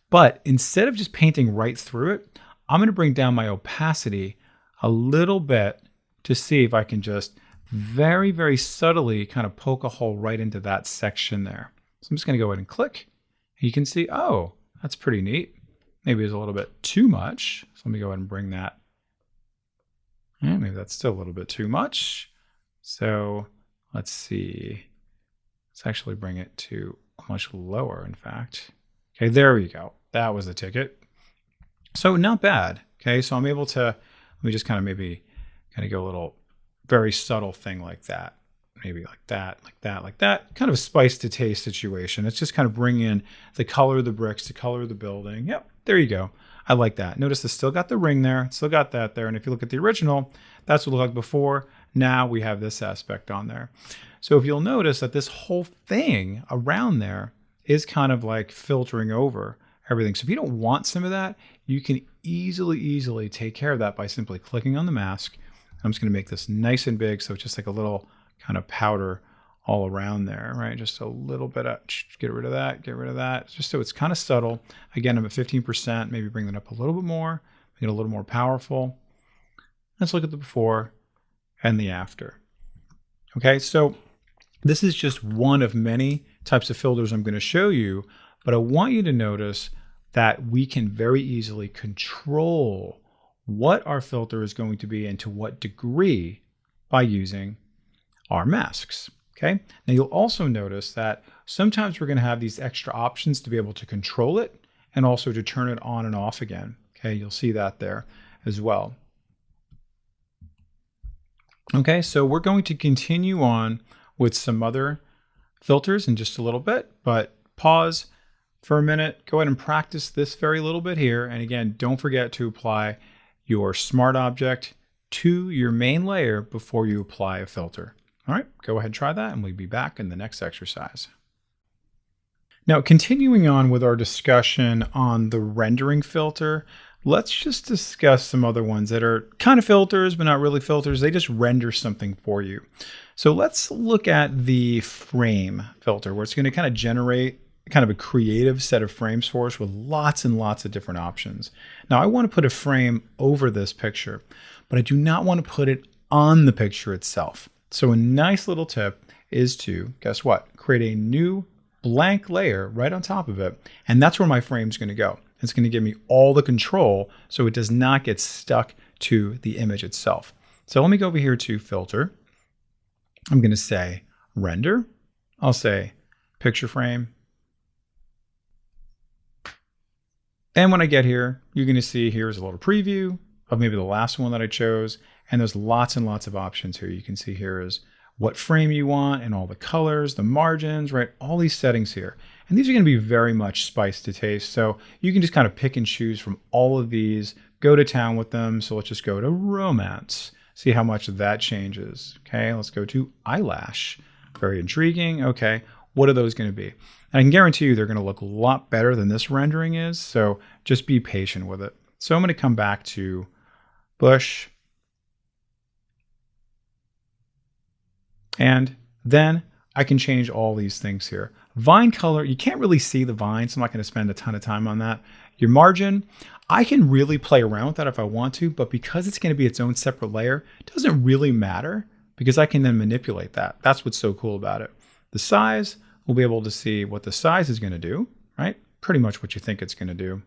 Speaker 1: But instead of just painting right through it, I'm going to bring down my opacity a little bit to see if I can just very subtly kind of poke a hole right into that section there. So I'm just going to go ahead and click. And you can see, oh, that's pretty neat. Maybe it's a little bit too much. So let me go ahead and bring that. Yeah, maybe that's still a little bit too much. So let's see. Let's actually bring it to much lower, in fact. Okay, there we go. That was the ticket. So not bad. Okay, so I'm able to, let me just kind of maybe go a little very subtle thing like that. Maybe like that, like that, like that. Kind of a spice to taste situation. It's just kind of bring in the color of the bricks, the color of the building. Yep, there you go. I like that. Notice it's still got the ring there. It's still got that there. And if you look at the original, that's what it looked like before. Now we have this aspect on there. So if you'll notice that this whole thing around there is kind of like filtering over everything. So if you don't want some of that, you can easily take care of that by simply clicking on the mask. I'm just going to make this nice and big. So it's just like a little kind of powder all around there, right? Just a little bit of, get rid of that, just so it's kind of subtle. Again, I'm at 15%, maybe bring that up a little bit more, make it a little more powerful. Let's look at the before and the after. Okay, so this is just one of many types of filters I'm going to show you, but I want you to notice that we can very easily control what our filter is going to be and to what degree by using our masks. Okay. Now you'll also notice that sometimes we're going to have these extra options to be able to control it and also to turn it on and off again. Okay. You'll see that there as well. Okay. So we're going to continue on with some other filters in just a little bit, but pause for a minute, go ahead and practice this very little bit here. And again, don't forget to apply your smart object to your main layer before you apply a filter. All right, go ahead and try that, and we'll be back in the next exercise. Now, continuing on with our discussion on the rendering filter, let's just discuss some other ones that are kind of filters, but not really filters. They just render something for you. So let's look at the frame filter, where it's going to kind of generate kind of a creative set of frames for us with lots and lots of different options. Now, I want to put a frame over this picture, but I do not want to put it on the picture itself. So a nice little tip is to, guess what? Create a new blank layer right on top of it. And that's where my frame is going to go. It's going to give me all the control so it does not get stuck to the image itself. So let me go over here to filter. I'm going to say render. I'll say picture frame. And when I get here, you're going to see here's a little preview of maybe the last one that I chose. And there's lots and lots of options here. You can see here is what frame you want and all the colors, the margins, right? All these settings here. And these are going to be very much spiced to taste. So you can just kind of pick and choose from all of these, go to town with them. So let's just go to romance, see how much that changes. Okay, let's go to eyelash. Very intriguing. Okay, what are those going to be? And I can guarantee you they're going to look a lot better than this rendering is. So just be patient with it. So I'm going to come back to bush. And then I can change all these things here. Vine color, you can't really see the vine, so I'm not going to spend a ton of time on that. Your margin, I can really play around with that if I want to, but because it's going to be its own separate layer, it doesn't really matter because I can then manipulate that. That's what's so cool about it. The size, we'll be able to see what the size is going to do, right? Pretty much what you think it's going to do.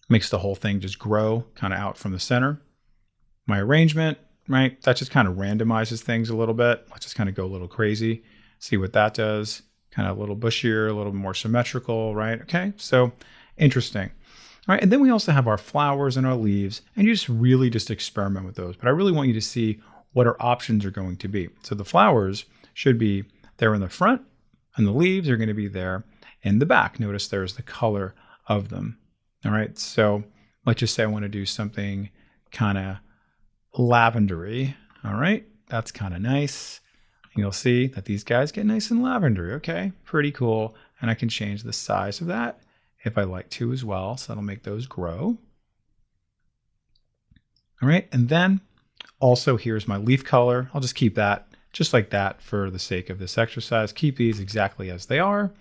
Speaker 1: Makes the whole thing just grow kind of out from the center. My arrangement, right? That just kind of randomizes things a little bit. Let's just kind of go a little crazy. See what that does. Kind of a little bushier, a little more symmetrical, right? Okay, so interesting. All right, and then we also have our flowers and our leaves, and you just really just experiment with those. But I really want you to see what our options are going to be. So the flowers should be there in the front, and the leaves are going to be there in the back. Notice there's the color of them. All right, so let's just say I want to do something kind of lavendery. All right, that's kind of nice. You'll see that these guys get nice and lavendery. Okay, pretty cool. And I can change the size of that if I like to as well. So that'll make those grow. All right, and then also here's my leaf color. I'll just keep that just like that for the sake of this exercise. Keep these exactly as they are. And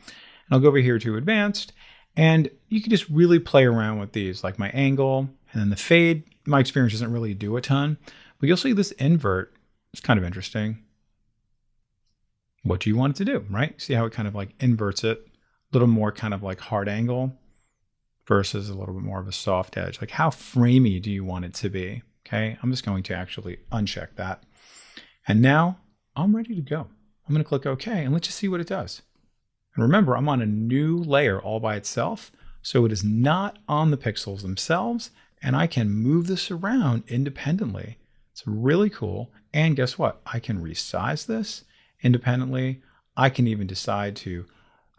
Speaker 1: I'll go over here to advanced, and you can just really play around with these, like my angle and then the fade. My experience doesn't really do a ton, but you'll see this invert is kind of interesting. What do you want it to do, right? See how it kind of like inverts it, a little more kind of like hard angle versus a little bit more of a soft edge. Like how framey do you want it to be? Okay, I'm just going to actually uncheck that. And now I'm ready to go. I'm going to click OK, and let's just see what it does. And remember, I'm on a new layer all by itself, so it is not on the pixels themselves, and I can move this around independently. It's really cool. And guess what? I can resize this independently. I can even decide to,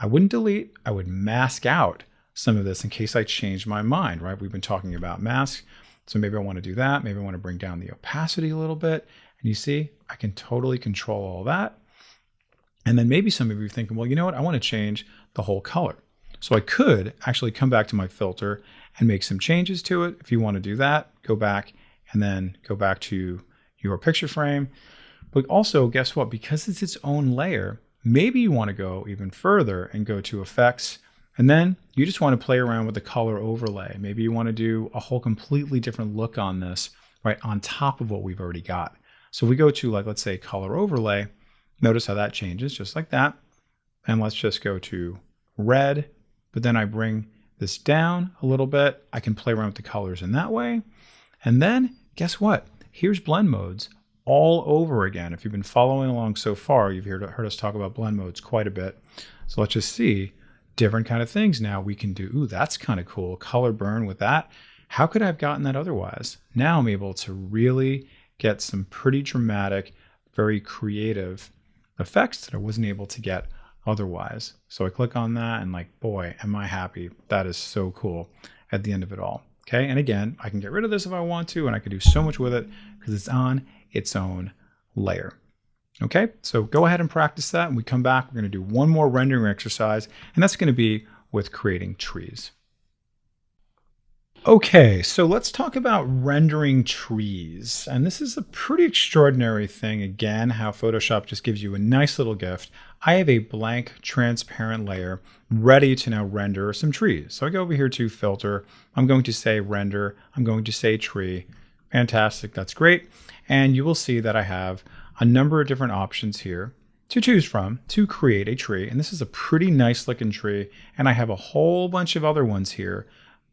Speaker 1: I wouldn't delete, I would mask out some of this in case I change my mind, right? We've been talking about mask. So maybe I want to do that. Maybe I want to bring down the opacity a little bit. And you see, I can totally control all that. And then maybe some of you are thinking, well, you know what? I want to change the whole color. So I could actually come back to my filter and make some changes to it. If you want to do that, go back and then go back to your picture frame. But also, guess what? Because it's its own layer, maybe you want to go even further and go to effects. And then you just want to play around with the color overlay. Maybe you want to do a whole completely different look on this, right, on top of what we've already got. So if we go to, like, let's say color overlay, notice how that changes just like that. And let's just go to red, but then I bring this down a little bit. I can play around with the colors in that way. And then guess what? Here's blend modes all over again. If you've been following along so far, you've heard us talk about blend modes quite a bit. So let's just see different kind of things now we can do. Ooh, that's kind of cool. Color burn with that. How could I have gotten that otherwise? Now I'm able to really get some pretty dramatic, very creative effects that I wasn't able to get otherwise. So I click on that and like, boy, am I happy. That is so cool at the end of it all. Okay, and again, I can get rid of this if I want to, and I can do so much with it because it's on its own layer. Okay, so go ahead and practice that. When we come back, we're going to do one more rendering exercise, and that's going to be with creating trees. Okay, so let's talk about rendering trees. And this is a pretty extraordinary thing, again, how Photoshop just gives you a nice little gift. I have a blank transparent layer ready to now render some trees. So I go over here to Filter. I'm going to say Render. I'm going to say Tree. Fantastic, that's great. And you will see that I have a number of different options here to choose from to create a tree. And this is a pretty nice looking tree. And I have a whole bunch of other ones here.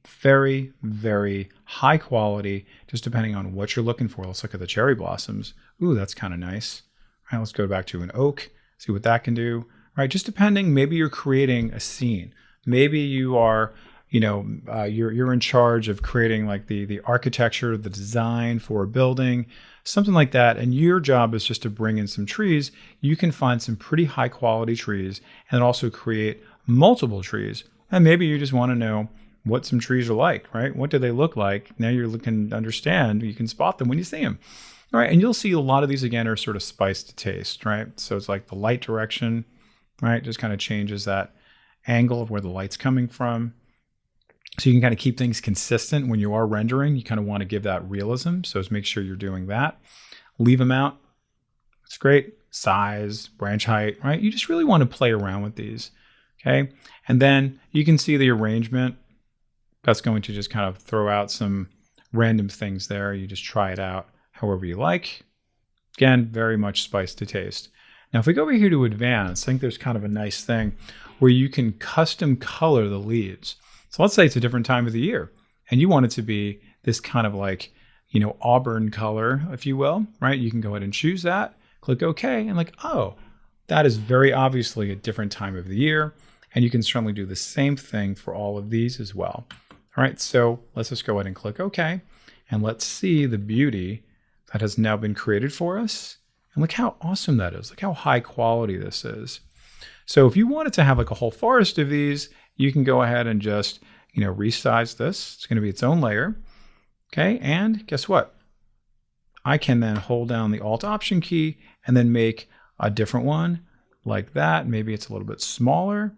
Speaker 1: Very, very high quality, just depending on what you're looking for. Let's look at the cherry blossoms. Ooh, that's kind of nice. All right, let's go back to an oak, see what that can do. All right, just depending, maybe you're creating a scene. Maybe you are, you're in charge of creating like the architecture, the design for a building, something like that. And your job is just to bring in some trees. You can find some pretty high quality trees and also create multiple trees. And maybe you just want to know what some trees are like, right? What do they look like? Now you're looking to understand, you can spot them when you see them. All right, and you'll see a lot of these again are sort of spiced to taste, right? So it's like the light direction, right? Just kind of changes that angle of where the light's coming from. So you can kind of keep things consistent when you are rendering. You kind of want to give that realism. So just make sure you're doing that. Leave them out. It's great. Size, branch height, right? You just really want to play around with these, okay? And then you can see the arrangement. That's going to just kind of throw out some random things there. You just try it out however you like. Again, very much spiced to taste. Now, if we go over here to advanced, I think there's kind of a nice thing where you can custom color the leaves. So let's say it's a different time of the year and you want it to be this kind of like, auburn color, if you will, right? You can go ahead and choose that, click OK, and like, oh, that is very obviously a different time of the year. And you can certainly do the same thing for all of these as well. All right, so let's just go ahead and click OK. And let's see the beauty that has now been created for us. And look how awesome that is. Look how high quality this is. So if you wanted to have like a whole forest of these, you can go ahead and just, resize this. It's going to be its own layer. Okay, and guess what? I can then hold down the Alt Option key and then make a different one like that. Maybe it's a little bit smaller.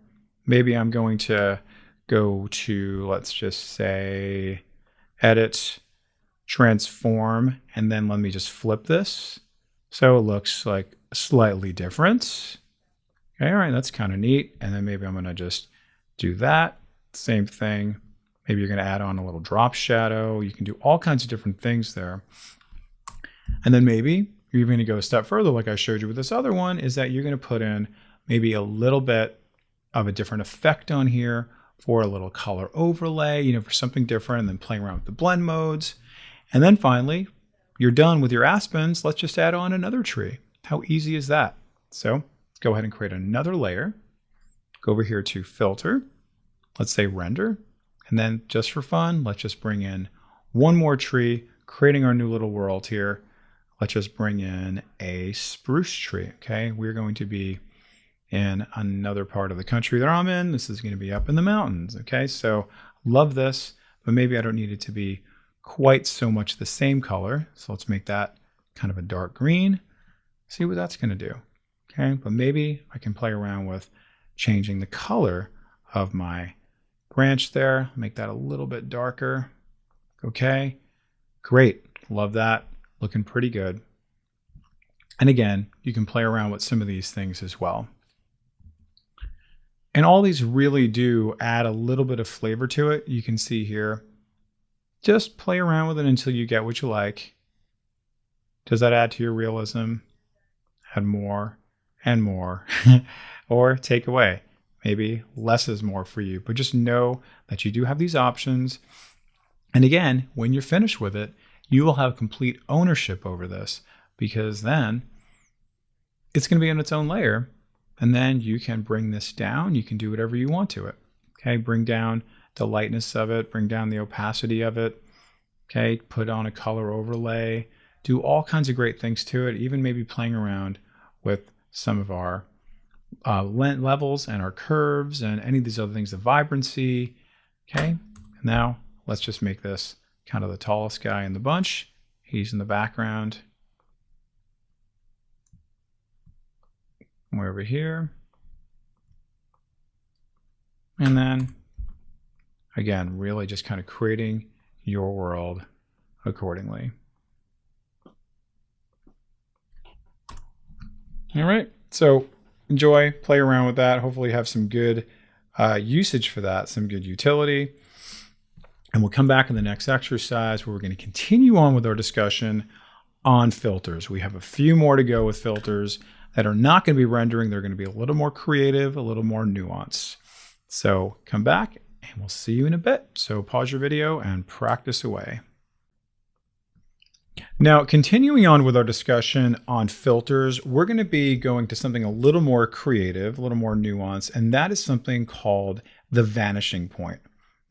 Speaker 1: Maybe I'm going to go to, let's just say, Edit, Transform, and then let me just flip this. So it looks like slightly different. Okay, all right, that's kind of neat. And then maybe I'm going to just do that. Same thing. Maybe you're going to add on a little drop shadow. You can do all kinds of different things there. And then maybe you're even going to go a step further, like I showed you with this other one, is that you're going to put in maybe a little bit of a different effect on here for a little color overlay, for something different, and then playing around with the blend modes. And then finally, you're done with your aspens. Let's just add on another tree. How easy is that? So go ahead and create another layer. Go over here to Filter. Let's say Render. And then just for fun, let's just bring in one more tree, creating our new little world here. Let's just bring in a spruce tree, okay? We're going to be in another part of the country that I'm in. This is going to be up in the mountains, okay? So love this, but maybe I don't need it to be quite so much the same color. So let's make that kind of a dark green. See what that's going to do, okay? But maybe I can play around with changing the color of my branch there, make that a little bit darker. Okay, great, love that, looking pretty good. And again, you can play around with some of these things as well. And all these really do add a little bit of flavor to it. You can see here, just play around with it until you get what you like. Does that add to your realism? Add more and more, or take away. Maybe less is more for you, but just know that you do have these options. And again, when you're finished with it, you will have complete ownership over this, because then it's going to be on its own layer. And then you can bring this down. You can do whatever you want to it. Okay, bring down the lightness of it, bring down the opacity of it. Okay, put on a color overlay, do all kinds of great things to it, even maybe playing around with some of our levels and our curves and any of these other things, the vibrancy. Okay, now let's just make this kind of the tallest guy in the bunch. He's in the background. We're over here. And then, again, really just kind of creating your world accordingly. All right, so enjoy, play around with that. Hopefully you have some good usage for that, some good utility. And we'll come back in the next exercise where we're going to continue on with our discussion on filters. We have a few more to go with filters that are not going to be rendering. They're going to be a little more creative, a little more nuanced. So come back and we'll see you in a bit. So pause your video and practice away. Now, continuing on with our discussion on filters, we're going to be going to something a little more creative, a little more nuanced, and that is something called the vanishing point.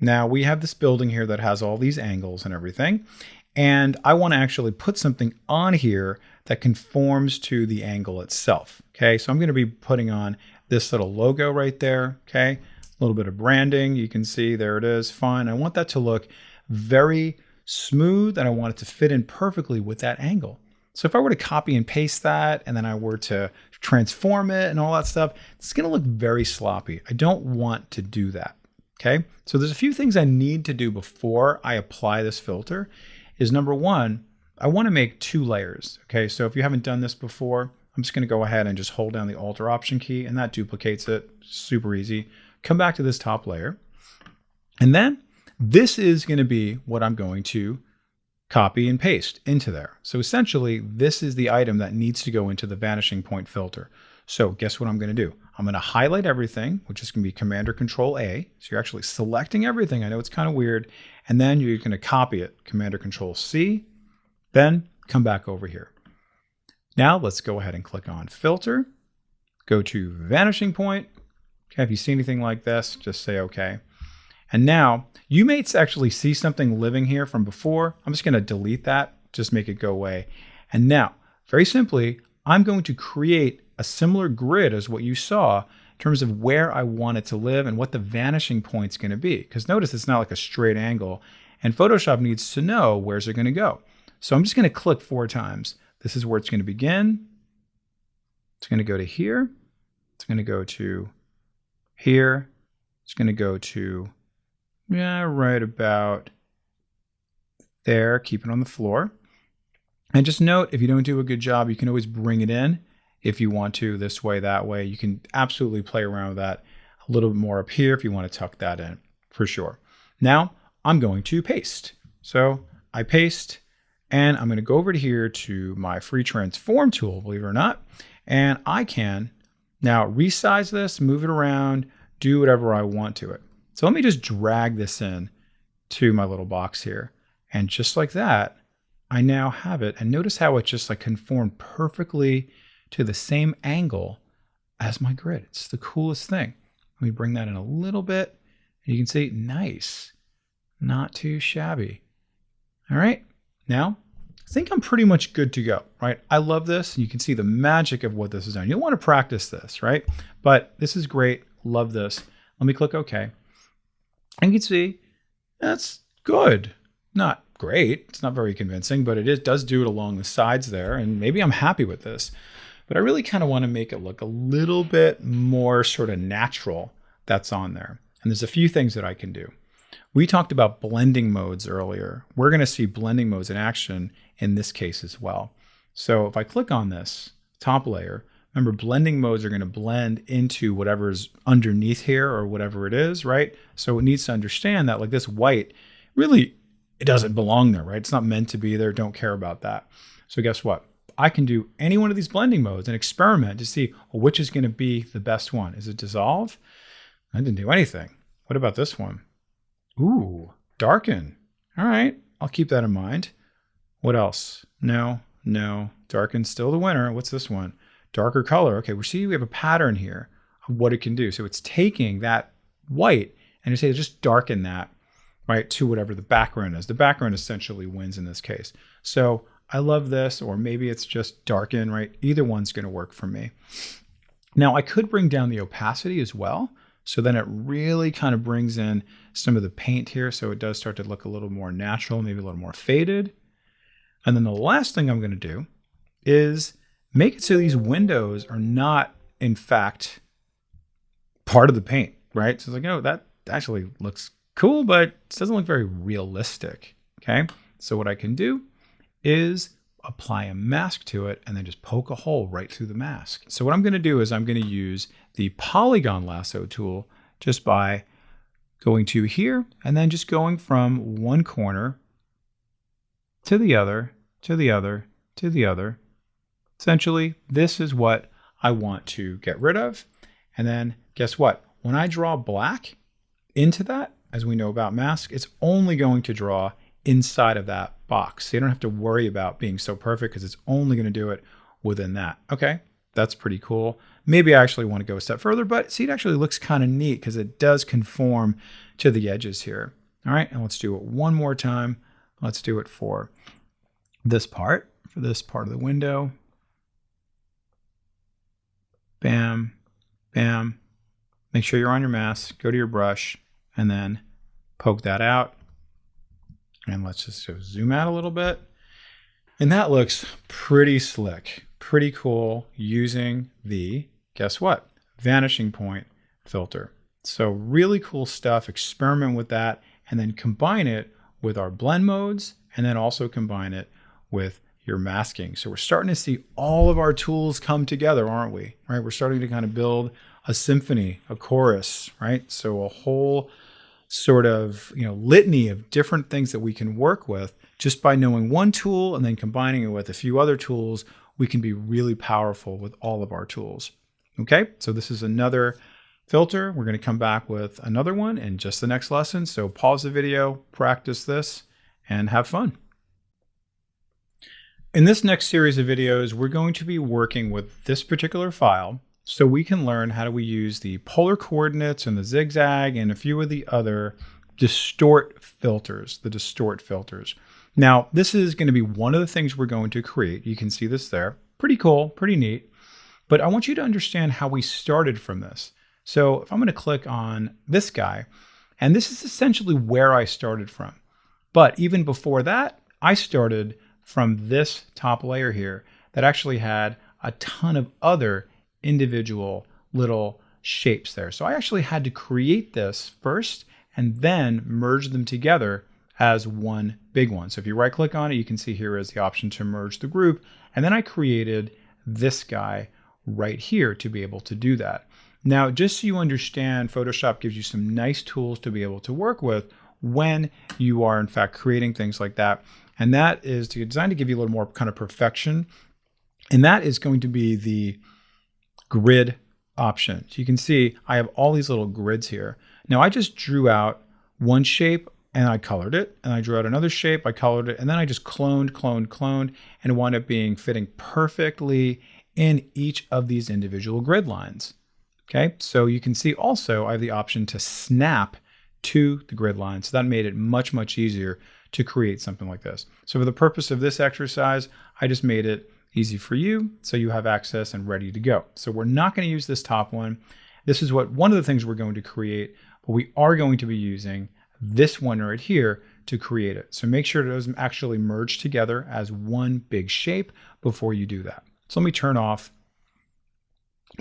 Speaker 1: Now, we have this building here that has all these angles and everything, and I want to actually put something on here that conforms to the angle itself. Okay, so I'm going to be putting on this little logo right there. Okay, a little bit of branding. You can see there it is. Fine. I want that to look very smooth, and I want it to fit in perfectly with that angle. So if I were to copy and paste that, and then I were to transform it and all that stuff, it's going to look very sloppy. I don't want to do that. Okay, so there's a few things I need to do before I apply this filter. Is number one, I want to make 2 layers. Okay, so if you haven't done this before, I'm just going to go ahead and just hold down the Alt or Option key, and that duplicates it. Super easy. Come back to this top layer, and then this is going to be what I'm going to copy and paste into there. So essentially, this is the item that needs to go into the vanishing point filter. So guess what I'm going to do? I'm going to highlight everything, which is going to be Command or Control A. So you're actually selecting everything. I know it's kind of weird. And then you're going to copy it, Command or Control C. Then come back over here. Now let's go ahead and click on Filter. Go to Vanishing Point. Okay, if you see anything like this, just say OK. And now you may actually see something living here from before. I'm just going to delete that, just make it go away. And now, very simply, I'm going to create a similar grid as what you saw in terms of where I want it to live and what the vanishing point's going to be. Because notice it's not like a straight angle, and Photoshop needs to know where's it going to go. So I'm just going to click 4 times. This is where it's going to begin. It's going to go to here. It's going to go to here. It's going to go to, yeah, right about there. Keep it on the floor. And just note, if you don't do a good job, you can always bring it in if you want to, this way, that way. You can absolutely play around with that a little bit more up here if you want to tuck that in, for sure. Now, I'm going to paste. So I paste, and I'm going to go over to here to my free transform tool, believe it or not, and I can now resize this, move it around, do whatever I want to it. So let me just drag this in to my little box here. And just like that, I now have it. And notice how it just like conformed perfectly to the same angle as my grid. It's the coolest thing. Let me bring that in a little bit. And you can see, nice, not too shabby. All right, now I think I'm pretty much good to go, right? I love this. You can see the magic of what this is done. You'll want to practice this, right? But this is great. Love this. Let me click OK. And you can see that's good. Not great. It's not very convincing, but it does do it along the sides there. And maybe I'm happy with this. But I really kind of want to make it look a little bit more sort of natural that's on there. And there's a few things that I can do. We talked about blending modes earlier. We're going to see blending modes in action in this case as well. So if I click on this top layer, remember blending modes are going to blend into whatever's underneath here or whatever it is, right? So it needs to understand that like this white, really, it doesn't belong there, right? It's not meant to be there. Don't care about that. So guess what? I can do any one of these blending modes and experiment to see, well, which is going to be the best one. Is it dissolve? I didn't do anything. What about this one? Ooh, darken. All right, I'll keep that in mind. What else? No. Darken's still the winner. What's this one? Darker color. Okay, we have a pattern here of what it can do. So it's taking that white and you say just darken that, right, to whatever the background is. The background essentially wins in this case. So I love this, or maybe it's just darken, right? Either one's going to work for me. Now I could bring down the opacity as well. So then it really kind of brings in some of the paint here. So it does start to look a little more natural, maybe a little more faded. And then the last thing I'm going to do is make it so these windows are not, in fact, part of the paint, right? So it's like, oh, that actually looks cool, but it doesn't look very realistic, okay? So what I can do is apply a mask to it and then just poke a hole right through the mask. So what I'm going to do is I'm going to use the polygon lasso tool just by going to here and then just going from one corner to the other, to the other, to the other. Essentially, this is what I want to get rid of. And then guess what? When I draw black into that, as we know about mask, it's only going to draw inside of that box. So you don't have to worry about being so perfect because it's only going to do it within that. Okay, that's pretty cool. Maybe I actually want to go a step further, but see, it actually looks kind of neat because it does conform to the edges here. All right, and let's do it one more time. Let's do it for this part of the window. Bam, bam. Make sure you're on your mask, go to your brush, and then poke that out. And let's just zoom out a little bit. And that looks pretty slick, pretty cool using the, guess what? Vanishing point filter. So really cool stuff. Experiment with that and then combine it with our blend modes and then also combine it with your masking. So we're starting to see all of our tools come together, aren't we? Right? We're starting to kind of build a symphony, a chorus, right? So a whole sort of, litany of different things that we can work with just by knowing one tool and then combining it with a few other tools. We can be really powerful with all of our tools. Okay, so this is another filter. We're going to come back with another one in just the next lesson. So pause the video, practice this, and have fun. In this next series of videos, we're going to be working with this particular file so we can learn how do we use the polar coordinates and the zigzag and a few of the other distort filters, the distort filters. Now, this is going to be one of the things we're going to create. You can see this there. Pretty cool, pretty neat. But I want you to understand how we started from this. So if I'm going to click on this guy, and this is essentially where I started from. But even before that, I started from this top layer here that actually had a ton of other individual little shapes there. So I actually had to create this first and then merge them together as one big one. So if you right click on it, you can see here is the option to merge the group. And then I created this guy right here to be able to do that. Now, just so you understand, Photoshop gives you some nice tools to be able to work with when you are in fact creating things like that. And that is designed to give you a little more kind of perfection. And that is going to be the grid option. So you can see I have all these little grids here. Now I just drew out one shape and I colored it, and I drew out another shape, I colored it, and then I just cloned, and it wound up fitting perfectly in each of these individual grid lines. Okay, so you can see also I have the option to snap to the grid line. So that made it much, much easier to create something like this. So for the purpose of this exercise, I just made it easy for you so you have access and ready to go. So we're not going to use this top one. This is one of the things we're going to create, but we are going to be using this one right here to create it. So make sure those actually merge together as one big shape before you do that. So let me turn off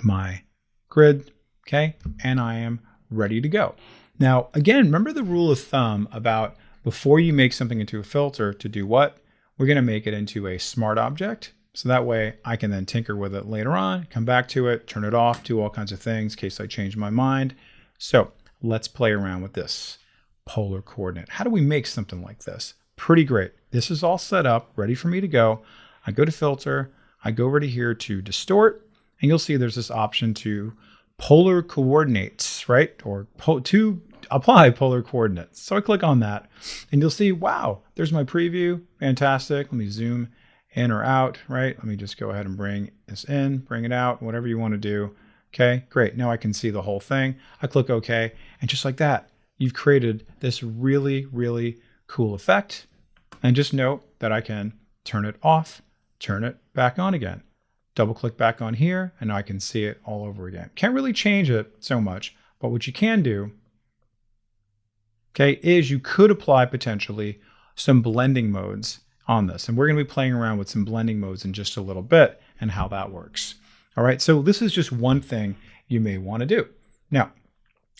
Speaker 1: my grid, okay? And I am ready to go. Now, again, remember the rule of thumb about before you make something into a filter to do what? We're going to make it into a smart object. So that way I can then tinker with it later on, come back to it, turn it off, do all kinds of things in case I change my mind. So let's play around with this polar coordinate. How do we make something like this? Pretty great. This is all set up, ready for me to go. I go to filter, I go over to here to distort, and you'll see there's this option to polar coordinates, right? Or to apply polar coordinates. So I click on that and you'll see, wow, there's my preview. Fantastic. Let me zoom in or out, right? Let me just go ahead and bring this in, bring it out, whatever you want to do. Okay, great. Now I can see the whole thing. I click OK, and just like that, you've created this really, really cool effect. And just note that I can turn it off, turn it back on again. Double click back on here, and now I can see it all over again. Can't really change it so much, but what you can do, okay, is you could apply potentially some blending modes on this. And we're going to be playing around with some blending modes in just a little bit and how that works. All right, so this is just one thing you may want to do. Now,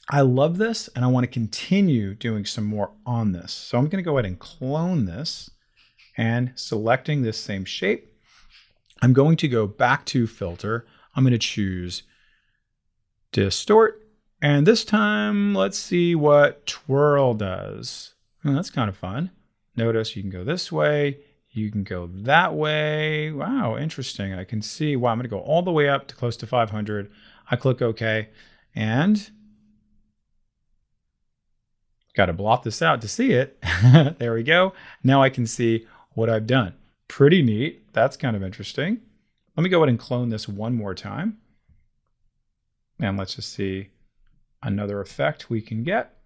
Speaker 1: I love this and I want to continue doing some more on this. So I'm going to go ahead and clone this, and selecting this same shape, I'm going to go back to filter. I'm going to choose distort. And this time, let's see what twirl does. Oh, that's kind of fun. Notice you can go this way. You can go that way. Wow, interesting. I can see, wow, I'm going to go all the way up to close to 500. I click OK. And got to blot this out to see it. There we go. Now I can see what I've done. Pretty neat. That's kind of interesting. Let me go ahead and clone this one more time. And let's just see another effect we can get.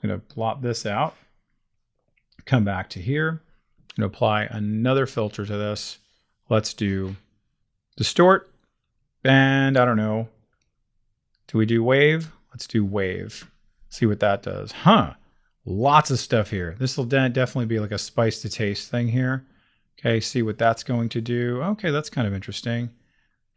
Speaker 1: I'm going to blot this out. Come back to here. I'm going to apply another filter to this. Let's do distort. And I don't know. Do we do wave? Let's do wave. See what that does. Huh. Lots of stuff here. This will definitely be like a spice to taste thing here. Okay, see what that's going to do. Okay, that's kind of interesting.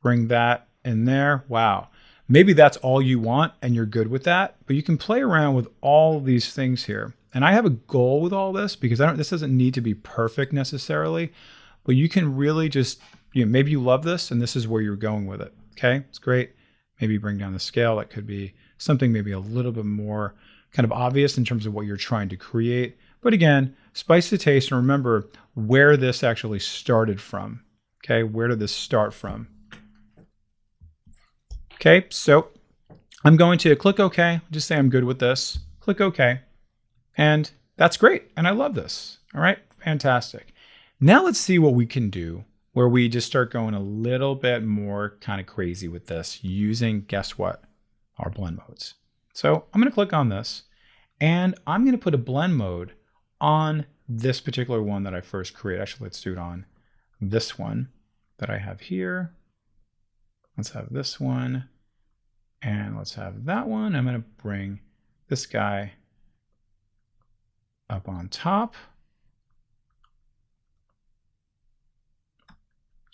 Speaker 1: Bring that in there. Wow. Maybe that's all you want and you're good with that, but you can play around with all these things here. And I have a goal with all this because this doesn't need to be perfect necessarily, but you can really just, maybe you love this and this is where you're going with it. Okay, it's great. Maybe bring down the scale. That could be something maybe a little bit more kind of obvious in terms of what you're trying to create. But again, spice to taste, and remember where this actually started from. Okay, where did this start from? Okay, so I'm going to click OK. Just say I'm good with this. Click OK. And that's great. And I love this. All right, fantastic. Now let's see what we can do where we just start going a little bit more kind of crazy with this using, guess what? Our blend modes. So I'm going to click on this, and I'm going to put a blend mode on this particular one that I first created. Actually, let's do it on this one that I have here. Let's have this one, and let's have that one. I'm going to bring this guy up on top.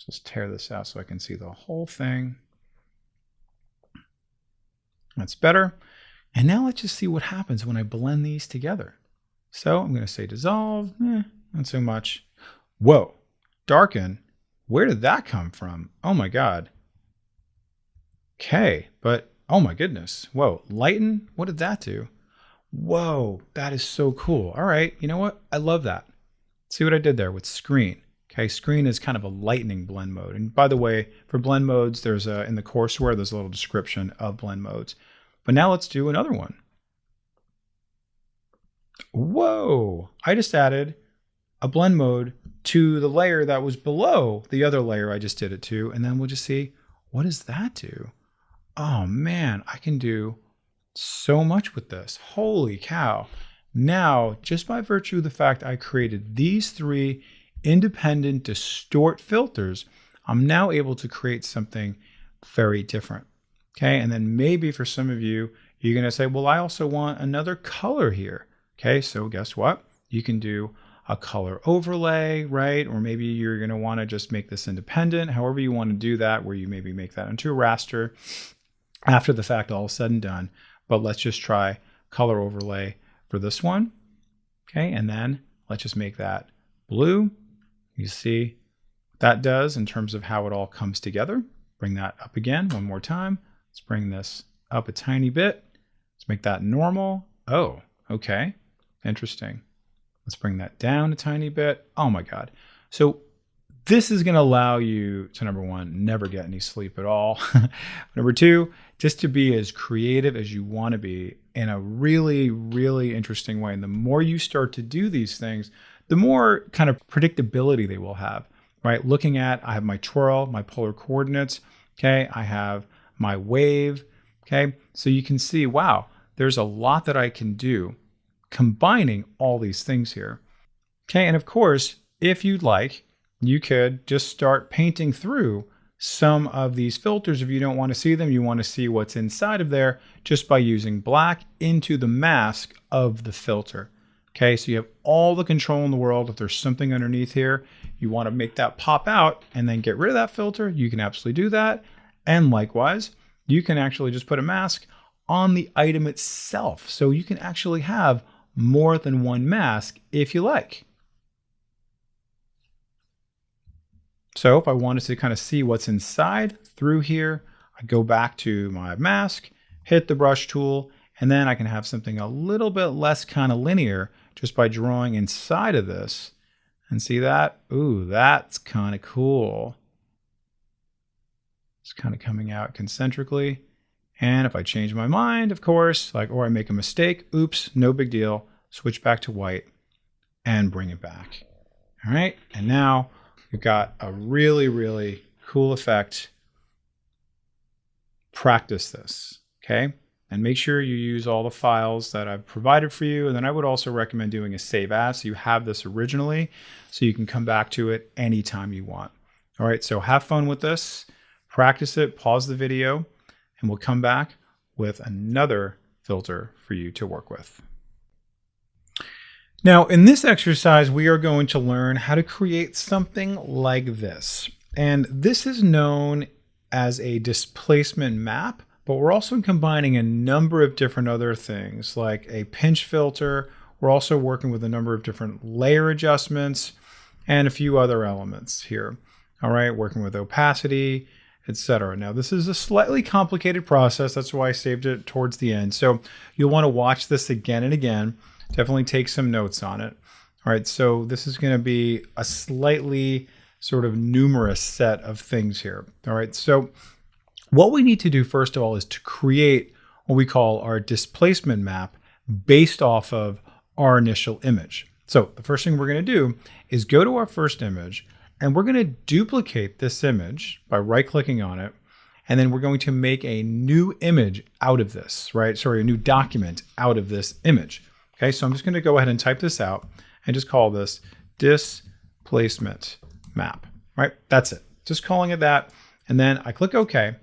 Speaker 1: Just tear this out so I can see the whole thing. That's better. And now let's just see what happens when I blend these together. So I'm going to say dissolve, not so much. Whoa, darken. Where did that come from? Oh my God. Okay, but oh my goodness. Whoa, lighten. What did that do? Whoa, that is so cool. All right, you know what? I love that. See what I did there with screen. Okay, screen is kind of a lightning blend mode. And by the way, for blend modes, there's in the courseware, there's a little description of blend modes. But now let's do another one. Whoa, I just added a blend mode to the layer that was below the other layer I just did it to. And then we'll just see, what does that do? Oh man, I can do so much with this. Holy cow. Now, just by virtue of the fact I created these three independent distort filters, I'm now able to create something very different. Okay, and then maybe for some of you, you're going to say, well, I also want another color here. Okay, so guess what? You can do a color overlay, right? Or maybe you're going to want to just make this independent, however you want to do that, where you maybe make that into a raster after the fact, all said and done. But let's just try color overlay for this one. Okay, and then let's just make that blue. You see what that does in terms of how it all comes together. Bring that up again one more time. Let's bring this up a tiny bit. Let's make that normal. Oh, okay. Interesting. Let's bring that down a tiny bit. Oh my God. So this is going to allow you to, number one, never get any sleep at all. Number two, just to be as creative as you want to be in a really, really interesting way. And the more you start to do these things, the more kind of predictability they will have, right? Looking at, I have my twirl, my polar coordinates. Okay. I have my wave. Okay. So you can see, wow, there's a lot that I can do. combining all these things here. Okay, and of course, if you'd like, you could just start painting through some of these filters. If you don't want to see them, you want to see what's inside of there, just by using black into the mask of the filter. Okay, so you have all the control in the world. If there's something underneath here, you want to make that pop out and then get rid of that filter, you can absolutely do that. And likewise, you can actually just put a mask on the item itself. So you can actually have more than one mask if you like. So if I wanted to kind of see what's inside through here, I go back to my mask, hit the brush tool, and then I can have something a little bit less kind of linear just by drawing inside of this. And see that? Ooh, that's kind of cool. It's kind of coming out concentrically. And if I change my mind, of course, or I make a mistake, oops, no big deal. Switch back to white and bring it back. All right, and now we've got a really, really cool effect. Practice this, okay? And make sure you use all the files that I've provided for you. And then I would also recommend doing a save as, so you have this originally, so you can come back to it anytime you want. All right, so have fun with this, practice it, pause the video, and we'll come back with another filter for you to work with. Now, in this exercise, we are going to learn how to create something like this. And this is known as a displacement map, but we're also combining a number of different other things like a pinch filter. We're also working with a number of different layer adjustments and a few other elements here. All right, working with opacity, etc. Now, this is a slightly complicated process. That's why I saved it towards the end. So you'll want to watch this again and again. Definitely take some notes on it. All right, so this is going to be a slightly sort of numerous set of things here. All right, so what we need to do first of all is to create what we call our displacement map based off of our initial image. So the first thing we're going to do is go to our first image, and we're going to duplicate this image by right-clicking on it, and then we're going to make a new image out of this, right? Sorry, a new document out of this image. Okay, so I'm just going to go ahead and type this out and just call this displacement map, right? That's it. Just calling it that. And then I click OK.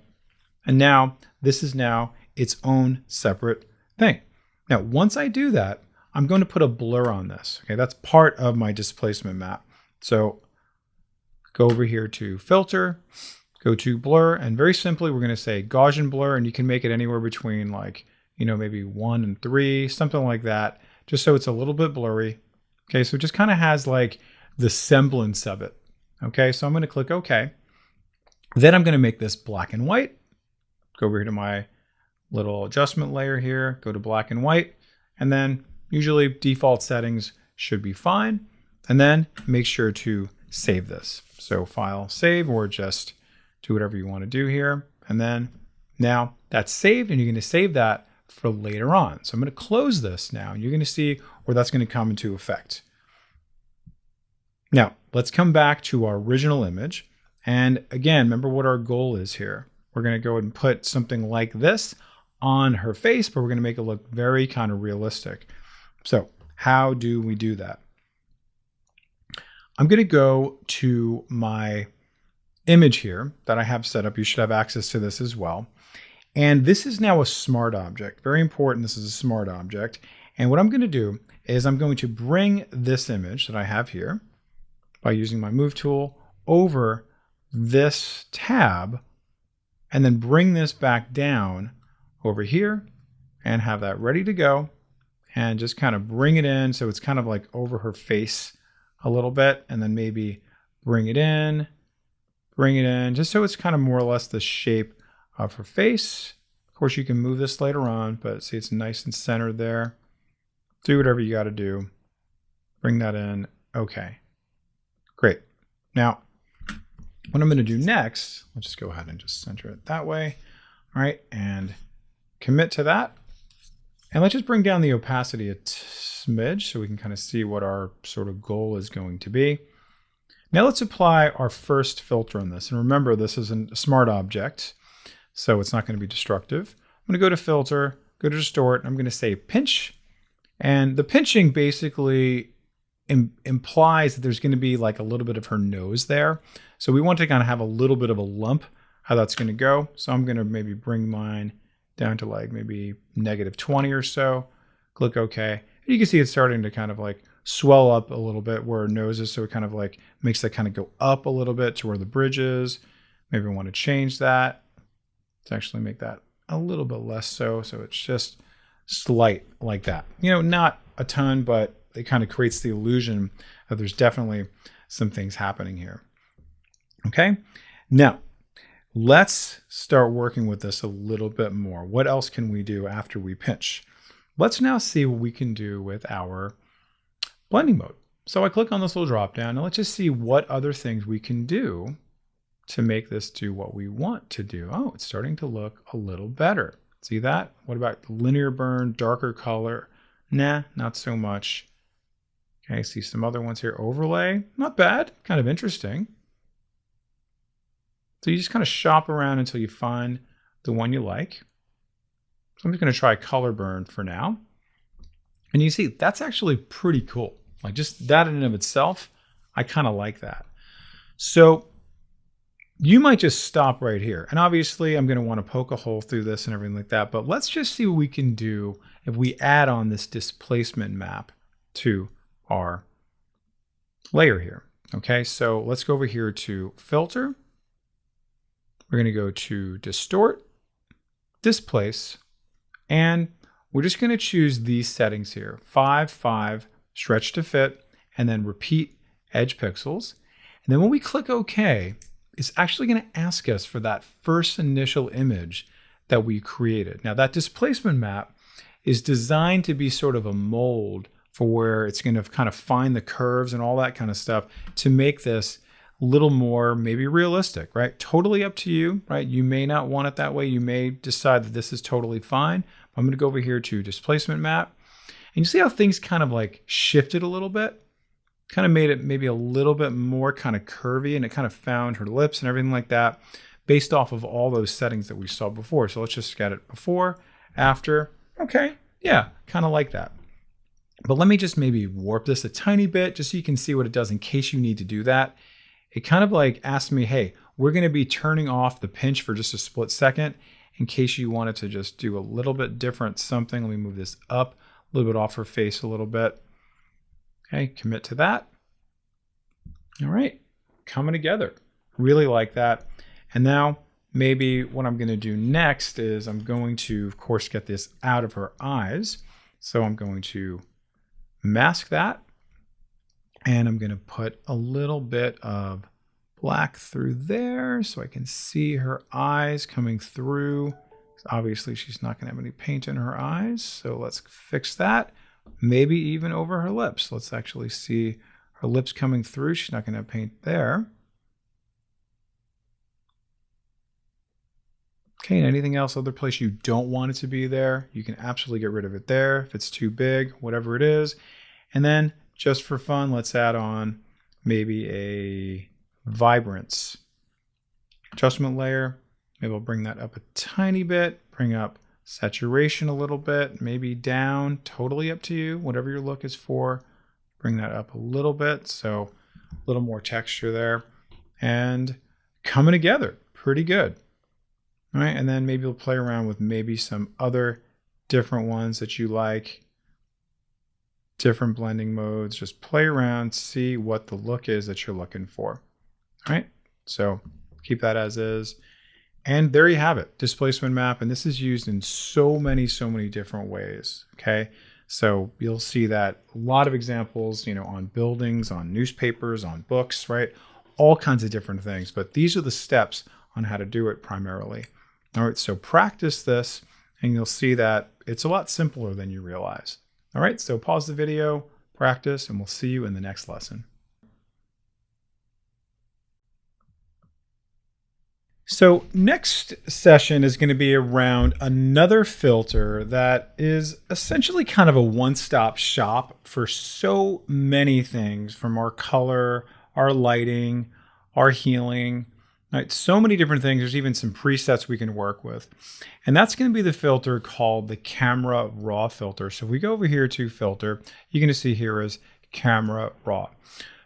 Speaker 1: And now this is now its own separate thing. Now, once I do that, I'm going to put a blur on this. Okay, that's part of my displacement map. So go over here to filter, go to blur, and very simply, we're going to say Gaussian blur, and you can make it anywhere between maybe 1 and 3, something like that, just so it's a little bit blurry. Okay, so it just kind of has like the semblance of it. Okay, so I'm going to click OK. Then I'm going to make this black and white. Go over here to my little adjustment layer here, go to black and white, and then usually default settings should be fine. And then make sure to save this. So file, save, or just do whatever you want to do here. And then now that's saved, and you're going to save that for later on. So I'm going to close this now, and you're going to see where that's going to come into effect. Now, let's come back to our original image. And again, remember what our goal is here. We're going to go ahead and put something like this on her face, but we're going to make it look very kind of realistic. So how do we do that? I'm going to go to my image here that I have set up. You should have access to this as well. And this is now a smart object. Very important, this is a smart object. And what I'm going to do is I'm going to bring this image that I have here by using my move tool over this tab, and then bring this back down over here and have that ready to go, and just kind of bring it in so it's kind of like over her face a little bit, and then maybe bring it in, just so it's kind of more or less the shape of her face. Of course, you can move this later on, but see, it's nice and centered there. Do whatever you got to do. Bring that in. Okay. Great. Now, what I'm going to do next, let's just go ahead and just center it that way. All right, and commit to that. And let's just bring down the opacity a smidge so we can kind of see what our sort of goal is going to be. Now let's apply our first filter on this. And remember, this is a smart object, so it's not going to be destructive. I'm going to go to filter, go to distort, and I'm going to say pinch, And the pinching basically implies that there's going to be like a little bit of her nose there. So we want to kind of have a little bit of a lump, how that's going to go. So I'm going to maybe bring mine down to like maybe -20 or so. Click OK. And you can see it's starting to kind of like swell up a little bit where her nose is. So it kind of like makes that kind of go up a little bit to where the bridge is. Maybe I want to change that to actually make that a little bit less so. So it's just slight like that. You know, not a ton, but it kind of creates the illusion that there's definitely some things happening here. Okay. Now, let's start working with this a little bit more. What else can we do after we pinch? Let's now see what we can do with our blending mode. So I click on this little drop down and let's just see what other things we can do to make this do what we want to do. Oh, it's starting to look a little better. See that? What about linear burn, darker color? Nah, not so much. Okay, see some other ones here. Overlay, not bad, kind of interesting. So you just kind of shop around until you find the one you like. So I'm just going to try color burn for now. And you see, that's actually pretty cool. Like just that in and of itself, I kind of like that. So you might just stop right here. And obviously I'm going to want to poke a hole through this and everything like that. But let's just see what we can do if we add on this displacement map to our layer here. Okay, so let's go over here to filter. We're going to go to distort, displace, and we're just going to choose these settings here. 5, 5, stretch to fit, and then repeat edge pixels. And then when we click OK, it's actually going to ask us for that first initial image that we created. Now that displacement map is designed to be sort of a mold for where it's going to kind of find the curves and all that kind of stuff to make this a little more maybe realistic, right? Totally up to you, right? You may not want it that way. You may decide that this is totally fine. I'm going to go over here to displacement map. And you see how things kind of like shifted a little bit? Kind of made it maybe a little bit more kind of curvy, and it kind of found her lips and everything like that based off of all those settings that we saw before. So let's just get it before, after. Okay, yeah, kind of like that. But let me just maybe warp this a tiny bit just so you can see what it does in case you need to do that. It kind of like asked me, hey, we're going to be turning off the pinch for just a split second in case you wanted to just do a little bit different something. Let me move this up a little bit off her face a little bit. Okay, commit to that. All right, coming together. Really like that. And now maybe what I'm going to do next is I'm going to, of course, get this out of her eyes. So I'm going to mask that. And I'm going to put a little bit of black through there so I can see her eyes coming through. Obviously, she's not going to have any paint in her eyes. So let's fix that. Maybe even over her lips. Let's actually see her lips coming through. She's not going to have paint there. Okay, and anything else, other place you don't want it to be there, you can absolutely get rid of it there. If it's too big, whatever it is. And then just for fun, let's add on maybe a vibrance adjustment layer. Maybe I'll bring that up a tiny bit, bring up saturation a little bit, maybe down, totally up to you, whatever your look is for. Bring that up a little bit, so a little more texture there. And coming together, pretty good. All right, and then maybe we'll play around with maybe some other different ones that you like. Different blending modes, just play around, see what the look is that you're looking for. All right, so keep that as is. And there you have it, displacement map. And this is used in so many different ways, okay? So you'll see that a lot of examples, you know, on buildings, on newspapers, on books, right? All kinds of different things, but these are the steps on how to do it primarily. All right, so practice this and you'll see that it's a lot simpler than you realize. All right, so pause the video, practice, and we'll see you in the next lesson. So next session is going to be around another filter that is essentially kind of a one-stop shop for so many things, from our color, our lighting, our healing, Right, so many different things. There's even some presets we can work with. And that's going to be the filter called the Camera Raw filter. So if we go over here to filter, you're going to see here is Camera Raw.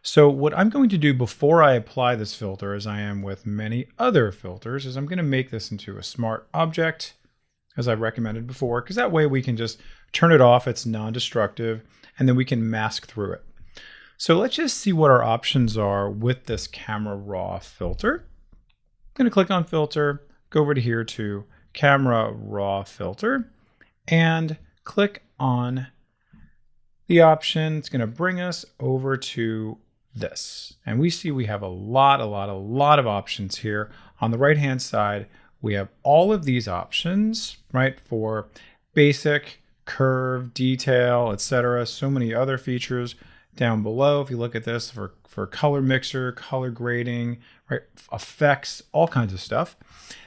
Speaker 1: So what I'm going to do before I apply this filter, as I am with many other filters, is I'm going to make this into a smart object, as I recommended before, because that way we can just turn it off, it's non-destructive, and then we can mask through it. So let's just see what our options are with this Camera Raw filter. I'm going to click on filter, go over to here to Camera Raw filter, and click on the option. It's going to bring us over to this. And we see we have a lot of options here. On the right hand side, we have all of these options, right, for basic, curve, detail, etc. So many other features down below. If you look at this for color mixer, color grading, right, effects, all kinds of stuff.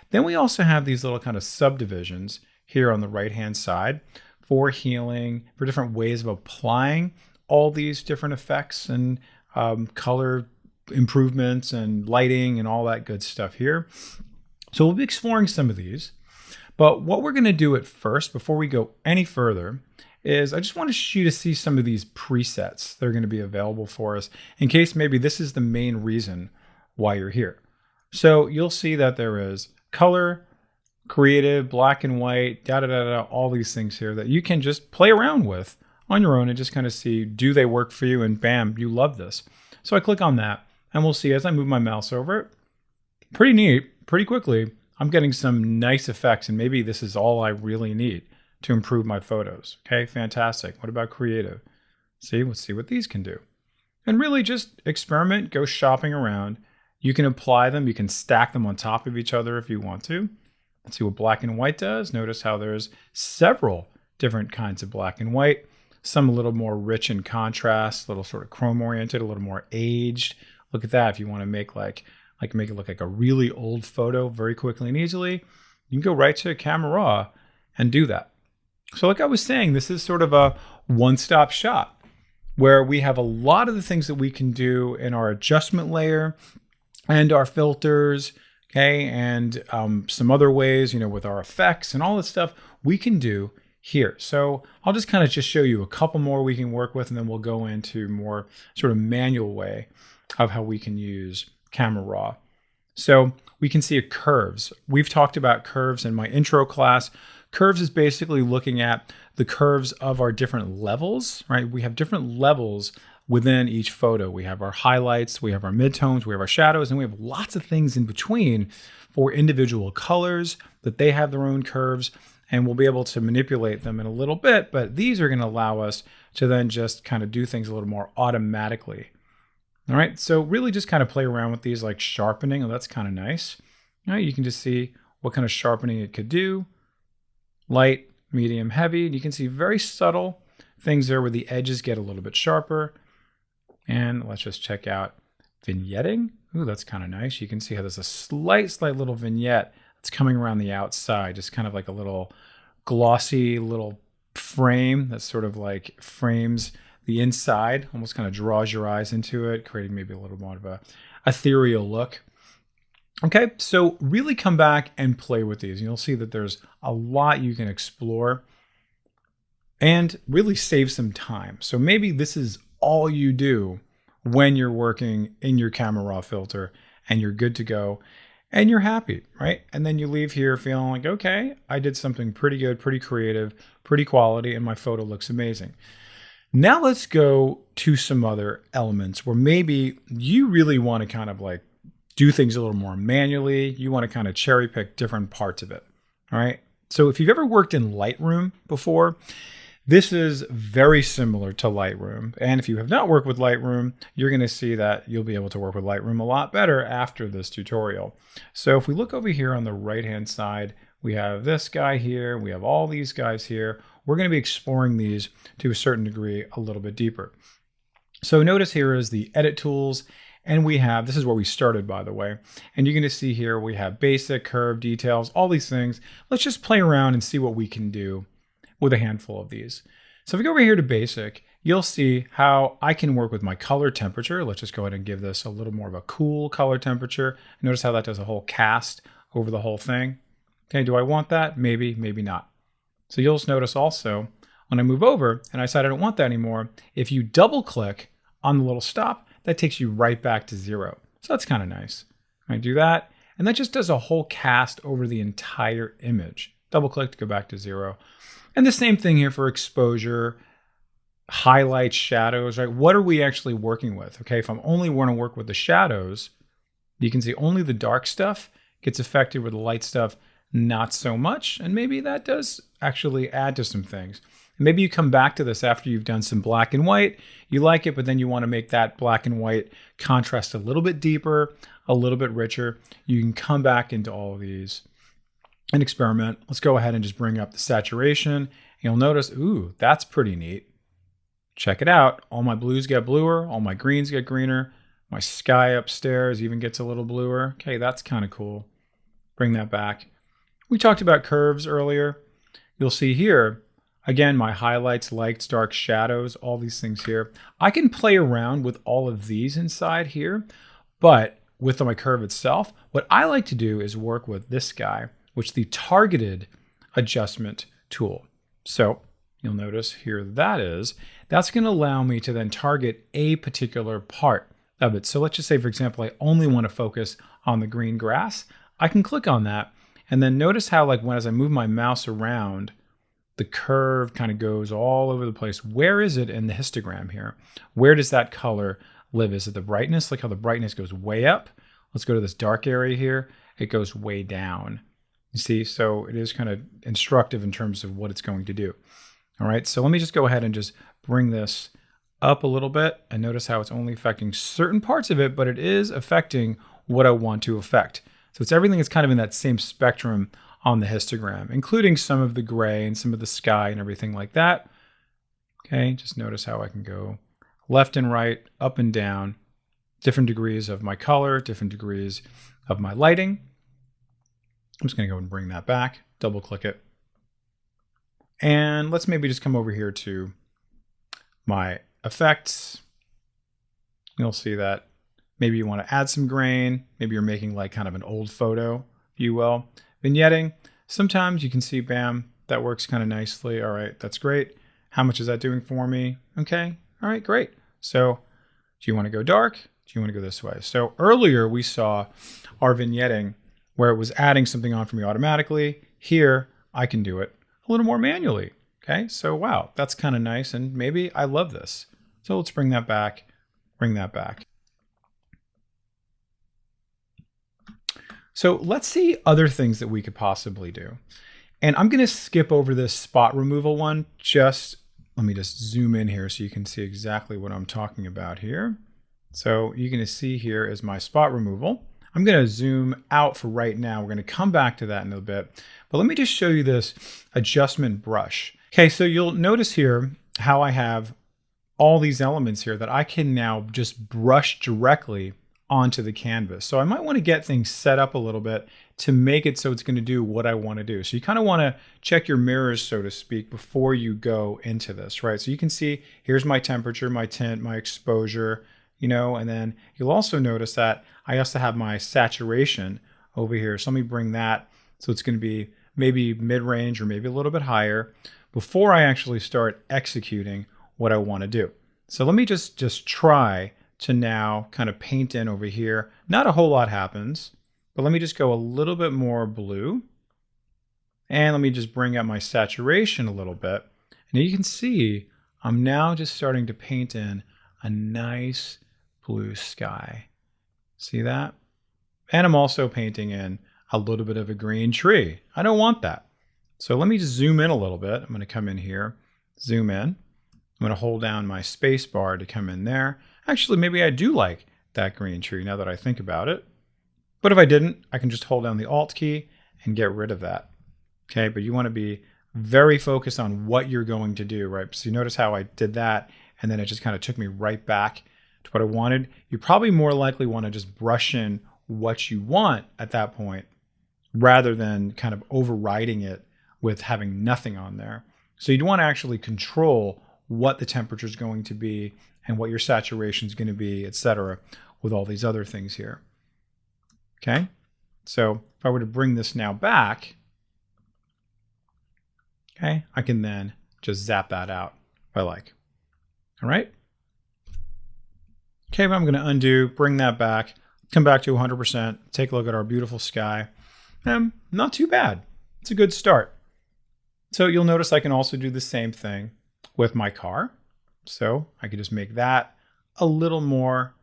Speaker 1: Then we also have these little kind of subdivisions here on the right hand side for healing, for different ways of applying all these different effects and color improvements and lighting and all that good stuff here. So we'll be exploring some of these. But what we're going to do at first, before we go any further, is I just want you to see some of these presets that are going to be available for us in case maybe this is the main reason why you're here. So you'll see that there is color, creative, black and white, all these things here that you can just play around with on your own and just kind of see, do they work for you? And bam, you love this. So I click on that and we'll see as I move my mouse over it, pretty neat, pretty quickly, I'm getting some nice effects, and maybe this is all I really need to improve my photos. Okay, fantastic. What about creative? Let's see what these can do. And really just experiment, go shopping around. You can apply them, you can stack them on top of each other if you want to. Let's see what black and white does. Notice how there's several different kinds of black and white. Some a little more rich in contrast, a little sort of chrome oriented, a little more aged. Look at that. If you want to make make it look like a really old photo very quickly and easily, you can go right to Camera Raw and do that. So like I was saying, this is sort of a one-stop shop where we have a lot of the things that we can do in our adjustment layer and our filters, okay, and some other ways, with our effects and all this stuff we can do here. So I'll just kind of show you a couple more we can work with, and then we'll go into more sort of manual way of how we can use Camera Raw. So we can see curves. We've talked about curves in my intro class. Curves is basically looking at the curves of our different levels, right? We have different levels within each photo. We have our highlights, we have our midtones, we have our shadows, and we have lots of things in between for individual colors that they have their own curves, and we'll be able to manipulate them in a little bit, but these are going to allow us to then just kind of do things a little more automatically. All right, so really just kind of play around with these, like sharpening. Oh, that's kind of nice. All right, you can just see what kind of sharpening it could do. Light, medium, heavy. And you can see very subtle things there where the edges get a little bit sharper. And let's just check out vignetting. Ooh, that's kind of nice. You can see how there's a slight little vignette that's coming around the outside, just kind of like a little glossy little frame that sort of like frames the inside, almost kind of draws your eyes into it, creating maybe a little more of a ethereal look. Okay, so really come back and play with these. You'll see that there's a lot you can explore and really save some time. So maybe this is all you do when you're working in your Camera Raw filter and you're good to go and you're happy, right? And then you leave here feeling like, okay, I did something pretty good, pretty creative, pretty quality, and my photo looks amazing. Now let's go to some other elements where maybe you really want to kind of like do things a little more manually. You want to kind of cherry pick different parts of it. All right. So if you've ever worked in Lightroom before, this is very similar to Lightroom. And if you have not worked with Lightroom, you're going to see that you'll be able to work with Lightroom a lot better after this tutorial. So if we look over here on the right-hand side, we have this guy here. We have all these guys here. We're going to be exploring these to a certain degree a little bit deeper. So notice here is the edit tools. And we have, this is where we started, by the way. And you're going to see here we have basic, curve, details, all these things. Let's just play around and see what we can do with a handful of these. So if we go over here to basic, you'll see how I can work with my color temperature. Let's just go ahead and give this a little more of a cool color temperature. Notice how that does a whole cast over the whole thing. Okay, do I want that? Maybe, maybe not. So you'll just notice also when I move over and I decide I don't want that anymore, if you double click on the little stop, that takes you right back to 0. So that's kind of nice. I do that, and that just does a whole cast over the entire image. Double click to go back to 0. And the same thing here for exposure, highlights, shadows, right? What are we actually working with? Okay, if I'm only want to work with the shadows, you can see only the dark stuff gets affected with the light stuff, not so much. And maybe that does actually add to some things. Maybe you come back to this after you've done some black and white. You like it, but then you want to make that black and white contrast a little bit deeper, a little bit richer. You can come back into all of these and experiment. Let's go ahead and just bring up the saturation. You'll notice, ooh, that's pretty neat. Check it out. All my blues get bluer. All my greens get greener. My sky upstairs even gets a little bluer. Okay, that's kind of cool. Bring that back. We talked about curves earlier. You'll see here, again, my highlights, lights, dark shadows, all these things here. I can play around with all of these inside here, but with my curve itself, what I like to do is work with this guy, which is the targeted adjustment tool. So you'll notice here that's going to allow me to then target a particular part of it. So let's just say, for example, I only want to focus on the green grass. I can click on that, and then notice how, like, as I move my mouse around, the curve kind of goes all over the place. Where is it in the histogram here? Where does that color live? Is it the brightness? Like how the brightness goes way up. Let's go to this dark area here. It goes way down. You see, so it is kind of instructive in terms of what it's going to do. All right, so let me just go ahead and just bring this up a little bit and notice how it's only affecting certain parts of it, but it is affecting what I want to affect. So it's everything that's kind of in that same spectrum on the histogram, including some of the gray and some of the sky and everything like that. Okay, just notice how I can go left and right, up and down, different degrees of my color, different degrees of my lighting. I'm just going to go and bring that back, double click it. And let's maybe just come over here to my effects. You'll see that maybe you want to add some grain. Maybe you're making like kind of an old photo, if you will. Vignetting, sometimes you can see, bam, that works kind of nicely. All right, that's great. How much is that doing for me? Okay, all right, great. So do you want to go dark? Do you want to go this way? So earlier we saw our vignetting where it was adding something on for me automatically. Here, I can do it a little more manually. Okay, so wow, that's kind of nice, and maybe I love this. So let's bring that back, bring that back. So let's see other things that we could possibly do. And I'm going to skip over this spot removal one. Let me just zoom in here so you can see exactly what I'm talking about here. So you're going to see here is my spot removal. I'm going to zoom out for right now. We're going to come back to that in a bit. But let me just show you this adjustment brush. Okay, so you'll notice here how I have all these elements here that I can now just brush directly onto the canvas. So I might want to get things set up a little bit to make it so it's going to do what I want to do. So you kind of want to check your mirrors, so to speak, before you go into this, right? So you can see here's my temperature, my tint, my exposure, you know, and then you'll also notice that I also have my saturation over here. So let me bring that. So it's going to be maybe mid-range or maybe a little bit higher before I actually start executing what I want to do. So let me just try to now kind of paint in over here. Not a whole lot happens, but let me just go a little bit more blue. And let me just bring up my saturation a little bit. And you can see I'm now just starting to paint in a nice blue sky. See that? And I'm also painting in a little bit of a green tree. I don't want that. So let me just zoom in a little bit. I'm going to come in here, zoom in. I'm going to hold down my space bar to come in there. Actually, maybe I do like that green tree now that I think about it. But if I didn't, I can just hold down the Alt key and get rid of that. Okay, but you want to be very focused on what you're going to do, right? So you notice how I did that, and then it just kind of took me right back to what I wanted. You probably more likely want to just brush in what you want at that point, rather than kind of overriding it with having nothing on there. So you'd want to actually control what the temperature is going to be and what your saturation is going to be, etc., with all these other things here. Okay, so if I were to bring this now back, okay, I can then just zap that out if I like. All right. Okay, but I'm going to undo, bring that back, come back to 100%, take a look at our beautiful sky. Not too bad. It's a good start. So you'll notice I can also do the same thing with my car. So I can just make that a little more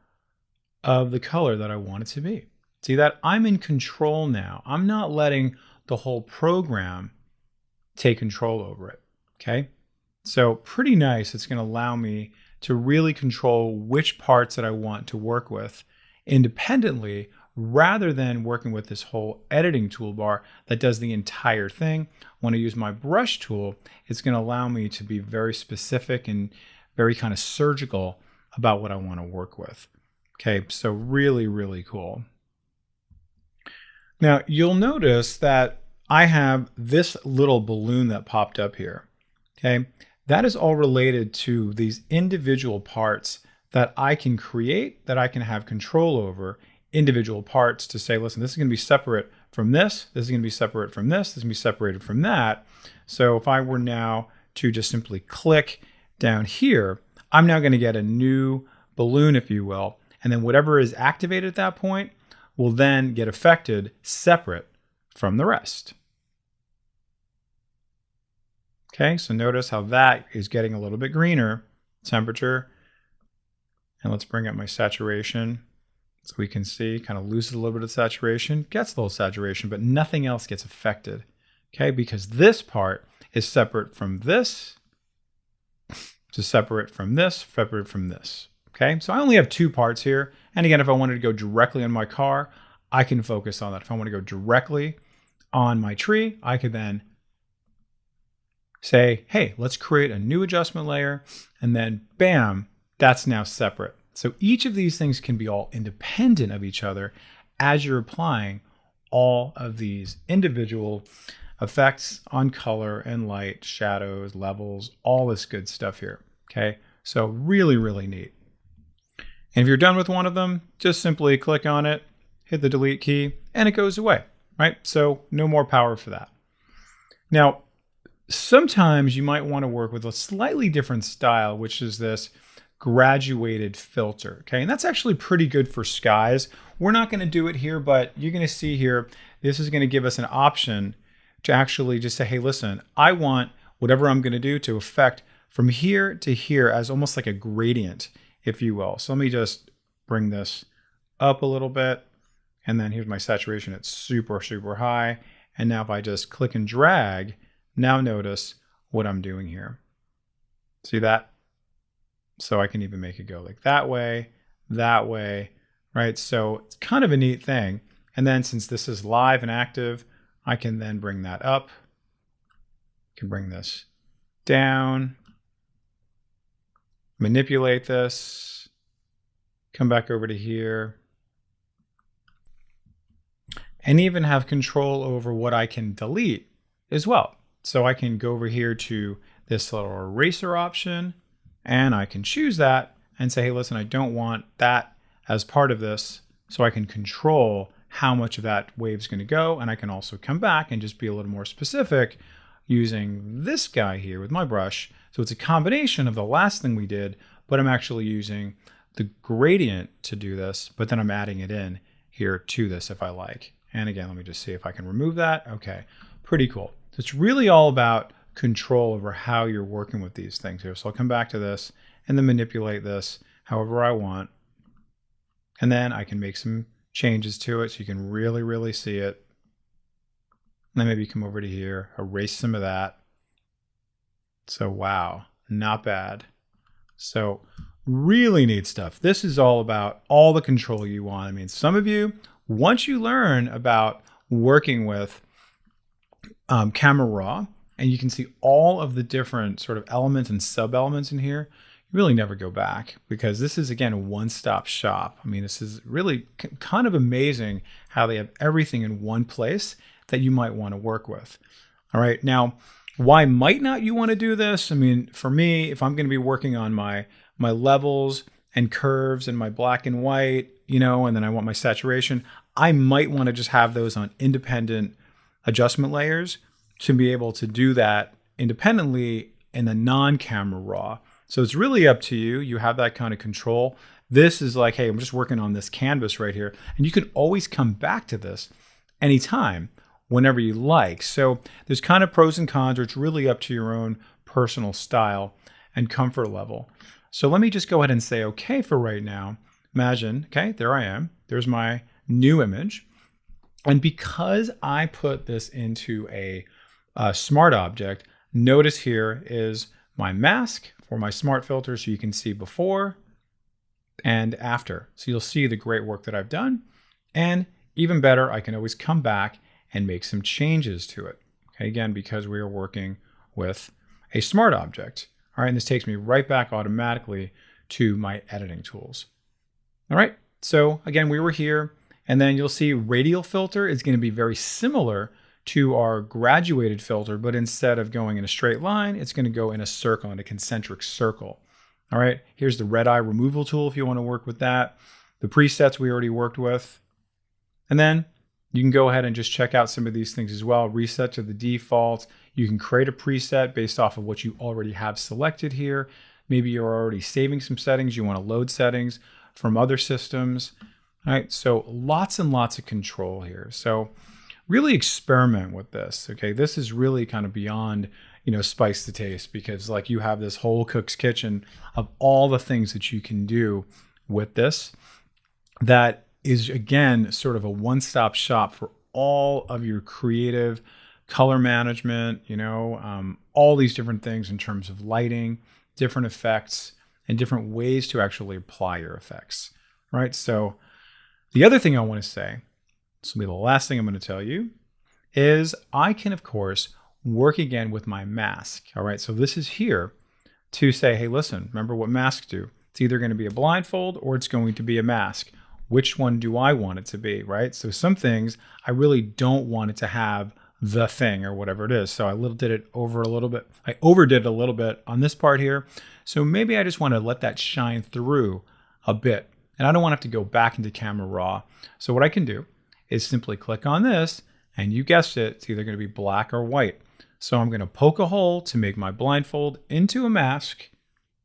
Speaker 1: of the color that I want it to be. See that? I'm in control now. I'm not letting the whole program take control over it. Okay? So pretty nice. It's going to allow me to really control which parts that I want to work with independently, rather than working with this whole editing toolbar that does the entire thing. When I use my brush tool, it's going to allow me to be very specific and very kind of surgical about what I want to work with. Okay, so really, really cool. Now, you'll notice that I have this little balloon that popped up here. Okay, that is all related to these individual parts that I can create, that I can have control over, individual parts to say, listen, this is going to be separate from this is going to be separate from this is going to be separated from that. So if I were now to just simply click down here, I'm now going to get a new balloon, if you will, and then whatever is activated at that point will then get affected separate from the rest. Okay, so notice how that is getting a little bit greener, temperature, and let's bring up my saturation so we can see, kind of loses a little bit of saturation, gets a little saturation, but nothing else gets affected, okay, because this part is separate from this, to separate from this, separate from this, okay? So I only have two parts here, and again, if I wanted to go directly on my car, I can focus on that. If I want to go directly on my tree, I could then say, hey, let's create a new adjustment layer, and then bam, that's now separate. So each of these things can be all independent of each other as you're applying all of these individual effects on color and light, shadows, levels, all this good stuff here. Okay, so really, really neat. And if you're done with one of them, just simply click on it, hit the delete key, and it goes away, right? So no more power for that. Now, sometimes you might want to work with a slightly different style, which is this graduated filter, okay? And that's actually pretty good for skies. We're not going to do it here, but you're going to see here, this is going to give us an option to actually just say, hey, listen, I want whatever I'm going to do to affect from here to here as almost like a gradient, if you will. So let me just bring this up a little bit, and then here's my saturation. It's super, super high. And now if I just click and drag, now notice what I'm doing here. See that? So I can even make it go like that way, right? So it's kind of a neat thing. And then since this is live and active, I can then bring that up. I can bring this down, manipulate this, come back over to here, and even have control over what I can delete as well. So I can go over here to this little eraser option, and I can choose that and say, hey, listen, I don't want that as part of this, so I can control how much of that wave is going to go. And I can also come back and just be a little more specific using this guy here with my brush. So it's a combination of the last thing we did, but I'm actually using the gradient to do this, but then I'm adding it in here to this if I like. And again, let me just see if I can remove that. Okay, pretty cool. So it's really all about control over how you're working with these things here. So I'll come back to this and then manipulate this however I want. And then I can make some changes to it so you can really, really see it. And then maybe come over to here, erase some of that. So wow, not bad. So really neat stuff. This is all about all the control you want. I mean, some of you, once you learn about working with Camera Raw, and you can see all of the different sort of elements and sub-elements in here, you really never go back, because this is, again, a one-stop shop. I mean, this is really kind of amazing how they have everything in one place that you might want to work with. All right, now, Why might not you want to do this? I mean, for me, if I'm going to be working on my levels and curves and my black and white, and then I want my saturation, I might want to just have those on independent adjustment layers to be able to do that independently in the non-camera raw. So it's really up to you. You have that kind of control. This is like, hey, I'm just working on this canvas right here. And you can always come back to this anytime, whenever you like. So there's kind of pros and cons, or it's really up to your own personal style and comfort level. So let me just go ahead and say okay for right now. Imagine, okay, there I am. There's my new image. And because I put this into a smart object, notice here is my mask for my smart filter, so you can see before and after. So you'll see the great work that I've done. And even better, I can always come back and make some changes to it. Okay, again, because we are working with a smart object. All right, and this takes me right back automatically to my editing tools. All right, so again, we were here, and then you'll see radial filter is going to be very similar to our graduated filter, but instead of going in a straight line, it's going to go in a circle, in a concentric circle. All right, here's the red eye removal tool if you want to work with that. The presets we already worked with. And then you can go ahead and just check out some of these things as well. Reset to the default. You can create a preset based off of what you already have selected here. Maybe you're already saving some settings. You want to load settings from other systems. All right, so lots and lots of control here. So really experiment with this. Okay, this is really kind of beyond, spice to taste, because like you have this whole cook's kitchen of all the things that you can do with this. That is, again, sort of a one-stop shop for all of your creative color management, all these different things in terms of lighting, different effects, and different ways to actually apply your effects, right? So the other thing I want to say, this will be the last thing I'm going to tell you, is I can, of course, work again with my mask, all right? So this is here to say, hey, listen, remember what masks do. It's either going to be a blindfold or it's going to be a mask. Which one do I want it to be, right? So some things I really don't want it to have the thing or whatever it is. So I overdid it a little bit on this part here. So maybe I just want to let that shine through a bit. And I don't want to have to go back into Camera Raw. So what I can do is simply click on this, and you guessed it, it's either going to be black or white. So I'm going to poke a hole to make my blindfold into a mask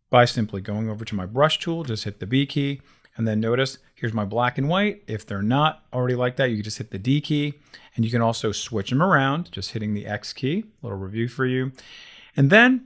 Speaker 1: by simply going over to my brush tool, just hit the B key. And then notice, here's my black and white. If they're not already like that, you can just hit the D key. And you can also switch them around, just hitting the X key. A little review for you. And then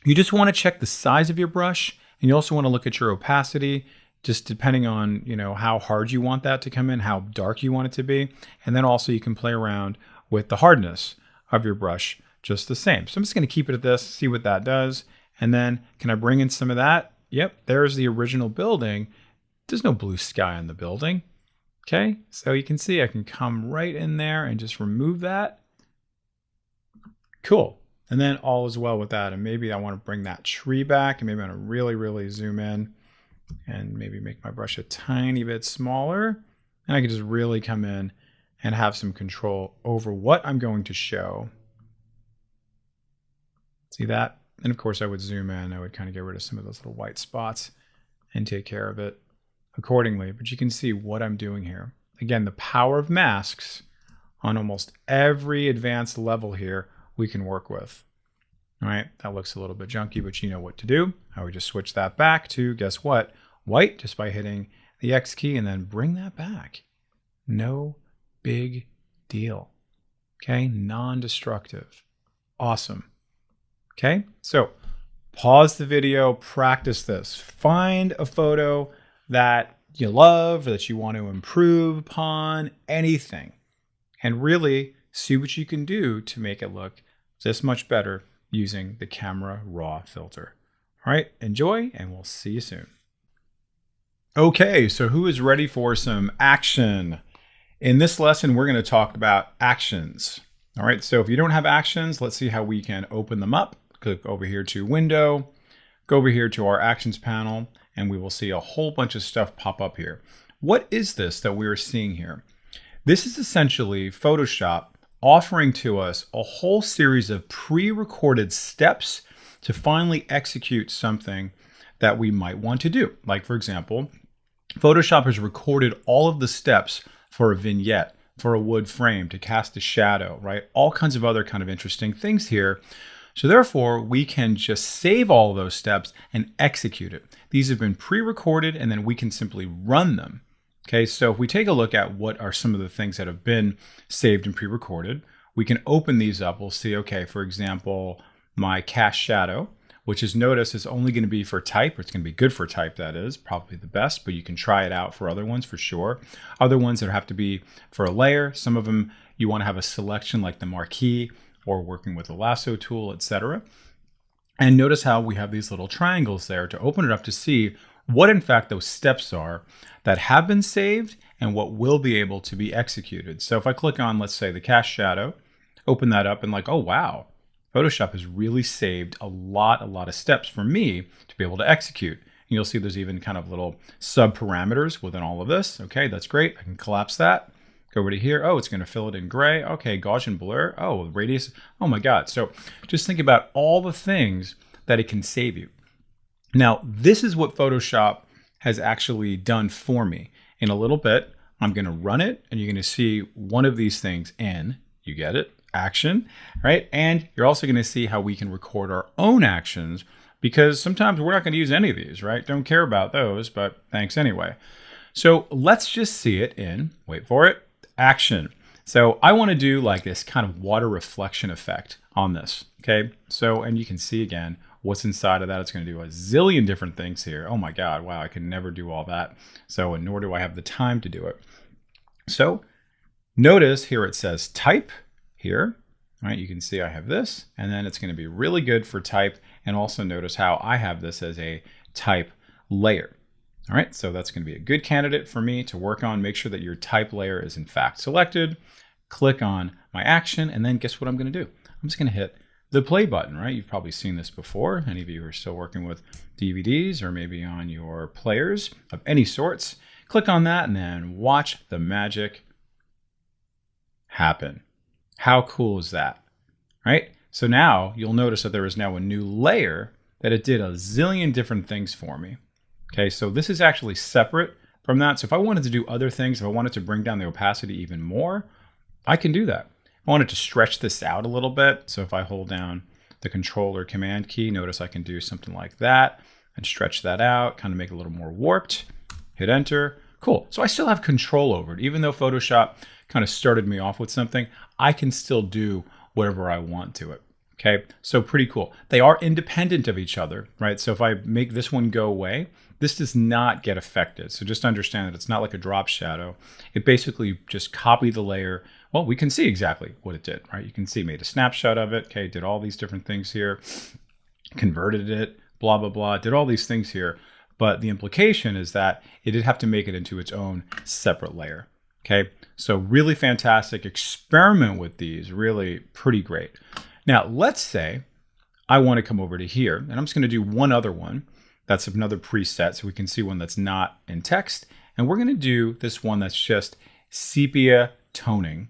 Speaker 1: you just want to check the size of your brush. And you also want to look at your opacity, just depending on how hard you want that to come in, how dark you want it to be. And then also you can play around with the hardness of your brush just the same. So I'm just going to keep it at this, see what that does. And then can I bring in some of that? Yep, there's the original building. There's no blue sky on the building. Okay, so you can see I can come right in there and just remove that. Cool. And then all is well with that. And maybe I want to bring that tree back, and maybe I want to really, really zoom in and maybe make my brush a tiny bit smaller. And I can just really come in and have some control over what I'm going to show. See that? And of course I would zoom in. I would kind of get rid of some of those little white spots and take care of it accordingly. But you can see what I'm doing here. Again, the power of masks on almost every advanced level here we can work with. All right, that looks a little bit junky, but you know what to do. I would just switch that back to, guess what? White, just by hitting the X key, and then bring that back. No big deal. Okay, non-destructive. Awesome. Okay, so pause the video, practice this. Find a photo that you love, or that you want to improve upon, anything. And really see what you can do to make it look this much better using the Camera Raw filter. All right, enjoy, and we'll see you soon. Okay, so who is ready for some action? In this lesson, we're going to talk about actions. All right, so if you don't have actions, let's see how we can open them up. Click over here to Window, go over here to our Actions panel, and we will see a whole bunch of stuff pop up here. What is this that we're seeing here? This is essentially Photoshop offering to us a whole series of pre-recorded steps to finally execute something that we might want to do. Like, for example, Photoshop has recorded all of the steps for a vignette, for a wood frame, to cast a shadow, right? All kinds of other kind of interesting things here. So therefore, we can just save all of those steps and execute it. These have been pre-recorded, and then we can simply run them. Okay, so if we take a look at what are some of the things that have been saved and pre-recorded, we can open these up. We'll see, okay, for example, my cast shadow, which is, notice, is only going to be for type, or it's going to be good for type, that is, probably the best, but you can try it out for other ones for sure. Other ones that have to be for a layer, some of them you want to have a selection like the marquee, or working with a lasso tool, etc. And notice how we have these little triangles there to open it up to see what in fact those steps are that have been saved and what will be able to be executed. So if I click on, let's say, the cast shadow, open that up, and like, oh wow, Photoshop has really saved a lot of steps for me to be able to execute. And you'll see there's even kind of little sub parameters within all of this. Okay, that's great. I can collapse that. Go over to here. Oh, it's going to fill it in gray. Okay, Gaussian blur. Oh, radius. Oh my God. So just think about all the things that it can save you. Now, this is what Photoshop has actually done for me. In a little bit, I'm going to run it, and you're going to see one of these things in, you get it, action, right? And you're also going to see how we can record our own actions, because sometimes we're not going to use any of these, right? Don't care about those, but thanks anyway. So let's just see it in, wait for it, action. So I want to do like this kind of water reflection effect on this, okay? So, and you can see again what's inside of that. It's going to do a zillion different things here. Oh my God, wow, I can never do all that. So, and nor do I have the time to do it. So notice here it says type here, right? You can see I have this, and then it's going to be really good for type. And also notice how I have this as a type layer. All right, so that's going to be a good candidate for me to work on. Make sure that your type layer is in fact selected. Click on my action, and then guess what I'm going to do? I'm just going to hit the play button, right? You've probably seen this before. Any of you who are still working with DVDs or maybe on your players of any sorts, click on that and then watch the magic happen. How cool is that, right? So now you'll notice that there is now a new layer that it did a zillion different things for me. Okay, so this is actually separate from that. So if I wanted to do other things, if I wanted to bring down the opacity even more, I can do that. I wanted to stretch this out a little bit. So if I hold down the Control or Command key, notice I can do something like that and stretch that out, kind of make it a little more warped. Hit enter. Cool. So I still have control over it. Even though Photoshop kind of started me off with something, I can still do whatever I want to it. Okay, so pretty cool. They are independent of each other, right? So if I make this one go away, this does not get affected. So just understand that it's not like a drop shadow. It basically just copied the layer. Well, we can see exactly what it did, right? You can see, made a snapshot of it. Okay, did all these different things here, converted it, blah, blah, blah, did all these things here. But the implication is that it did have to make it into its own separate layer. Okay, so really fantastic. Experiment with these, really pretty great. Now, let's say I want to come over to here, and I'm just going to do one other one. That's another preset, so we can see one that's not in text. And we're going to do this one that's just sepia toning.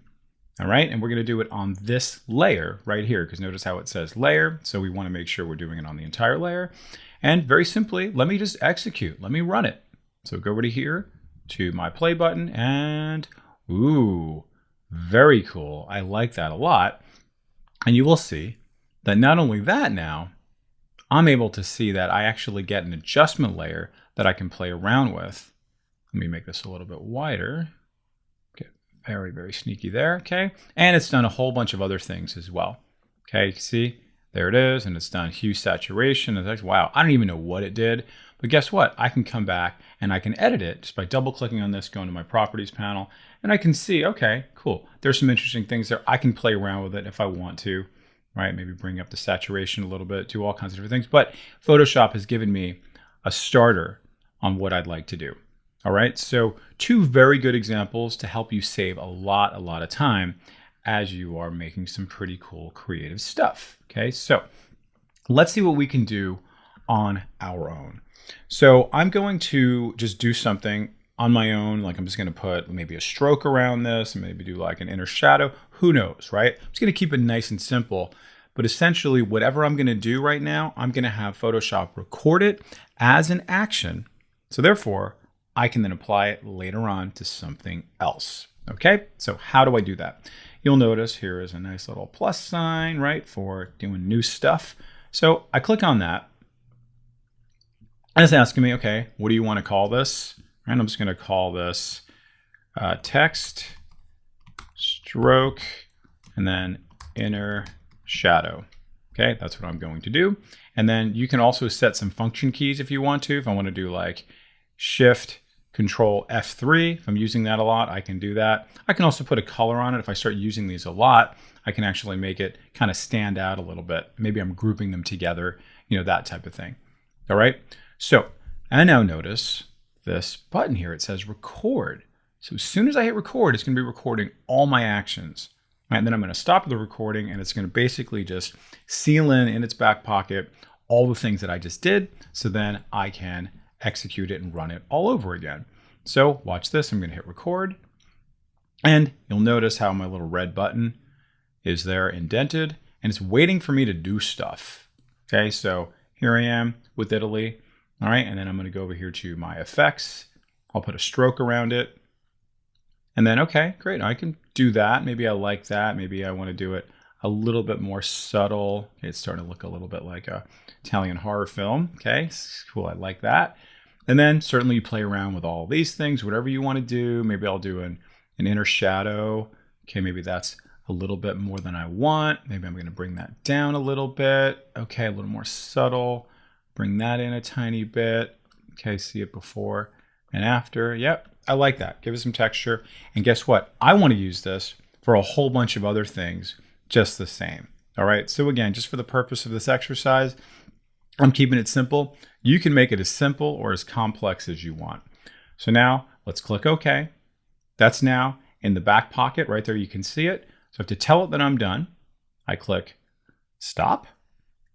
Speaker 1: All right, and we're going to do it on this layer right here, because notice how it says layer. So we want to make sure we're doing it on the entire layer. And very simply, let me just execute. Let me run it. So go over to here to my play button, and ooh, very cool. I like that a lot. And you will see that not only that now, I'm able to see that I actually get an adjustment layer that I can play around with. Let me make this a little bit wider. Get very, very sneaky there, okay? And it's done a whole bunch of other things as well. Okay, you can see, there it is, and it's done hue saturation. It's like, wow, I don't even know what it did, but guess what? I can come back and I can edit it just by double clicking on this, going to my properties panel, and I can see, okay, cool. There's some interesting things there. I can play around with it if I want to, right? Maybe bring up the saturation a little bit, do all kinds of different things. But Photoshop has given me a starter on what I'd like to do. All right, so two very good examples to help you save a lot of time as you are making some pretty cool creative stuff. Okay, so let's see what we can do on our own. So I'm going to just do something on my own, like I'm just going to put maybe a stroke around this and maybe do like an inner shadow. Who knows, right? I'm just going to keep it nice and simple. But essentially, whatever I'm going to do right now, I'm going to have Photoshop record it as an action. So therefore, I can then apply it later on to something else. Okay, so how do I do that? You'll notice here is a nice little plus sign, right, for doing new stuff. So I click on that. And it's asking me, okay, what do you want to call this? And I'm just going to call this text, stroke, and then inner shadow. Okay, that's what I'm going to do. And then you can also set some function keys if you want to. If I want to do like Shift, Control F3, if I'm using that a lot, I can do that. I can also put a color on it. If I start using these a lot, I can actually make it kind of stand out a little bit. Maybe I'm grouping them together, you know, that type of thing. All right. So, and now notice this button here, it says record. So as soon as I hit record, it's going to be recording all my actions. Right? And then I'm going to stop the recording and it's going to basically just seal in its back pocket all the things that I just did. So then I can execute it and run it all over again. So watch this. I'm going to hit record and you'll notice how my little red button is there indented and it's waiting for me to do stuff. Okay, so here I am with Italy. All right, and then I'm going to go over here to my effects. I'll put a stroke around it. And then, okay, great. I can do that. Maybe I like that. Maybe I want to do it a little bit more subtle. Okay, it's starting to look a little bit like a Italian horror film. Okay, cool. I like that. And then certainly you play around with all these things, whatever you want to do. Maybe I'll do an inner shadow. Okay, maybe that's a little bit more than I want. Maybe I'm going to bring that down a little bit. Okay, a little more subtle. Bring that in a tiny bit. Okay, see it before and after. Yep, I like that. Give it some texture. And guess what? I want to use this for a whole bunch of other things just the same. All right, so again, just for the purpose of this exercise, I'm keeping it simple. You can make it as simple or as complex as you want. So now let's click OK. That's now in the back pocket right there. You can see it. So I have to tell it that I'm done. I click stop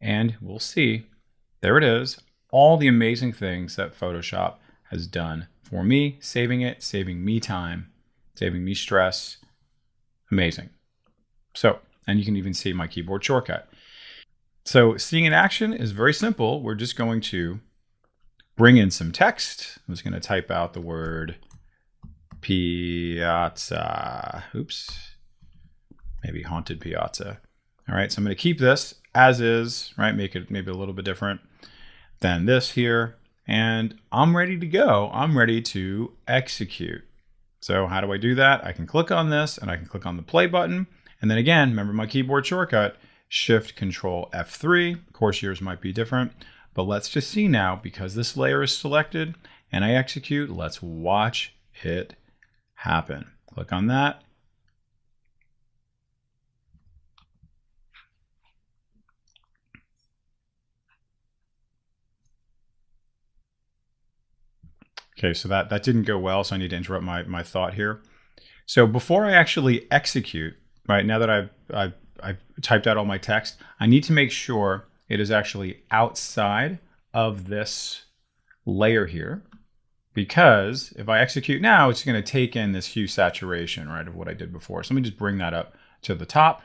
Speaker 1: and we'll see. There it is, all the amazing things that Photoshop has done for me, saving it, saving me time, saving me stress. Amazing. So, and you can even see my keyboard shortcut. So seeing in action is very simple. We're just going to bring in some text. I'm just going to type out the word piazza. Oops, maybe haunted piazza. All right, so I'm going to keep this as is, right? Make it maybe a little bit different than this here. And I'm ready to go. I'm ready to execute. So how do I do that? I can click on this and I can click on the play button. And then again, remember my keyboard shortcut, Shift Control F3. Of course, yours might be different, but let's just see now because this layer is selected and I execute, let's watch it happen. Click on that. Okay, so that didn't go well, so I need to interrupt my thought here. So before I actually execute, right, now that I've typed out all my text, I need to make sure it is actually outside of this layer here, because if I execute now, it's going to take in this hue saturation, right, of what I did before. So let me just bring that up to the top.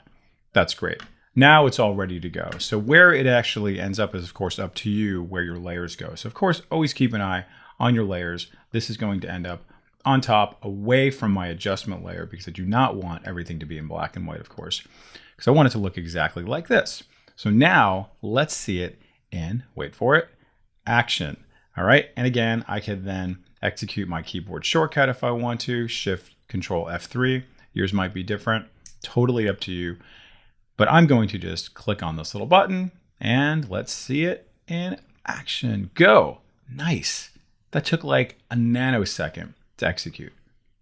Speaker 1: That's great. Now it's all ready to go. So where it actually ends up is, of course, up to you where your layers go. So, of course, always keep an eye on your layers. This is going to end up on top away from my adjustment layer because I do not want everything to be in black and white, of course, because I want it to look exactly like this. So now let's see it in, wait for it, action. All right, and again, I can then execute my keyboard shortcut if I want to, Shift Control F3. Yours might be different, totally up to you. But I'm going to just click on this little button and let's see it in action. Go. Nice. That took like a nanosecond to execute.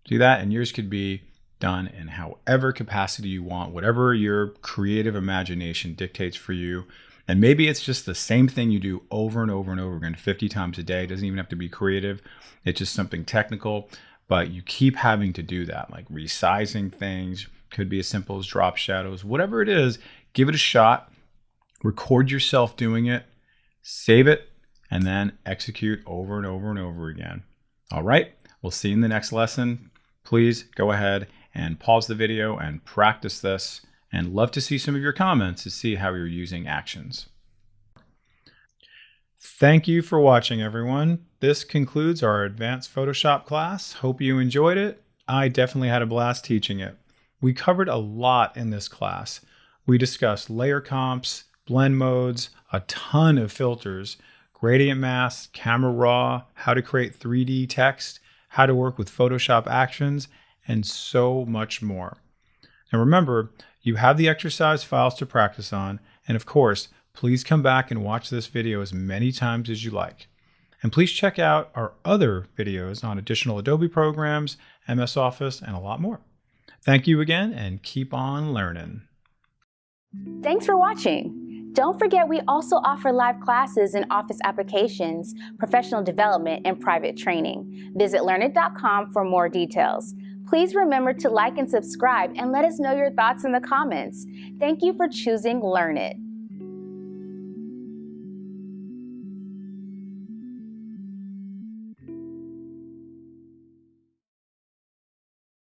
Speaker 1: Do that, and yours could be done in however capacity you want, whatever your creative imagination dictates for you. And maybe it's just the same thing you do over and over and over again 50 times a day. It doesn't even have to be creative. It's just something technical, but you keep having to do that, like resizing things. Could be as simple as drop shadows, whatever it is, give it a shot, record yourself doing it, save it, and then execute over and over and over again. All right. We'll see you in the next lesson. Please go ahead and pause the video and practice this, and love to see some of your comments to see how you're using actions. Thank you for watching, everyone. This concludes our advanced Photoshop class. Hope you enjoyed it. I definitely had a blast teaching it. We covered a lot in this class. We discussed layer comps, blend modes, a ton of filters, gradient masks, camera raw, how to create 3D text, how to work with Photoshop actions, and so much more. And remember, you have the exercise files to practice on, and of course, please come back and watch this video as many times as you like. And please check out our other videos on additional Adobe programs, MS Office, and a lot more. Thank you again, and keep on learning.
Speaker 2: Thanks for watching. Don't forget we also offer live classes in Office applications, professional development, and private training. Visit Learnit.com for more details. Please remember to like and subscribe, and let us know your thoughts in the comments. Thank you for choosing Learnit.